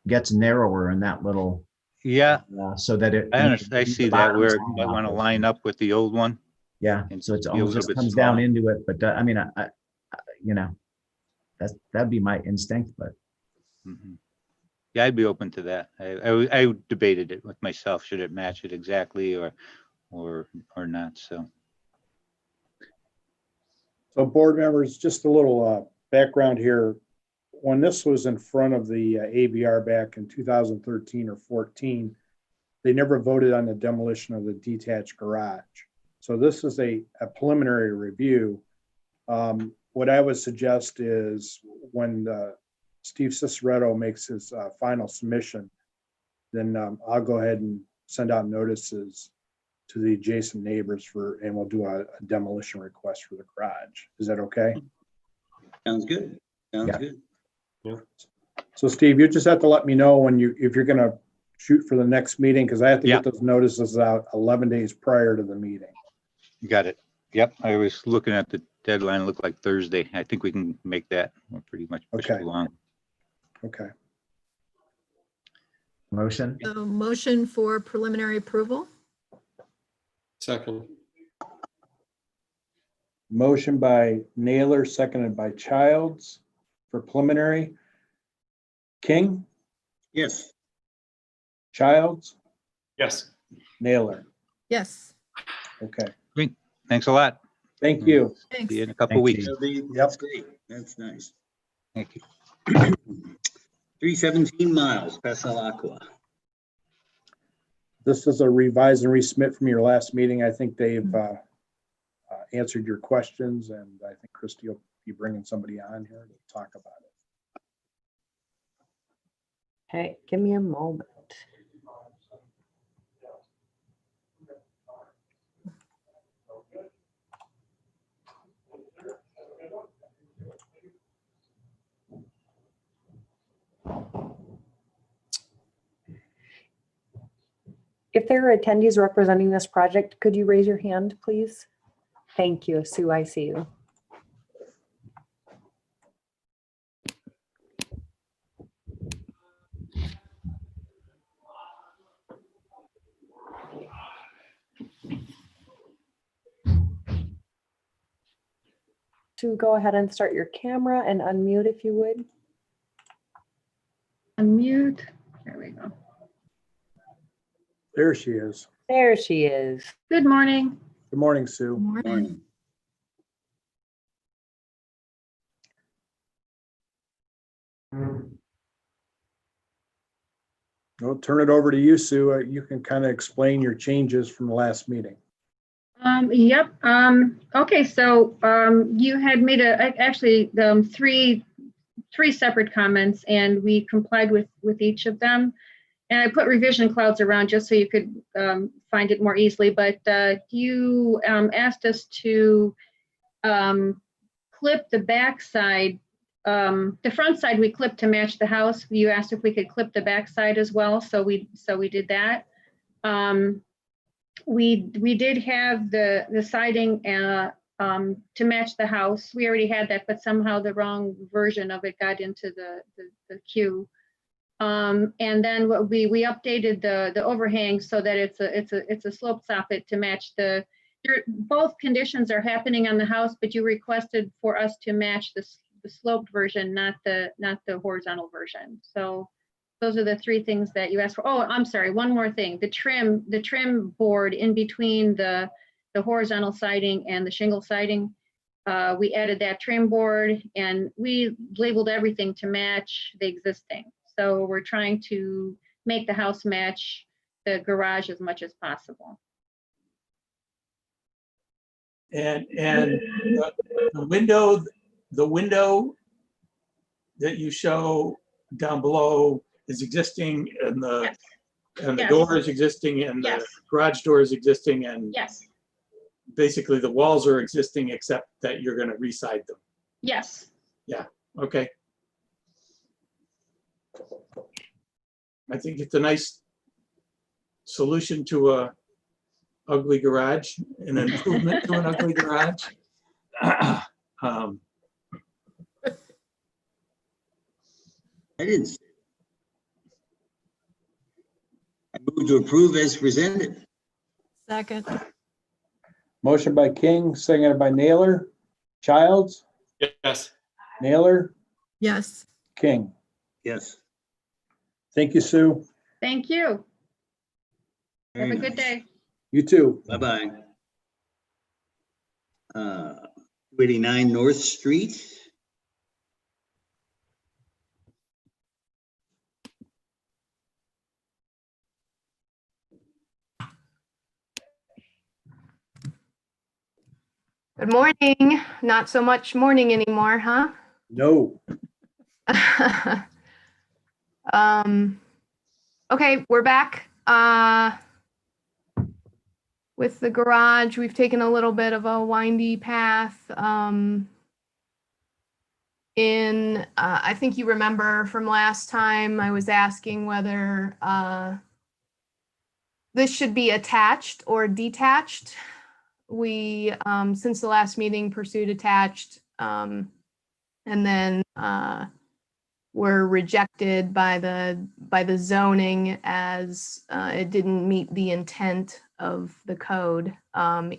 gets narrower in that little. Yeah. So that I see that where it might want to line up with the old one. Yeah. And so it's be a almost little just bit comes smaller. down into it, but I mean, that'd be my instinct, but. Yeah, I'd be open to that. I debated it with myself. Should it match it exactly or not? So board members, just a little background here. When this was in front of the ABR back in 2013 or 14, they never voted on the demolition of the detached garage. So this is a preliminary review. What I would suggest is when Steve Ciceretto makes his final submission, then I'll go ahead and send out notices to the adjacent neighbors and we'll do a demolition request for the garage. Is that okay? Sounds good. Sounds good. Yeah. So Steve, you just have to let me know if you're going to shoot for the next meeting, because I have to get those notices out 11 days prior to the meeting. you got it. Yep, I was looking at the deadline. It looked like Thursday. I think we can make that. We're pretty much pushed along. Okay. Motion? So motion for preliminary approval? Second. Motion by Naylor, seconded by Childs for preliminary. King, Yes. Childs, Yes. Naylor. Yes. Okay. Great. Thanks a lot. Thank you. Thanks. See you in a couple of weeks. That's great. That's nice. Thank you. 317 miles, Pesalacqua. This is a revise and resubmit from your last meeting. I think they've answered your questions, and I think Christie will be bringing somebody on here to talk about it. Okay, give me a moment. If there are attendees representing this project, could you raise your hand, please? Thank you, Sue, I see you. to go ahead and start your camera and unmute if you would. Unmute. There we go. There she is. There she is. Good morning. Good morning, Sue. Morning. I'll turn it over to you, Sue. You can kind of explain your changes from the last meeting. Yep. Okay, so you had made actually three separate comments, and we complied with each of them. And I put revision clouds around just so you could find it more easily. But you asked us to clip the back side. The front side we clipped to match the house. You asked if we could clip the back side as well, so we did that. We did have the siding to match the house. We already had that, but somehow the wrong version of it got into the queue. And then what we updated the overhang so that it's a slope soffit to match both conditions are happening on the house, but you requested for us to match the sloped version, not the horizontal version. So those are the three things that you asked for. Oh, I'm sorry, one more thing. The trim board in between the horizontal siding and the shingle siding, we added that trim board, and we labeled everything to match the existing. So we're trying to make the house match the garage as much as possible. And the window that you show down below is existing, and the Yes. door is existing, and the garage door is existing, and yes, basically the walls are existing, except that you're going to reside them. yes. Yeah. Okay. I think it's a nice solution to a ugly garage, an improvement to an ugly garage. I didn't. I move to approve as presented. Second. Motion by King, seconded by Naylor. Childs, Yes. Naylor, Yes. King. Yes. Thank you, Sue. Thank you. Have a good day. You too. Bye-bye. 289 North Street. Good morning. Not so much morning anymore, huh? No. Okay, we're back. With the garage, we've taken a little bit of a windy path. I think you remember from last time, I was asking whether this should be attached or detached. We, since the last meeting, pursued attached, and then were rejected by the zoning as it didn't meet the intent of the code,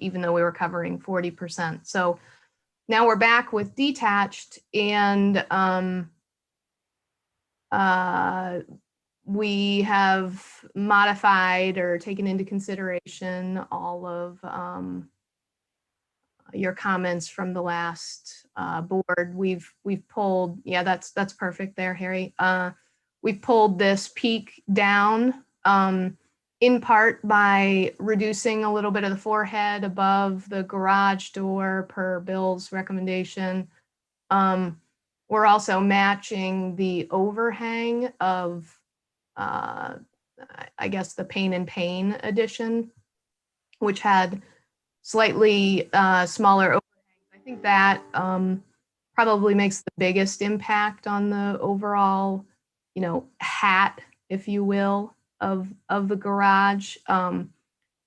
even though we were covering 40%. So now we're back with detached, and we have modified or taken into consideration all of your comments from the last board. We've pulled, yeah, that's perfect there, Harry. We've pulled this peak down in part by reducing a little bit of the forehead above the garage door per Bill's recommendation. We're also matching the overhang of, I guess, the Pain and Pain edition, which had slightly smaller overhangs. I think that probably makes the biggest impact on the overall, hat, if you will, of the garage.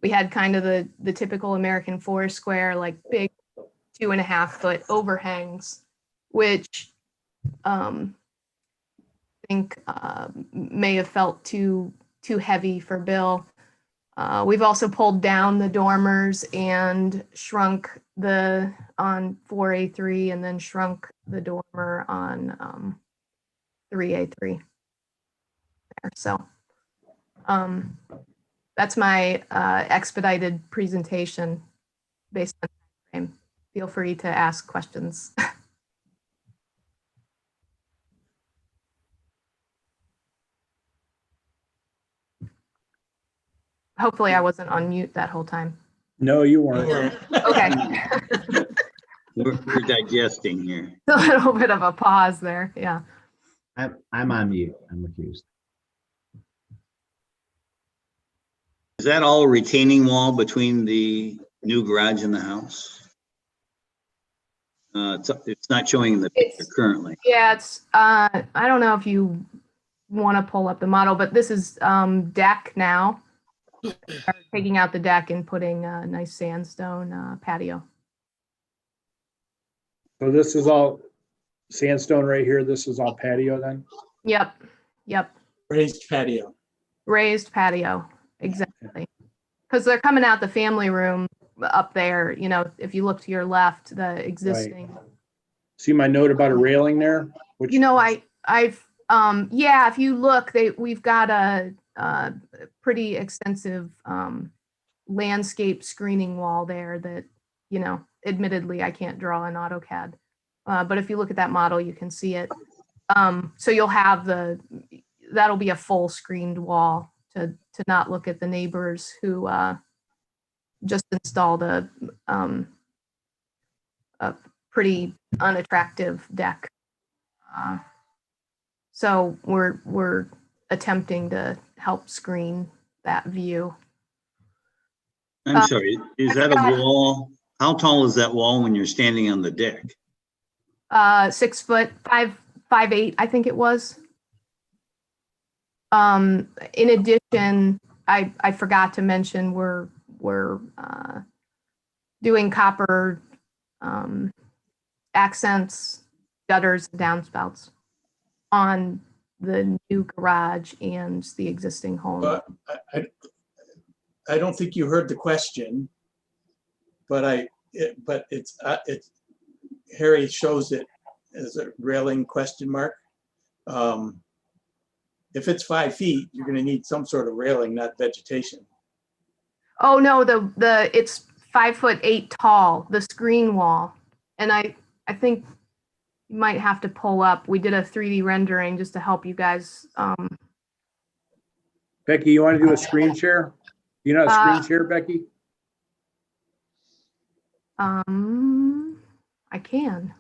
We had kind of the typical American Forest Square, like big 2.5-foot overhangs, which I think may have felt too heavy for Bill. We've also pulled down the dormers and shrunk on 4A3 and then shrunk the dormer on 3A3. So that's my expedited presentation based on time. Feel free to ask questions. Hopefully I wasn't on mute that whole time. No, you weren't. Okay. We're digesting here. A little bit of a pause there. Yeah. I'm on mute. I'm recused. Is that all retaining wall between the new garage and the house? It's not showing in the picture currently. Yeah, it's I don't know if you want to pull up the model, but this is deck now. Taking out the deck and putting a nice sandstone patio. So this is all sandstone right here. This is all patio then? Yep. Yep. Raised patio. Raised patio. Exactly. Because they're coming out the family room up there. You know, if you look to your left, the existing. See my note about a railing there? Which, You know, I've yeah, if you look, we've got a pretty extensive landscape screening wall there that, you know, admittedly I can't draw in AutoCAD. But if you look at that model, you can see it. So you'll have that'll be a full screened wall to not look at the neighbors who just installed a pretty unattractive deck. So we're attempting to help screen that view. I'm sorry, is that a wall? How tall is that wall when you're standing on the deck? 6 foot, 5'8", I think it was. In addition, I forgot to mention we're doing copper accents, gutters, and downspouts on the new garage and the existing home. But I don't think you heard the question, but it's Harry shows it as a railing question mark. If it's 5 feet, you're going to need some sort of railing, not vegetation. Oh no, it's 5'8" tall, the screen wall, and I think you might have to pull up. We did a 3D rendering just to help you guys. Becky, you want to do a screen share? You know, a screen share, Becky? I can.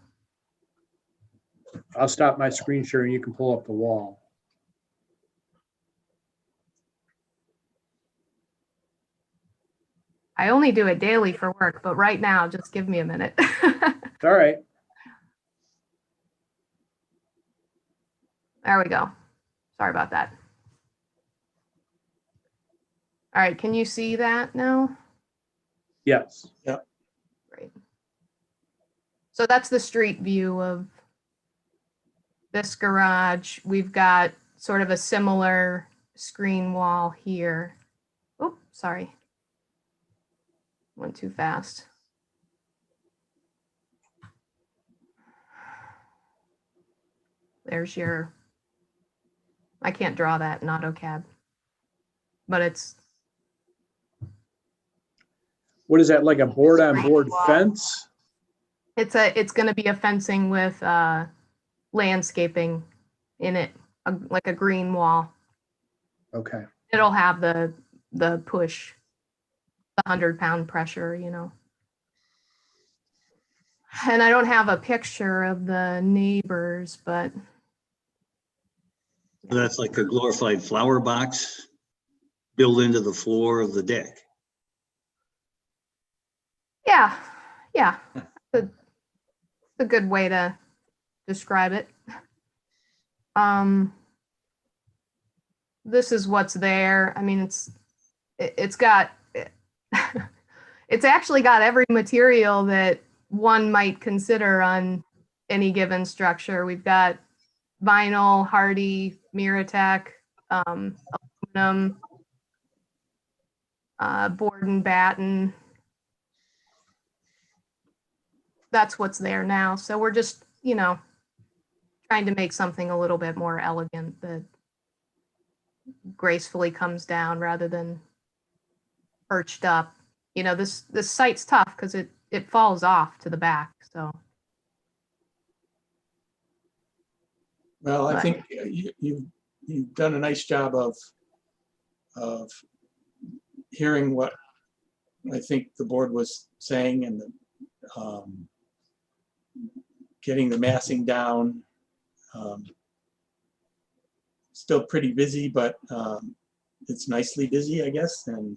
I'll stop my screen share and you can pull up the wall. I only do it daily for work, but right now, just give me a minute. All right. There we go. Sorry about that. All right, can you see that now? Yes. Yep. Great. So that's the street view of this garage. We've got sort of a similar screen wall here. Oh, sorry. Went too fast. There's your, I can't draw that in AutoCAD, but it's. What is that, like a board on board fence? It's going to be a fencing with landscaping in it, like a green wall. Okay. It'll have the push, the 100-pound pressure, you know. And I don't have a picture of the neighbors, but. So that's like a glorified flower box built into the floor of the deck. Yeah, yeah. It's a good way to describe it. This is what's there. I mean, it's got, it's actually got every material that one might consider on any given structure. We've got vinyl, hardy, Miratec, aluminum, board and batten. That's what's there now. So we're just, you know, trying to make something a little bit more elegant that gracefully comes down rather than perched up. You know, this site's tough because it falls off to the back. So Well, I Right. think you've done a nice job of hearing what I think the board was saying and getting the massing down. Still pretty busy, but it's nicely busy, I guess. And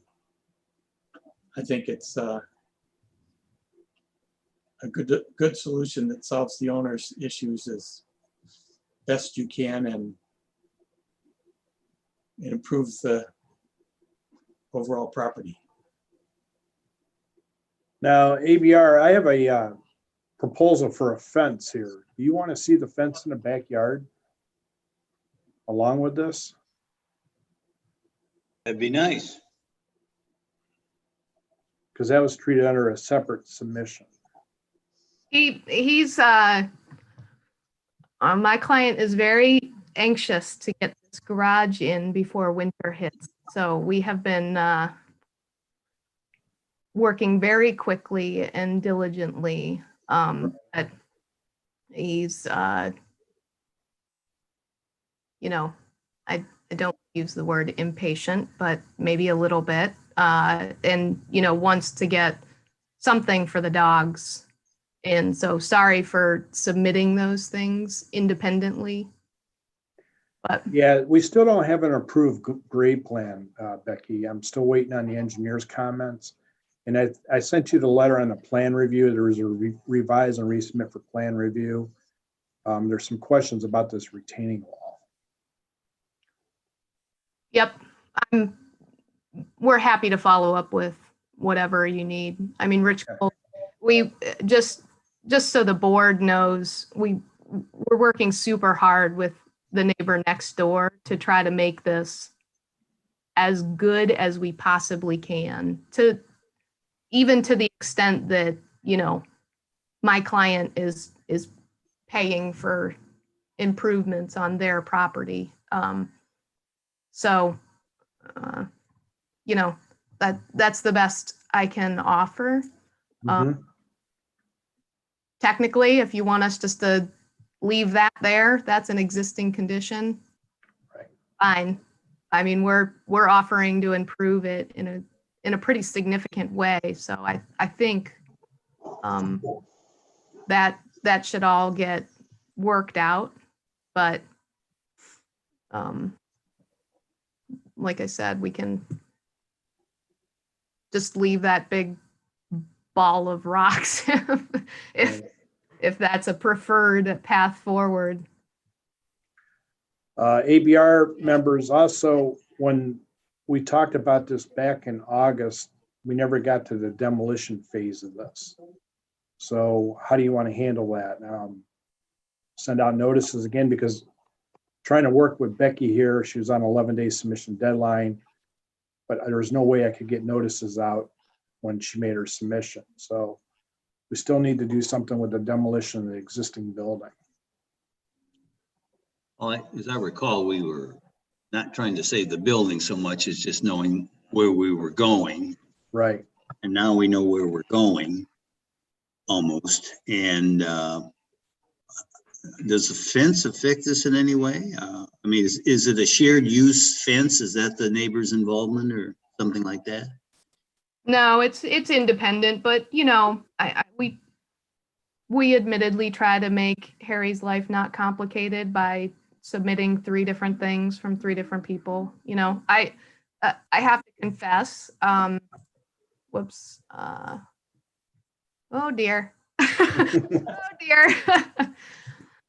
I think it's a good solution that solves the owner's issues as best you can and it improves the overall property. Now, ABR, I have a proposal for a fence here. Do you want to see the fence in the backyard along with this? That'd be nice. Because that was treated under a separate submission. he's my client is very anxious to get this garage in before winter hits. So we have been working very quickly and diligently. But he's, you know, I don't use the word impatient, but maybe a little bit. And, you know, wants to get something for the dogs. And so sorry for submitting those things independently. But Yeah, we still don't have an approved grade plan, Becky. I'm still waiting on the engineer's comments. And I sent you the letter on the plan review. There was a revise and resubmit for plan review. There's some questions about this retaining wall. yep, we're happy to follow up with whatever you need. I mean, Rich, we just so the board knows, we're working super hard with the neighbor next door to try to make this as good as we possibly can, to even to the extent that, you know, my client is paying for improvements on their property. So, you know, that's the best I can offer. Technically, if you want us just to leave that there, that's an existing condition. Right. Fine. I mean, we're offering to improve it in a pretty significant way. So I think that should all get worked out. But like I said, we can just leave that big ball of rocks if that's a preferred path forward. ABR members, also, when we talked about this back in August, we never got to the demolition phase of this. So how do you want to handle that? Send out notices again, because trying to work with Becky here, she was on 11-day submission deadline, but there was no way I could get notices out when she made her submission. So we still need to do something with the demolition of the existing building. Well, as I recall, we were not trying to save the building so much as just knowing where we were going. Right. And now we know where we're going, almost. And does the fence affect this in any way? I mean, is it a shared use fence? Is that the neighbor's involvement or something like that? No, it's independent, but you know, we admittedly try to make Harry's life not complicated by submitting 3 different things from 3 different people. You know, I have to confess, whoops, oh dear. Oh dear.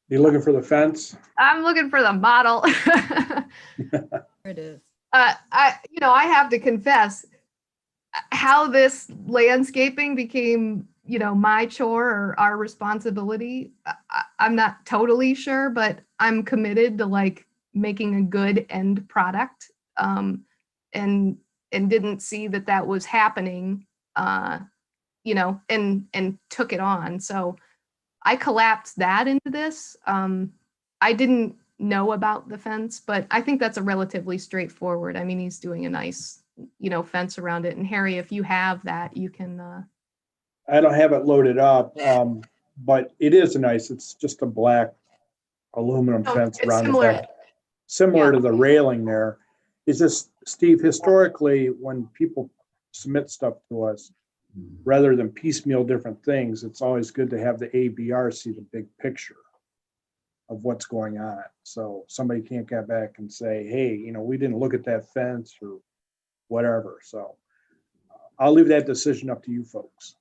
You looking for the fence? I'm looking for the model. There it is. You know, I have to confess how this landscaping became, you know, my chore or our responsibility. I'm not totally sure, but I'm committed to like making a good end product. And and didn't see that that was happening, you know, and took it on. So I collapsed that into this. I didn't know about the fence, but I think that's a relatively straightforward. I mean, he's doing a nice, you know, fence around it. And Harry, if you have that, you can. I don't have it loaded up, but it is nice. It's just a black aluminum Oh, fence it's around the similar. back. Similar Yeah. to the railing there. Is this, Steve, historically, when people submit stuff to us, rather than piecemeal different things, it's always good to have the ABR see the big picture of what's going on. So somebody can't get back and say, hey, you know, we didn't look at that fence or whatever. So I'll leave that decision up to you folks.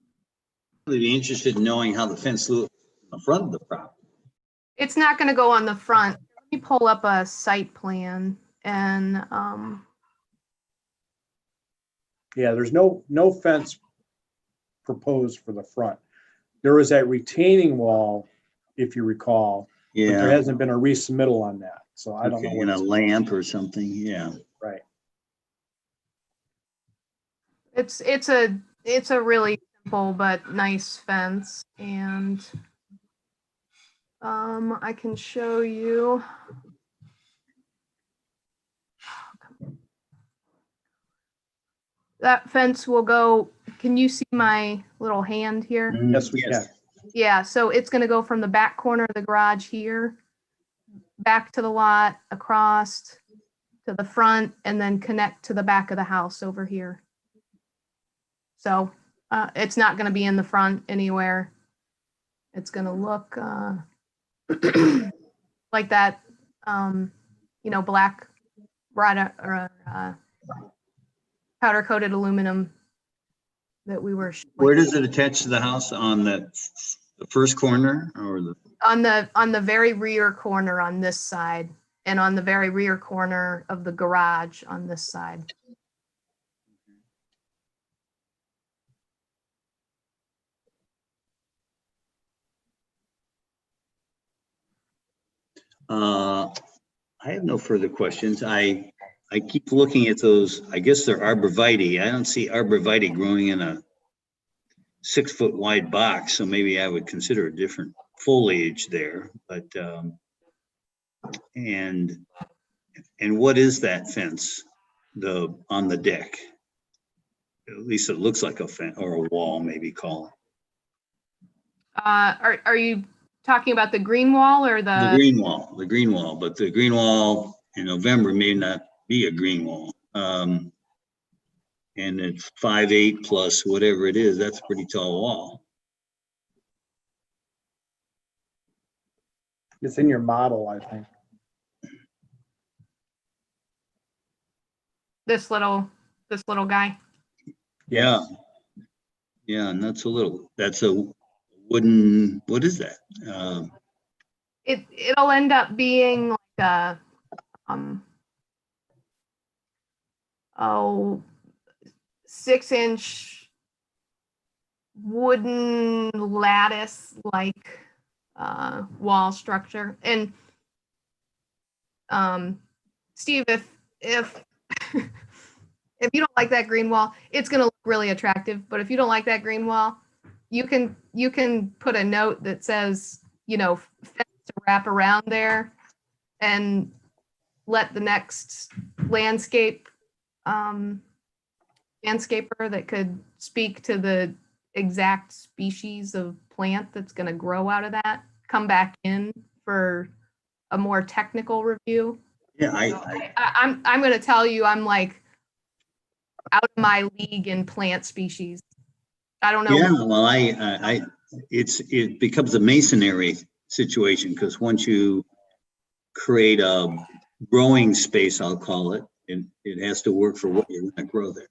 I'd be interested in knowing how the fence looks in the front of the property. It's not going to go on the front. Let me pull up a site plan and Yeah, there's no fence proposed for the front. There was that retaining wall, if you recall, but there Yeah. hasn't been a resubmittal on that. So I don't know Okay, what and a it's lamp or something, yeah. right. it's a really simple but nice fence, and I can show you. That fence will go, can you see my little hand here? Yes, we can. Yeah, so it's gonna go from the back corner of the garage here, back to the lot, across to the front, and then connect to the back of the house over here. So it's not gonna be in the front anywhere. It's gonna look like that, you know, black or powder coated aluminum that we were Where does it attach to the house? On the first corner or the? on the very rear corner on this side, and on the very rear corner of the garage on this side. I have no further questions. I keep looking at those, I guess they're arborvitae. I don't see arborvitae growing in a 6-foot wide box, so maybe I would consider a different foliage there, but, and what is that fence, on the deck? At least it looks like a fence or a wall, maybe call it. Are you talking about the green wall or The green wall, but the green wall in November may not be a green wall. And it's 5'8" plus whatever it is, that's a pretty tall wall. It's in your model, I think. this little guy? Yeah. Yeah, and that's a wooden, what is that? It'll end up being like a 6-inch wooden lattice like wall structure. And Steve, if if you don't like that green wall, it's going to look really attractive. But if you don't like that green wall, you can put a note that says, you know, fence to wrap around there, and let the next landscaper that could speak to the exact species of plant that's going to grow out of that come back in for a more technical review. Yeah, I'm going to tell you, I'm like out of my league in plant species. I don't know. Yeah, well, it becomes a masonry situation, because once you create a growing space, I'll call it, and it has to work for what you're going to grow there.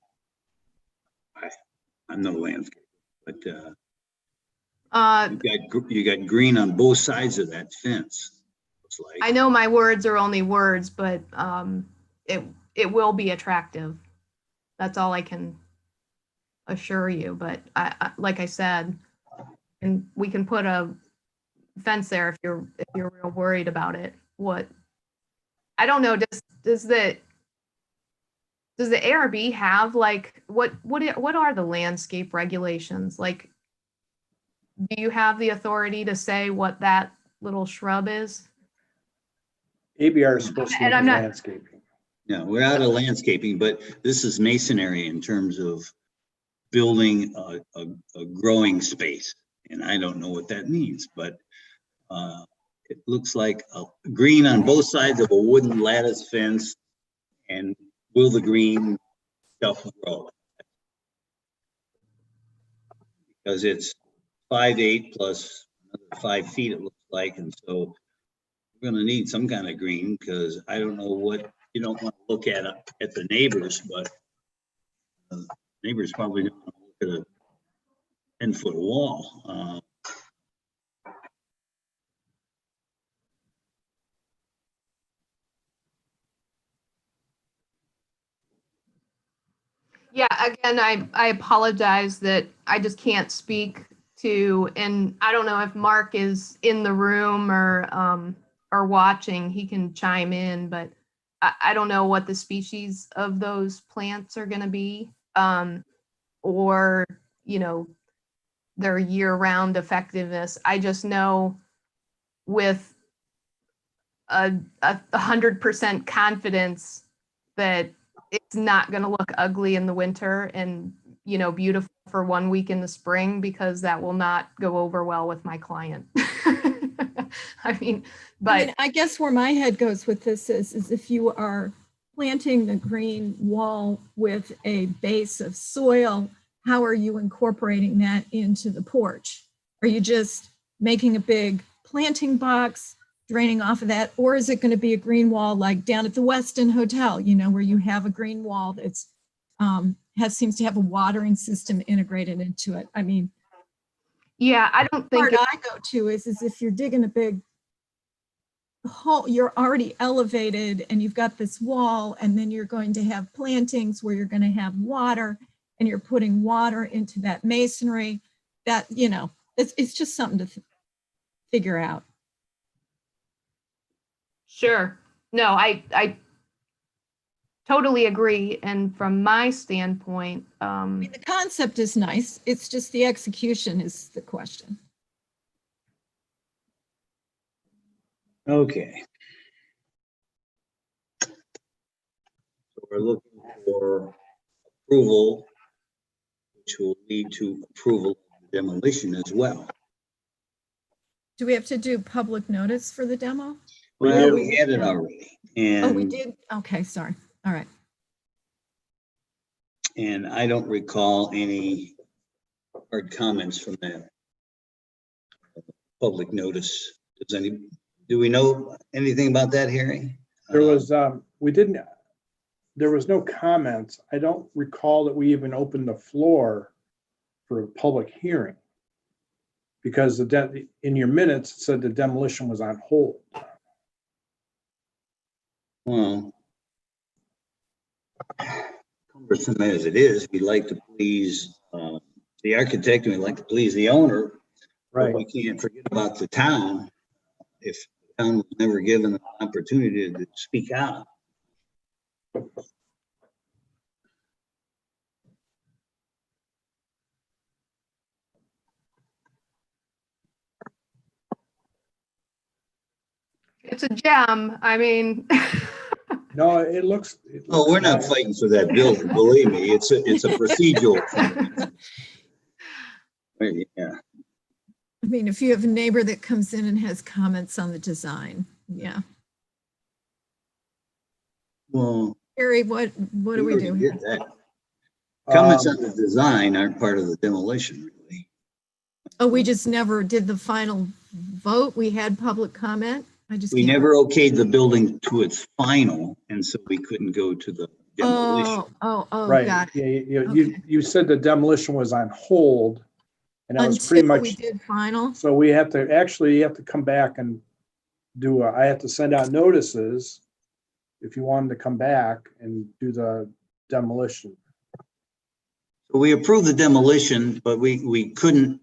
I'm no landscaper, but you got green on both sides of that fence. Looks like. I know my words are only words, but it will be attractive. That's all I can assure you. But I like I said, and we can put a fence there if you're real worried about it. What I don't know, does the does the ARB have like, what are the landscape regulations? Like, do you have the authority to say what that little shrub is? ABR is supposed to And be I'm not- landscaping. No, we're out of landscaping, but this is masonry in terms of building a growing space. And I don't know what that means, but it looks like a green on both sides of a wooden lattice fence. And will the green stuff grow? Because it's 5'8" plus another 5 feet, it looks like. And so we're gonna need some kind of green, because I don't know what, you don't want to look at the neighbors, but neighbors probably don't want to look at a 10-foot wall. Yeah, again, I apologize that I just can't speak to, and I don't know if Mark is in the room or watching, he can chime in, but I don't know what the species of those plants are gonna be, or, you know, their year-round effectiveness. I just know with a 100% confidence that it's not going to look ugly in the winter and, you know, beautiful for 1 week in the spring, because that will not go over well with my client. I mean, but I guess where my head goes with this is if you are planting the green wall with a base of soil, how are you incorporating that into the porch? Are you just making a big planting box, draining off of that? Or is it going to be a green wall like down at the Westin Hotel, you know, where you have a green wall that's seems to have a watering system integrated into it? I mean, yeah, I don't think part I go to is if you're digging a big hole, you're already elevated and you've got this wall, and then you're going to have plantings where you're going to have water, and you're putting water into that masonry. That, you know, it's just something to figure out. Sure. No, I totally agree. And from my standpoint, The concept is nice. It's just the execution is the question. Okay. So we're looking for approval, which will lead to approval of demolition as well. Do we have to do public notice for the demo? Well, we had it already. Oh, we And, did? Okay, sorry. All right. and I don't recall any hard comments from that public notice. Do we know anything about that, Harry? There was, there was no comments. I don't recall that we even opened the floor for a public hearing, because in your minutes, it said the demolition was on hold. Well, cumbersome as it is, we'd like to please the architect, and we'd like to please the owner. Right. But we can't forget about the town. If the town was never given an opportunity to speak out. it's a gem. I mean, No, it looks. Oh, we're not fighting for that building, believe me. It's a procedural thing. Right, yeah. I mean, if you have a neighbor that comes in and has comments on the design, yeah. Well, Harry, what do we do here? did that. Comments on the design aren't part of the demolition, really. Oh, we just never did the final vote. We had public comment. We never okayed the building to its final, and so we couldn't go to the demolition. Oh, Right. got it. Yeah, you said the demolition was on hold, and that was pretty Until much. we did final. So we have to, actually, you have to come back and I have to send out notices if you wanted to come back and do the demolition. So we approved the demolition, but we couldn't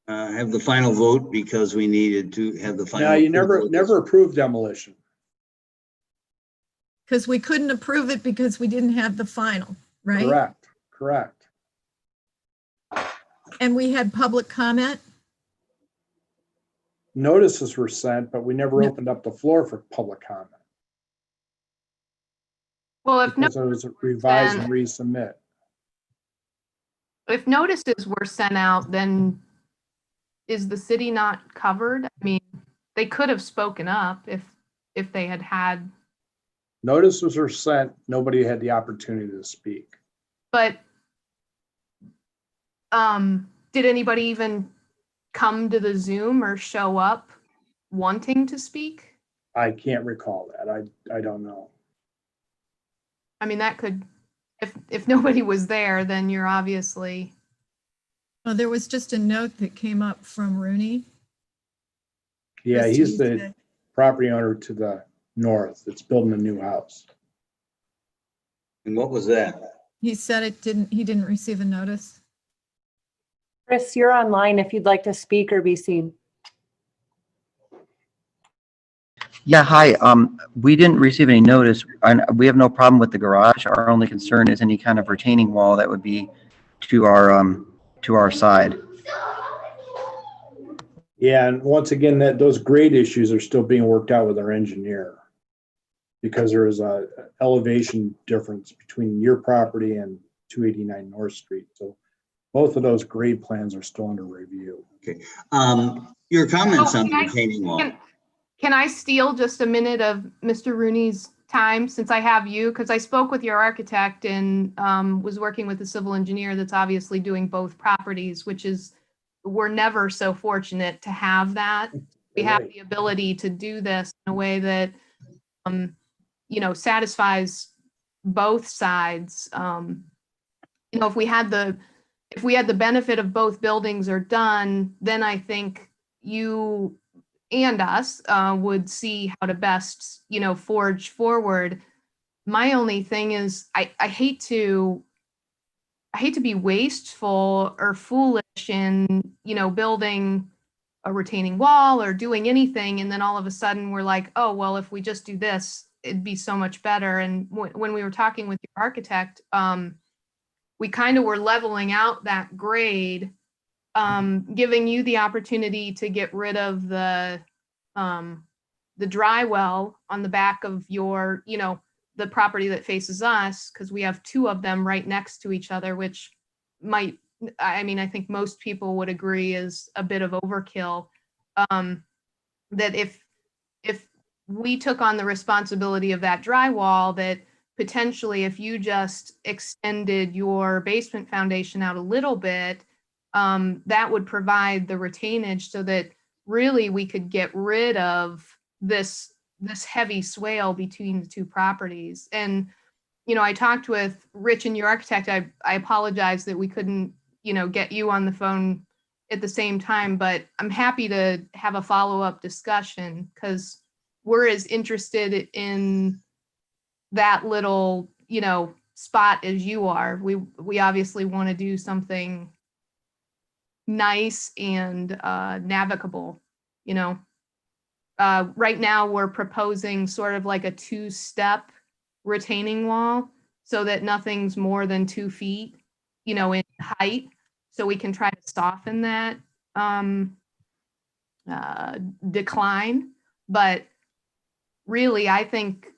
have the final vote because we needed to have the final. No, you approval. never approved demolition. Because we couldn't approve it because we didn't have the final, right? Correct, correct. And we had public comment. Notices were sent, but we never opened up the floor for public comment Well, if no, because it was revised and resubmit. if notices were sent out, then is the city not covered? I mean, they could have spoken up if they had. Notices were sent, nobody had the opportunity to speak. But did anybody even come to the Zoom or show up wanting to speak? I can't recall that. I don't know. I mean, that could, if nobody was there, then you're obviously. Well, there was just a note that came up from Rooney. Yeah, Just he's the Tuesday. property owner to the north that's building a new house. And what was that? He said he didn't receive a notice. Chris, you're online if you'd like to speak or be seen. Yeah, hi. We didn't receive any notice, and we have no problem with the garage. Our only concern is any kind of retaining wall that would be to our side. Yeah, and once again, those grade issues are still being worked out with our engineer because there is a elevation difference between your property and 289 North Street. So both of those grade plans are still under review. Okay. Your comments on the can I- retaining wall. Can I steal just a minute of Mr. Rooney's time since I have you? Because I spoke with your architect and was working with the civil engineer that's obviously doing both properties, which is, we're never so fortunate to have that. We have the ability to do this in a way that, satisfies both sides. If we had the benefit of both buildings are done, then I think you and us would see how to best, forge forward. My only thing is I hate to be wasteful or foolish in, building a retaining wall or doing anything. And then all of a sudden we're like, oh, well, if we just do this, it'd be so much better. And when we were talking with your architect, we kind of were leveling out that grade, giving you the opportunity to get rid of the dry well on the back of your, the property that faces us, because we have two of them right next to each other, which I think most people would agree is a bit of overkill. That if we took on the responsibility of that drywall, that potentially if you just extended your basement foundation out a little bit, that would provide the retainage so that really we could get rid of this heavy swale between the two properties. And, I talked with Rich and your architect. I apologize that we couldn't, get you on the phone at the same time, but I'm happy to have a follow-up discussion because we're as interested in that little, spot as you are. We obviously want to do something nice and navigable, right now we're proposing sort of like a 2-step retaining wall so that nothing's more than 2 feet, in height. So we can try to soften that decline. But really, I think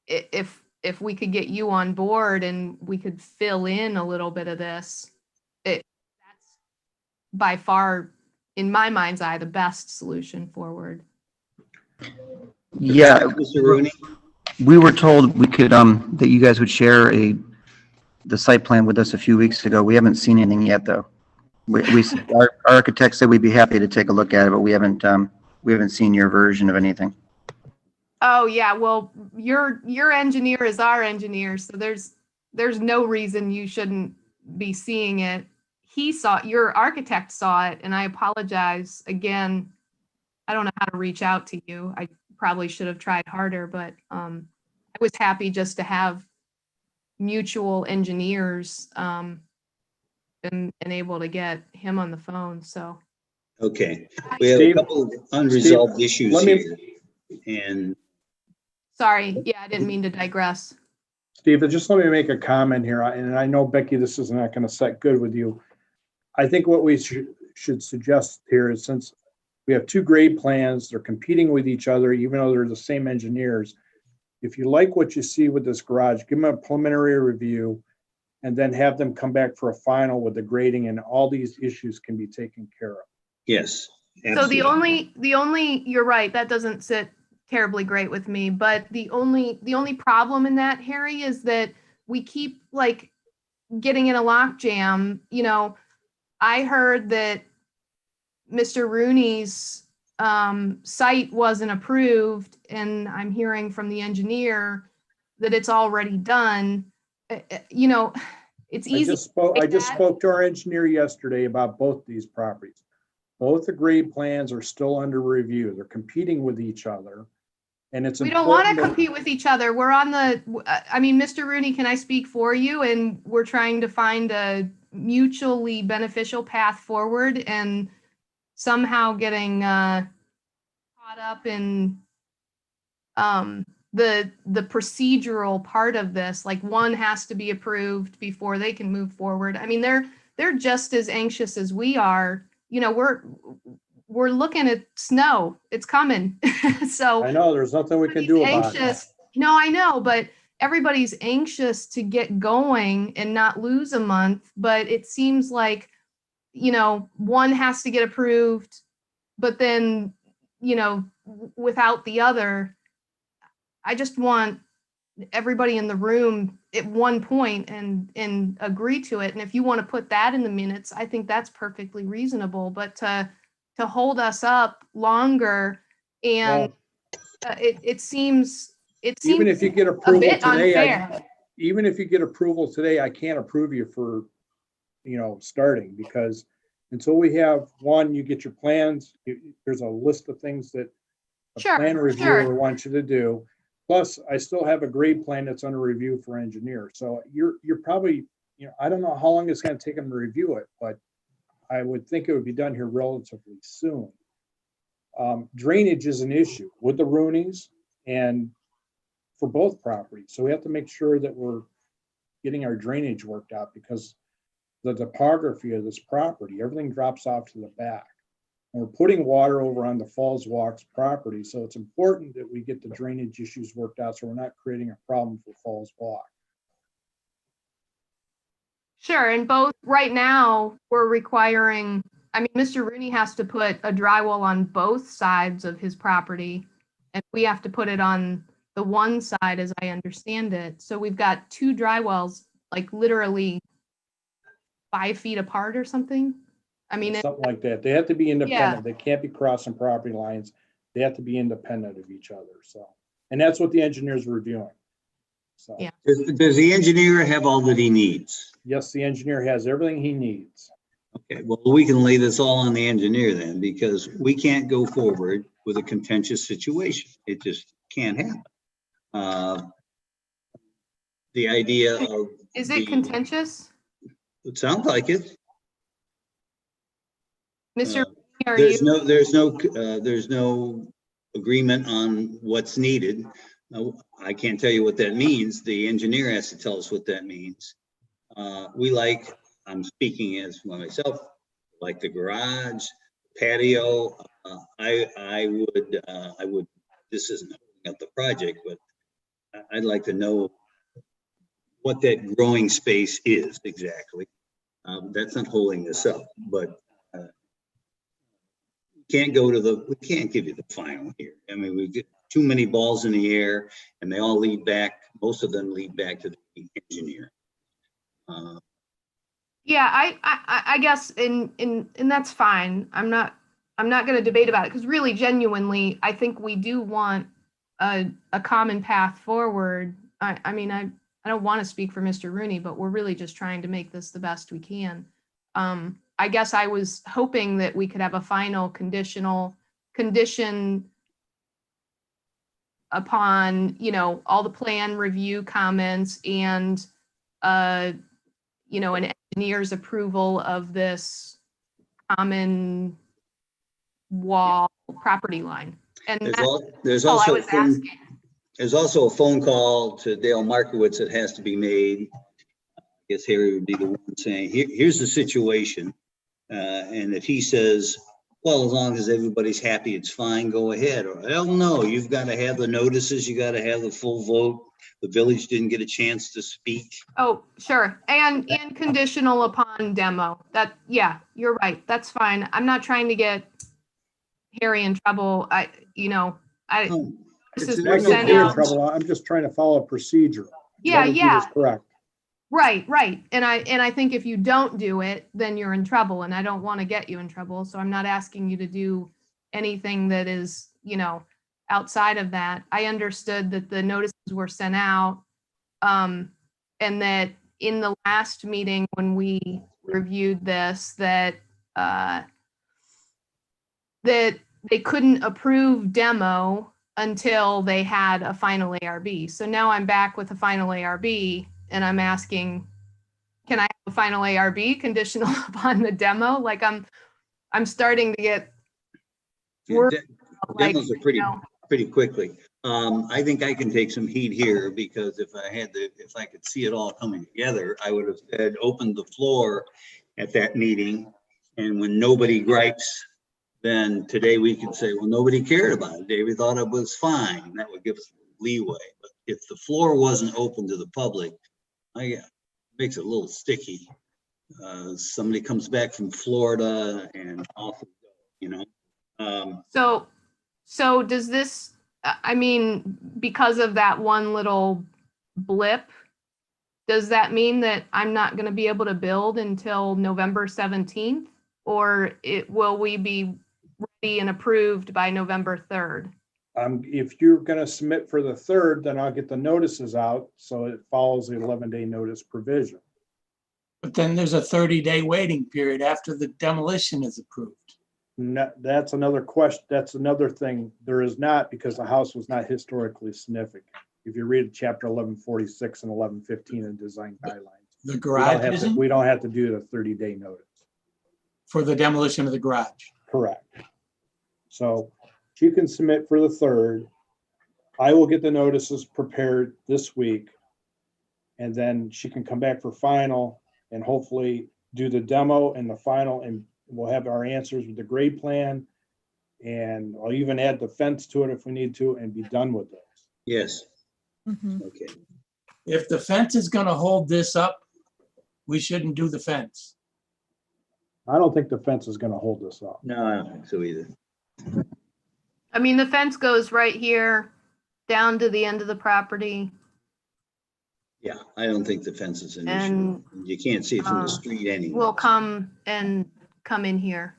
if we could get you on board and we could fill in a little bit of this, that's by far, in my mind's eye, the best solution forward. Yeah, Mr. Rooney? we were told we could, that you guys would share the site plan with us a few weeks ago. We haven't seen anything yet, though. Our architect said we'd be happy to take a look at it, but we haven't seen your version of anything. Oh yeah, well, your engineer is our engineer, so there's no reason you shouldn't be seeing it. Your architect saw it, and I apologize again. I don't know how to reach out to you. I probably should have tried harder, but I was happy just to have mutual engineers and able to get him on the phone. So Okay, we have a Steve, couple of unresolved Steve, issues let me- here. And Sorry, yeah, I didn't mean to digress. Steve, just let me make a comment here, and I know, Becky, this is not going to set good with you. I think what we should suggest here is, since we have two grade plans, they're competing with each other, even though they're the same engineers. If you like what you see with this garage, give them a preliminary review and then have them come back for a final with the grading, and all these issues can be taken care of. Yes. So the only, you're right, that doesn't sit terribly great with me, but the only problem in that, Harry, is that we keep like getting in a logjam. You know, I heard that Mr. Rooney's site wasn't approved, and I'm hearing from the engineer that it's already done. You know, it's easy. I just spoke to our engineer yesterday about both these properties. Both the grade plans are still under review. They're competing with each other. And it's We don't want to important that- compete with each other. We're on the, I mean, Mr. Rooney, can I speak for you? And we're trying to find a mutually beneficial path forward, and somehow getting caught up in the procedural part of this. Like, one has to be approved before they can move forward. I mean, they're just as anxious as we are. You know, we're looking at snow. It's coming. So I know there's nothing we can do about it. anxious. No, I know, but everybody's anxious to get going and not lose a month. But it seems like, you know, one has to get approved, but then, you know, without the other. I just want everybody in the room at one point and agree to it. And if you want to put that in the minutes, I think that's perfectly reasonable. But to hold us up longer, and it seems Even if you get a approval bit today, unfair. even if you get approval today, I can't approve you for, you know, starting, because until we have, one, you get your plans, there's a list of things that a Sure, plan reviewer sure. wants you to do. Plus, I still have a grade plan that's under review for engineer. So you're probably, you know, I don't know how long it's going to take them to review it, but I would think it would be done here relatively soon. Drainage is an issue with the Rooneys and for both properties. So we have to make sure that we're getting our drainage worked out, because the topography of this property, everything drops off to the back. And we're putting water over on the Falls Walks property. So it's important that we get the drainage issues worked out, so we're not creating a problem for Falls Walk. Sure, and both, right now, we're requiring, I mean, Mr. Rooney has to put a drywall on both sides of his property, and we have to put it on the one side, as I understand it. So we've got two drywalls, like literally 5 feet apart or something. I mean, Something like that. They have to be independent. They can't be crossing property lines. They have to be independent of each other. So, and that's what the engineer's reviewing. So, yeah. Does the engineer have all that he needs? Yes, the engineer has everything he needs. Okay, well, we can lay this all on the engineer then, because we can't go forward with a contentious situation. It just can't happen. The idea of. Is it contentious? It sounds like it. Mr. Rooney, There's no agreement on what's needed. I can't tell you what that means. The engineer has to tell us what that means. I'm speaking as myself, like the garage, patio. I would, this isn't holding up the project, but I'd like to know what that growing space is exactly. That's not holding this up, but we can't give you the final here. I mean, we get too many balls in the air, and they all lead back, most of them lead back to the engineer. Yeah, I guess, and that's fine. I'm not going to debate about it, because really, genuinely, I think we do want a common path forward. I mean, I don't want to speak for Mr. Rooney, but we're really just trying to make this the best we can. I guess I was hoping that we could have a final condition upon, you know, all the plan review comments and, you know, an engineer's approval of this common wall property line. And There's that's all I also was asking. There's also a phone call to Dale Markowitz that has to be made. I guess Harry would be the one saying, here's the situation. And if he says, well, as long as everybody's happy, it's fine, go ahead. Or, hell no, you've got to have the notices, you got to have the full vote. The village didn't get a chance to speak. Oh, sure. And conditional upon demo. That, yeah, you're right. That's fine. I'm not trying to get Harry in trouble. This is I'm not sent getting in out. trouble. I'm just trying to follow a procedure. Yeah, What we did yeah. is correct. Right. And I think if you don't do it, then you're in trouble, and I don't want to get you in trouble. So I'm not asking you to do anything that is, outside of that. I understood that the notices were sent out, and that in the last meeting when we reviewed this, that they couldn't approve demo until they had a final ARB. So now I'm back with a final ARB, and I'm asking, can I have a final ARB conditional upon the demo? Like I'm starting to get worried. Demos are pretty quickly. I think I can take some heat here, because if I could see it all coming together, I would have said, open the floor at that meeting. And when nobody gripes, then today we can say, well, nobody cared about it. They thought it was fine. That would give us leeway. But if the floor wasn't open to the public, it makes it a little sticky. Somebody comes back from Florida and off we go, So does this, because of that one little blip, does that mean that I'm not going to be able to build until November 17th? Or will we be ready and approved by November 3rd? If you're going to submit for the 3rd, then I'll get the notices out so it follows the 11-day notice provision. But then there's a 30-day waiting period after the demolition is approved. No, that's another question. That's another thing. There is not, because the house was not historically significant. If you read chapter 1146 and 1115 in design guidelines, The garage isn't? we don't have to do the 30-day notice. For the demolition of the garage. Correct. So she can submit for the 3rd. I will get the notices prepared this week. And then she can come back for final and hopefully do the demo and the final, and we'll have our answers with the grade plan. And I'll even add the fence to it if we need to, and be done with those. Yes. Mm-hmm. Okay. If the fence is going to hold this up, we shouldn't do the fence. I don't think the fence is going to hold this up. No, I don't think so either. The fence goes right here down to the end of the property. Yeah, I don't think the fence is an And, issue. You can't see it from the street anyway. Will come in here.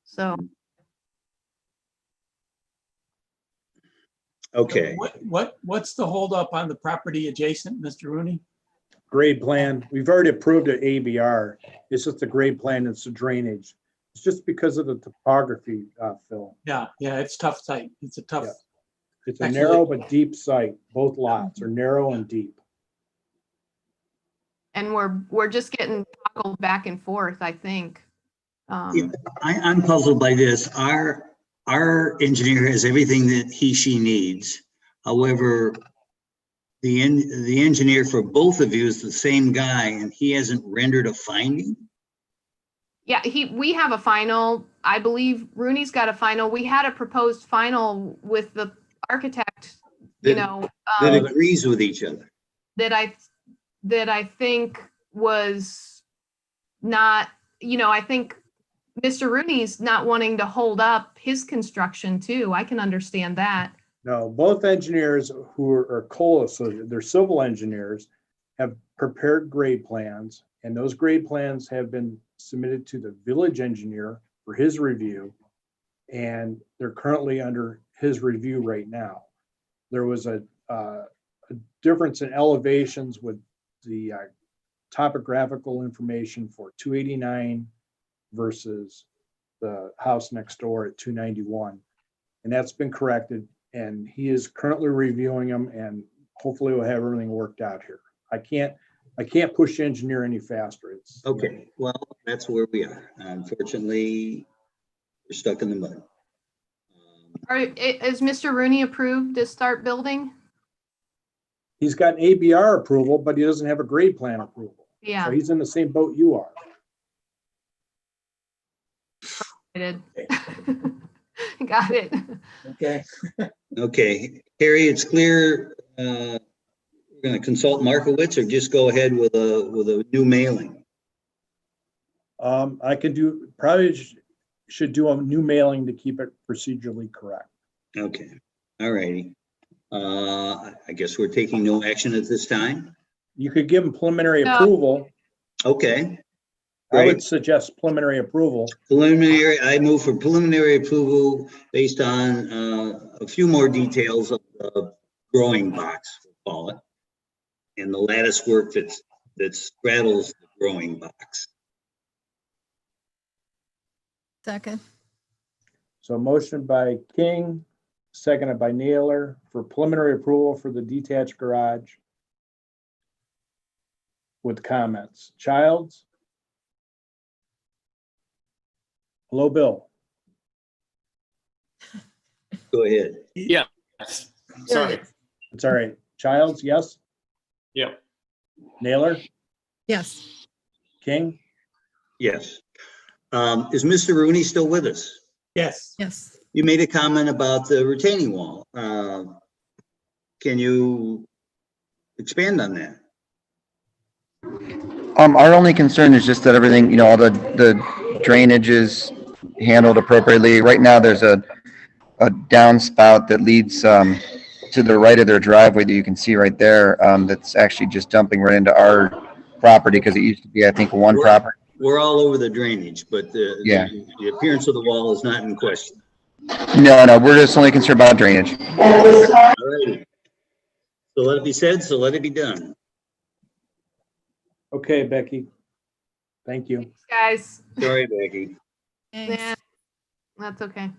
So. Okay. What's the holdup on the property adjacent, Mr. Rooney? Grade plan. We've already approved an ABR. It's just the grade plan. It's the drainage. It's just because of the topography, Phil. Yeah, it's tough site. It's a tough. Yeah. It's a Actually- narrow but deep site. Both lots are narrow and deep. And we're just getting toggled back and forth, I think. I'm puzzled by this. Our engineer has everything that she needs. However, the engineer for both of you is the same guy, and he hasn't rendered a finding. Yeah, we have a final. I believe Rooney's got a final. We had a proposed final with the architect, That agrees with each other. that I think was not, I think Mr. Rooney's not wanting to hold up his construction too. I can understand that. No, both engineers who are Cole associated, they're civil engineers, have prepared grade plans, and those grade plans have been submitted to the village engineer for his review, and they're currently under his review right now. There was a difference in elevations with the topographical information for 289 versus the house next door at 291, and that's been corrected. And he is currently reviewing them, and hopefully we'll have everything worked out here. I can't push the engineer any faster. It's Okay, well, that's where we are. Unfortunately, we're stuck in the mud. Is Mr. Rooney approved to start building? He's got an ABR approval, but he doesn't have a grade plan approval. Yeah. So he's in the same boat you are. I did. Got it. Okay. Okay, Harry, it's clear, we're gonna consult Markowitz or just go ahead with a new mailing? I could do, probably should do a new mailing to keep it procedurally correct. Okay, all righty. I guess we're taking no action at this time? You could give him preliminary No. approval. Okay. I Great. would suggest preliminary approval. Preliminary, I move for preliminary approval based on a few more details of the growing box, we'll call it, and the lattice work that straddles the growing box. Second. So motion by King, seconded by Naylor for preliminary approval for the detached garage with comments. Childs? Hello, Bill. Go ahead. Yeah. Sorry. It's all right. Childs, yes? Yep. Naylor? Yes. King? Yes. Is Mr. Rooney still with us? Yes. Yes. You made a comment about the retaining wall. Can you expand on that? Our only concern is just that everything, you know, all the drainage is handled appropriately. Right now, there's a downspout that leads to the right of their driveway that you can see right there. That's actually just dumping right into our property because it used to be, I think, one property. We're all over the drainage, but Yeah. the appearance of the wall is not in question. No, we're just only concerned about drainage. All righty. So let it be said, so let it be done. Okay, Becky. Thank you. Guys. Sorry, Becky. Yeah, that's okay.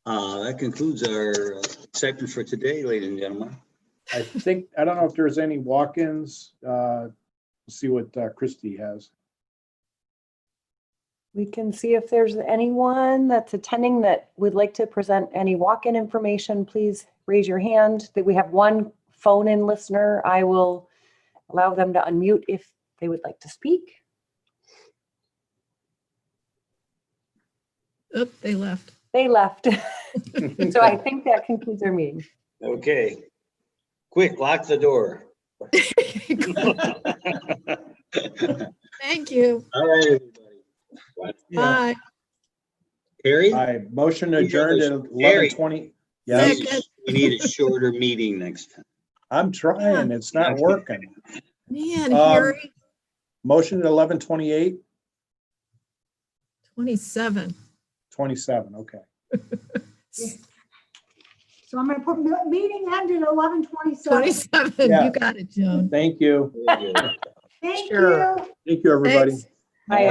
That concludes our segment for today, ladies and gentlemen. I think, I don't know if there's any walk-ins. See what Christie has. We can see if there's anyone that's attending that would like to present any walk-in information. Please raise your hand. That we have one phone-in listener. I will allow them to unmute if they would like to speak. Oop, they left. They left. So I think that concludes our meeting. Okay. Quick, lock the door. Thank you. All right, everybody. Bye. Harry? I motion adjourned at Harry. 11:20. We Yes, need- we need a shorter meeting next time. I'm trying. It's not working. Man, Um, Harry, Motion at 11:28, 27. 27, okay. So I'm gonna put meeting ended 11:27. 27, Yeah. you got it, Joan. Thank you. Thank Sure. you. Thank you, everybody. Thanks. Bye.